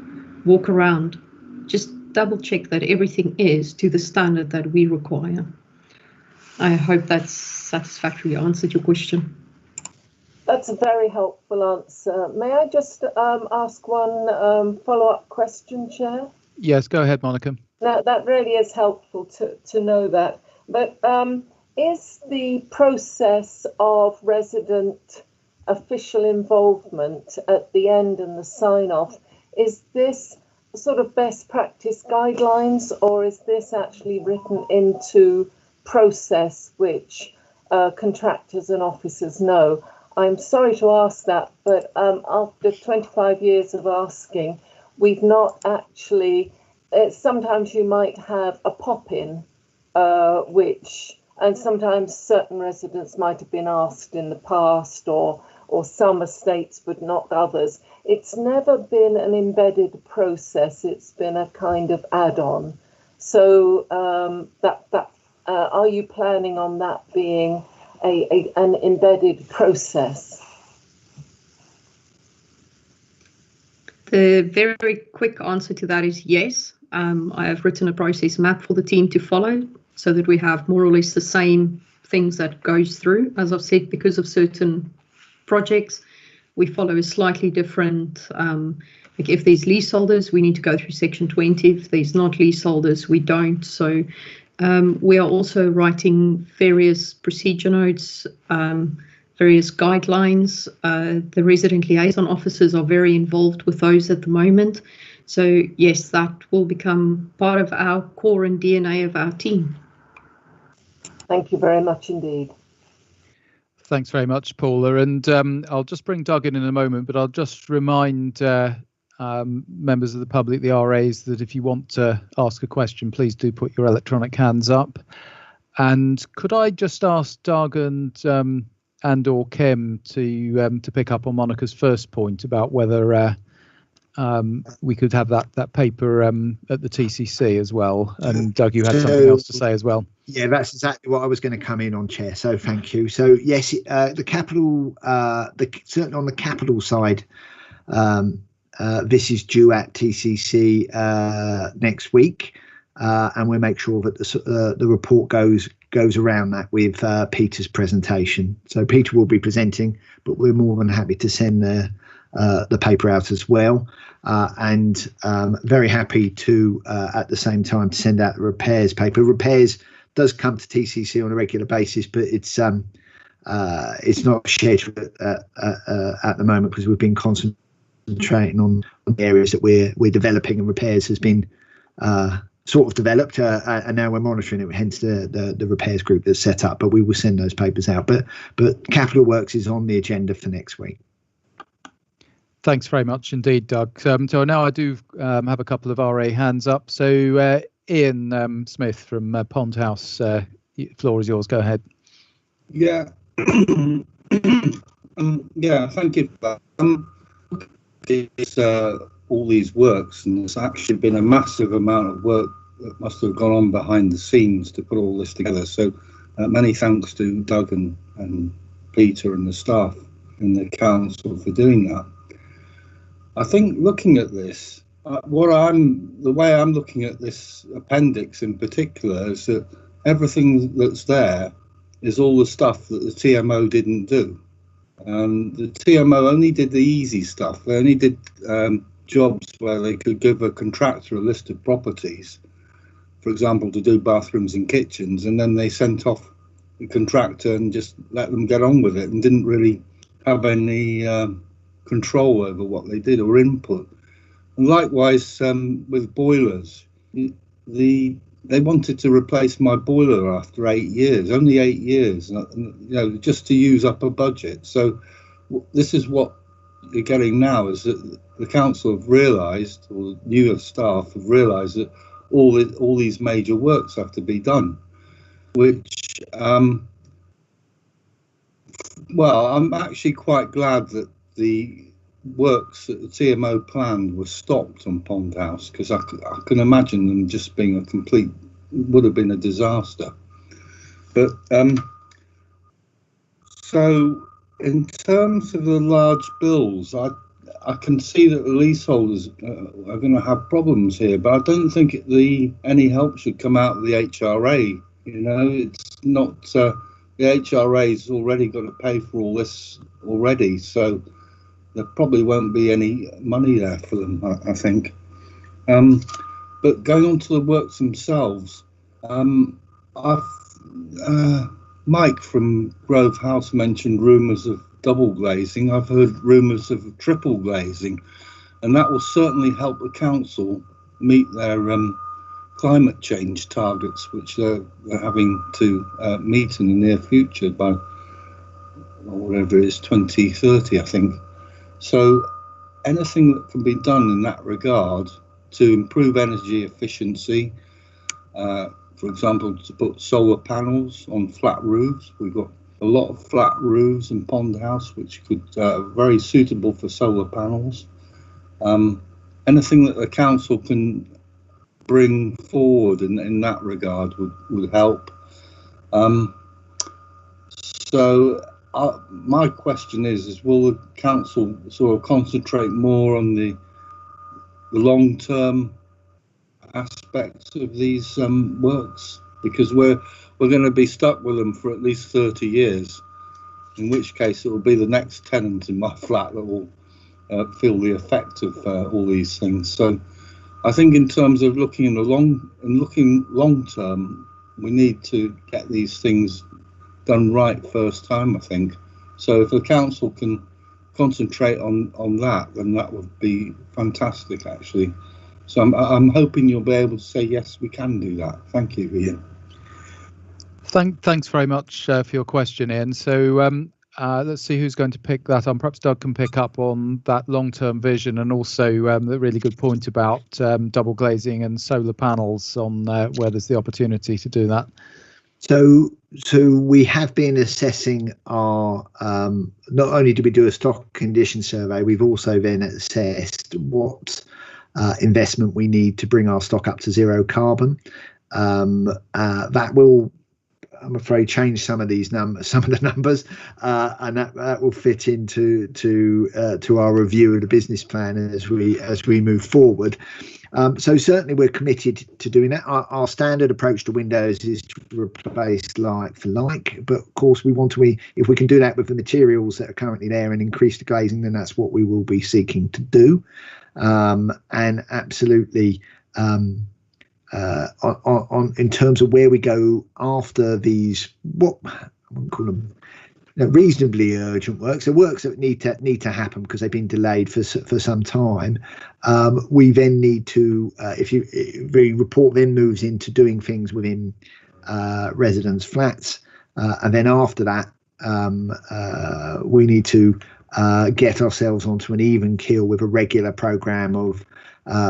walk around, just double check that everything is to the standard that we require. I hope that's satisfactorily answered your question. That's a very helpful answer. May I just ask one follow-up question, Chair? Yes, go ahead, Monica. That really is helpful to know that. But is the process of resident official involvement at the end and the sign-off, is this sort of best practice guidelines, or is this actually written into process which contractors and officers know? I'm sorry to ask that, but after 25 years of asking, we've not actually, sometimes you might have a pop-in, and sometimes certain residents might have been asked in the past, or some estates but not others. It's never been an embedded process, it's been a kind of add-on. So are you planning on that being an embedded process? The very quick answer to that is yes. I have written a process map for the team to follow so that we have more or less the same things that goes through. As I've said, because of certain projects, we follow a slightly different, like if there's leaseholders, we need to go through section 20. If there's not leaseholders, we don't. So we are also writing various procedure notes, various guidelines. The resident liaison officers are very involved with those at the moment. So yes, that will become part of our core and DNA of our team. Thank you very much indeed. Thanks very much, Paula. And I'll just bring Doug in a moment, but I'll just remind members of the public, the RAs, that if you want to ask a question, please do put your electronic hands up. And could I just ask Doug and or Kim to pick up on Monica's first point about whether we could have that paper at the TCC as well. And Doug, you had something else to say as well. Yeah, that's exactly what I was going to come in on, Chair. So thank you. So yes, the capital, certainly on the capital side, this is due at TCC next week, and we'll make sure that the report goes around that with Peter's presentation. So Peter will be presenting, but we're more than happy to send the paper out as well, and very happy to at the same time to send out the repairs paper. Repairs does come to TCC on a regular basis, but it's not scheduled at the moment because we've been concentrating on the areas that we're developing, and repairs has been sort of developed, and now we're monitoring it, hence the repairs group that's set up. But we will send those papers out. But capital works is on the agenda for next week. Thanks very much indeed, Doug. So now I do have a couple of RA hands up. So Ian Smith from Pond House, floor is yours. Go ahead. Yeah. Yeah, thank you for that. It's all these works, and there's actually been a massive amount of work that must have gone on behind the scenes to put all this together. So many thanks to Doug and Peter and the staff in the council for doing that. I think looking at this, the way I'm looking at this appendix in particular is that everything that's there is all the stuff that the TMO didn't do. The TMO only did the easy stuff. They only did jobs where they could give a contractor a list of properties, for example, to do bathrooms and kitchens, and then they sent off the contractor and just let them get on with it and didn't really have any control over what they did or input. And likewise with boilers, they wanted to replace my boiler after 8 years, only 8 years, just to use up a budget. So this is what you're getting now, is that the council have realised, or the newer staff have realised, that all these major works have to be done, which, well, I'm actually quite glad that the works that the TMO planned were stopped on Pond House, because I can imagine them just being would have been a disaster. But so in terms of the large bills, I can see that the leaseholders are going to have problems here, but I don't think any help should come out of the HRA. It's not the HRA's already got to pay for all this already, so there probably won't be any money there for them, I think. But going on to the works themselves, Mike from Grove House mentioned rumours of double glazing. I've heard rumours of triple glazing, and that will certainly help the council meet their climate change targets, which they're having to meet in the near future by whatever it is, 2030, I think. So anything that can be done in that regard to improve energy efficiency, for example, to put solar panels on flat roofs. We've got a lot of flat roofs in Pond House, which could very suitable for solar panels. Anything that the council can bring forward in that regard would help. My question is will the council sort of concentrate more on the long-term aspects of these works, because we're going to be stuck with them for at least 30 years, in which case it will be the next tenant in my flat that will feel the effect of all these things. So I think in terms of looking long term, we need to get these things done right first time, I think. So if the council can concentrate on that, then that would be fantastic, actually. So I'm hoping you'll be able to say, yes, we can do that. Thank you, Ian. Thanks very much for your question, Ian. So let's see who's going to pick that on. Perhaps Doug can pick up on that long-term vision, and also the really good point about double glazing and solar panels on where there's the opportunity to do that. So we have been assessing our, not only do we do a stock condition survey, we've also then assessed what investment we need to bring our stock up to zero carbon. That will, I'm afraid, change some of these some of the numbers, and that will fit to our review of the business plan as we move forward. So certainly we're committed to doing that. Our standard approach to windows is to replace like for like, but of course if we can do that with the materials that are currently there and increase the glazing, then that's what we will be seeking to do. And absolutely, in terms of where we go after these, what I wouldn't call them, reasonably urgent works, so works that need to happen because they've been delayed for some time. We then need to, the report then moves into doing things within residents' flats, and then after that, we need to get ourselves onto an even keel with a regular programme of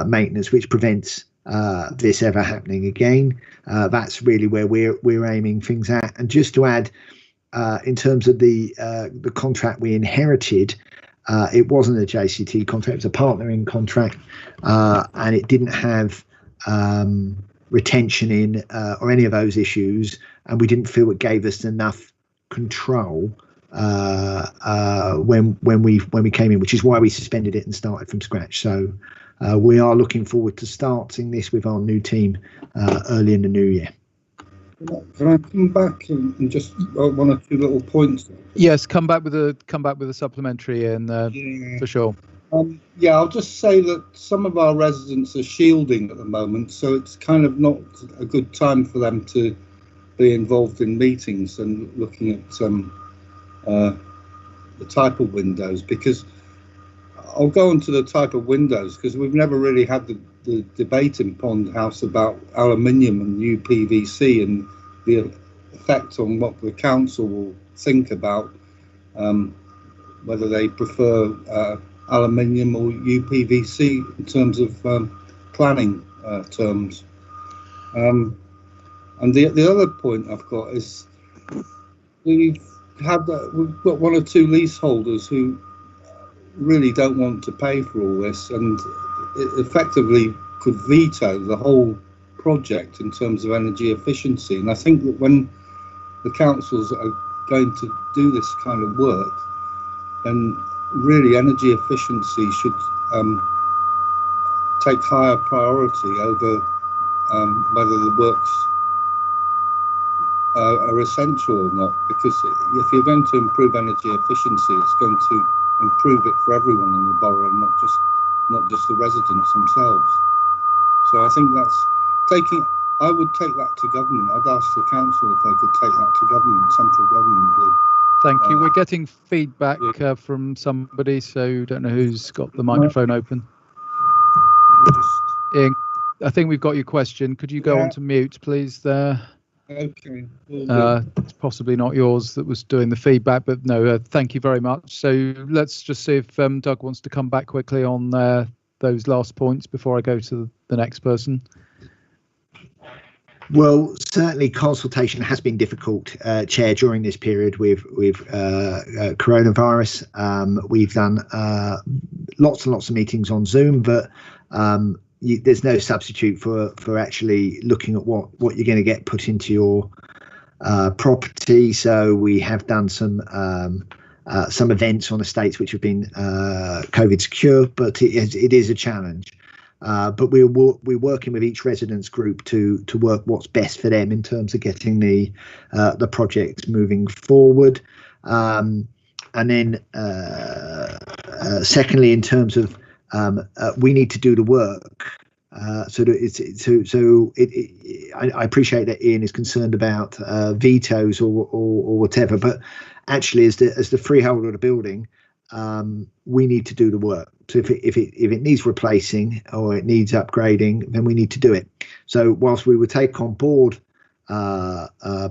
maintenance, which prevents this ever happening again. That's really where we're aiming things at. And just to add, in terms of the contract we inherited, it wasn't a JCT contract, it was a partnering contract, and it didn't have retention in or any of those issues, and we didn't feel it gave us enough control when we came in, which is why we suspended it and started from scratch. So we are looking forward to starting this with our new team early in the new year. Can I come back and just one or two little points? Yes, come back with a supplementary, and for sure. Yeah, I'll just say that some of our residents are shielding at the moment, so it's kind of not a good time for them to be involved in meetings and looking at the type of windows, because I'll go on to the type of windows, because we've never really had the debate in Pond House about aluminium and UPVC and the effect on what the council will think about whether they prefer aluminium or UPVC in terms of planning terms. And the other point I've got is we've got one or two leaseholders who really don't want to pay for all this, and it effectively could veto the whole project in terms of energy efficiency. And I think that when the councils are going to do this kind of work, then really energy efficiency should take higher priority over whether the works are essential or not, because if you're going to improve energy efficiency, it's going to improve it for everyone in the borough, and not just the residents themselves. So I think that's I would take that to government. I'd ask the council if they could take that to government, central government. Thank you. We're getting feedback from somebody, so don't know who's got the microphone open. Ian, I think we've got your question. Could you go on to mute, please, there? Okay. It's possibly not yours that was doing the feedback, but no, thank you very much. So let's just see if Doug wants to come back quickly on those last points before I go to the next person. Well, certainly consultation has been difficult, Chair, during this period with coronavirus. We've done lots and lots of meetings on Zoom, but there's no substitute for actually looking at what you're going to get put into your property. So we have done some events on estates which have been COVID secure, but it is a challenge. But we're working with each residents group to work what's best for them in terms of getting the projects moving forward. And then secondly, in terms of we need to do the work. I appreciate that Ian is concerned about vetoes or whatever, but actually, as the freeholder of the building, we need to do the work. So if it needs replacing or it needs upgrading, then we need to do it. So whilst we would take on board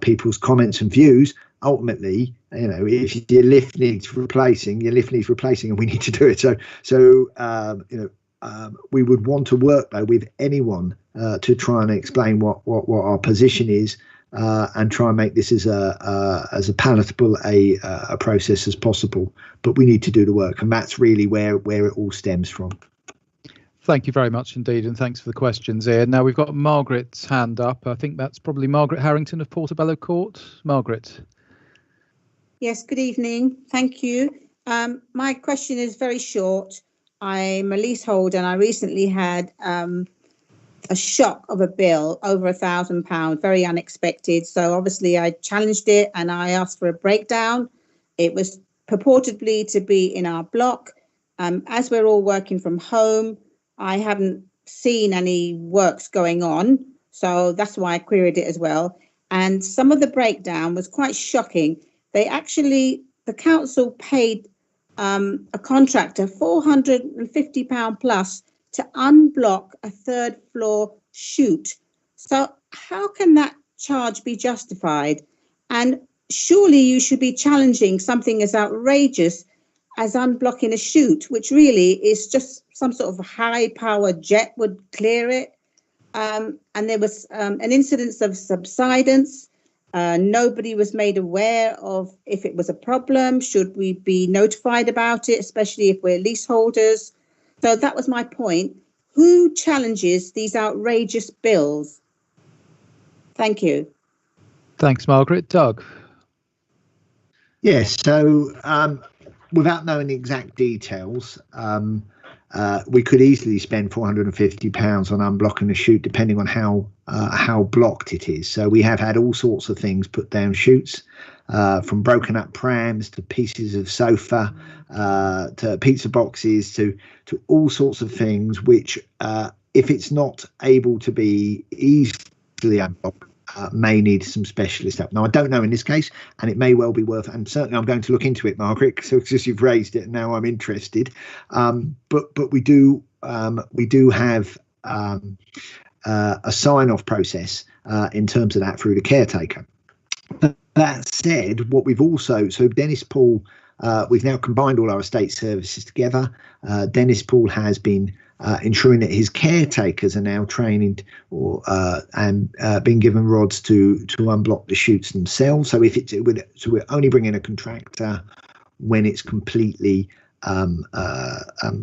people's comments and views, ultimately, if your lift needs replacing, and we need to do it. So we would want to work though with anyone to try and explain what our position is, and try and make this as a palatable a process as possible. But we need to do the work, and that's really where it all stems from. Thank you very much indeed, and thanks for the questions, Ian. Now we've got Margaret's hand up. I think that's probably Margaret Harrington of Portobello Court. Margaret. Yes, good evening. Thank you. My question is very short. I'm a leaseholder and I recently had a shock of a bill over £1,000, very unexpected. So obviously I challenged it and I asked for a breakdown. It was purportedly to be in our block. As we're all working from home, I haven't seen any works going on. So that's why I queried it as well. And some of the breakdown was quite shocking. The council paid a contractor £450 plus to unblock a third floor chute. So how can that charge be justified? And surely you should be challenging something as outrageous as unblocking a chute, which really is just some sort of high power jet would clear it. And there was an incidence of subsidence. Nobody was made aware of if it was a problem. Should we be notified about it, especially if we're leaseholders? So that was my point. Who challenges these outrageous bills? Thank you. Thanks, Margaret. Doug. Yes, so without knowing the exact details, we could easily spend £450 on unblocking the chute, depending on how blocked it is. So we have had all sorts of things put down chutes, from broken up prams to pieces of sofa, to pizza boxes, to all sorts of things which, if it's not able to be easily unblocked, may need some specialist help. Now, I don't know in this case, and it may well be worth, and certainly I'm going to look into it, Margaret, because you've raised it, and now I'm interested. But we do have a sign-off process in terms of that through the caretaker. But that said, what we've also, so Dennis Poole, we've now combined all our estate services together. Dennis Poole has been ensuring that his caretakers are now trained and being given rods to unblock the chutes themselves. So so we're only bringing a contractor when it's completely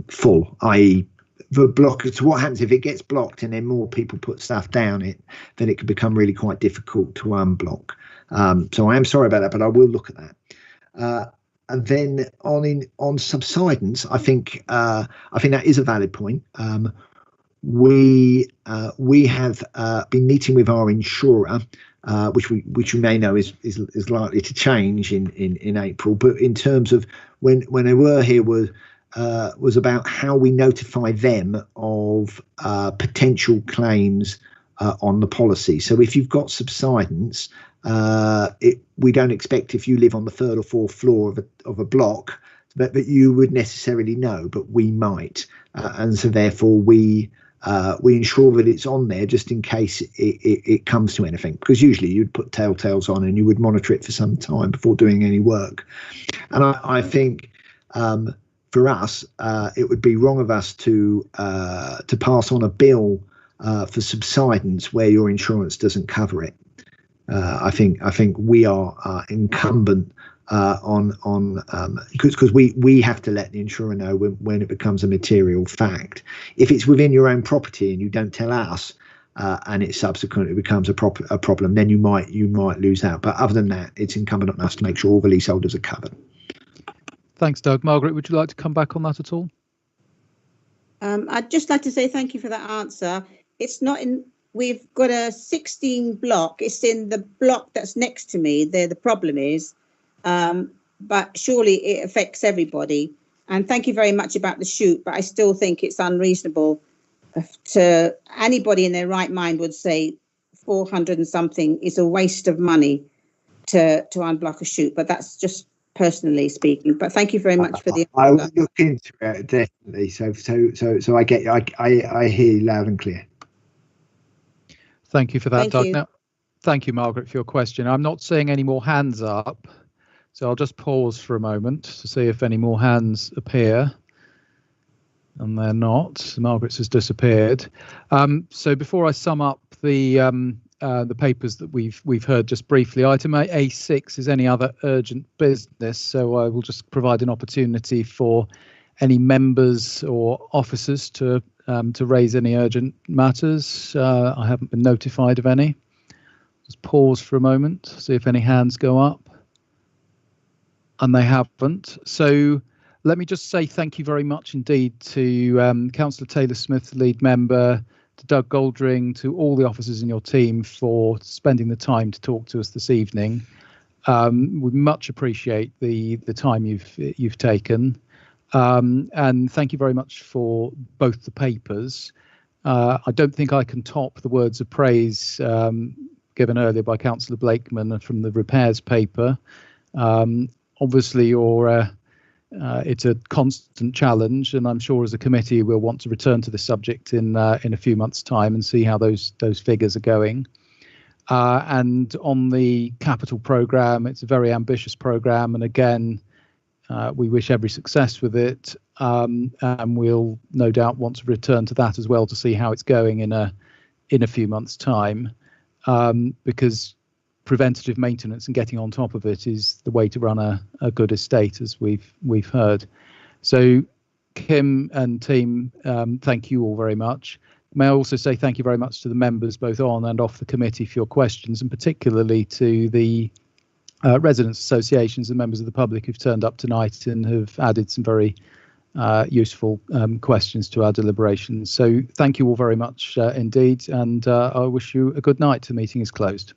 full, i.e. the block. So what happens if it gets blocked and then more people put stuff down it, then it can become really quite difficult to unblock. So I am sorry about that, but I will look at that. And then on subsidence, I think that is a valid point. We have been meeting with our insurer, which you may know is likely to change in April. But in terms of when they were here was about how we notify them of potential claims on the policy. So if you've got subsidence, we don't expect if you live on the third or fourth floor of a block that you would necessarily know, but we might, and so therefore we ensure that it's on there just in case it comes to anything, because usually you'd put telltales on and you would monitor it for some time before doing any work. And I think for us, it would be wrong of us to pass on a bill for subsidence where your insurance doesn't cover it. I think we are incumbent on because we have to let the insurer know when it becomes a material fact. If it's within your own property and you don't tell us, and it subsequently becomes a problem, then you might lose out. But other than that, it's incumbent on us to make sure all the leaseholders are covered. Thanks, Doug. Margaret, would you like to come back on that at all? I'd just like to say thank you for that answer. It's not in. We've got a 16 block. It's in the block that's next to me. There, the problem is, but surely it affects everybody. And thank you very much about the chute, but I still think it's unreasonable to anybody in their right mind would say 400 and something is a waste of money to unblock a chute. But that's just personally speaking. But thank you very much for the. I will look into it definitely. So I get I hear you loud and clear. Thank you for that, Doug. You. Now, thank you, Margaret, for your question. I'm not seeing any more hands up, so I'll just pause for a moment to see if any more hands appear. And they're not. Margaret's has disappeared. So before I sum up the papers that we've heard just briefly, item A6 is any other urgent business. So I will just provide an opportunity for any members or officers to raise any urgent matters. I haven't been notified of any. Just pause for a moment, see if any hands go up. And they haven't. So let me just say thank you very much indeed to Councillor Taylor-Smith, lead member, to Doug Goldring, to all the officers in your team for spending the time to talk to us this evening. We much appreciate the time you've taken. And thank you very much for both the papers. I don't think I can top the words of praise given earlier by Councillor Blakeman from the repairs paper. Obviously, it's a constant challenge, and I'm sure as a committee we'll want to return to the subject in a few months' time and see how those figures are going. And on the capital programme, it's a very ambitious programme, and again, we wish every success with it, and we'll no doubt want to return to that as well to see how it's going in a few months' time, because preventative maintenance and getting on top of it is the way to run a good estate, as we've heard. So, Kim and team, thank you all very much. May I also say thank you very much to the members both on and off the committee for your questions, and particularly to the residents' associations and members of the public who've turned up tonight and have added some very useful questions to our deliberations. So thank you all very much indeed, and I wish you a good night. The meeting is closed.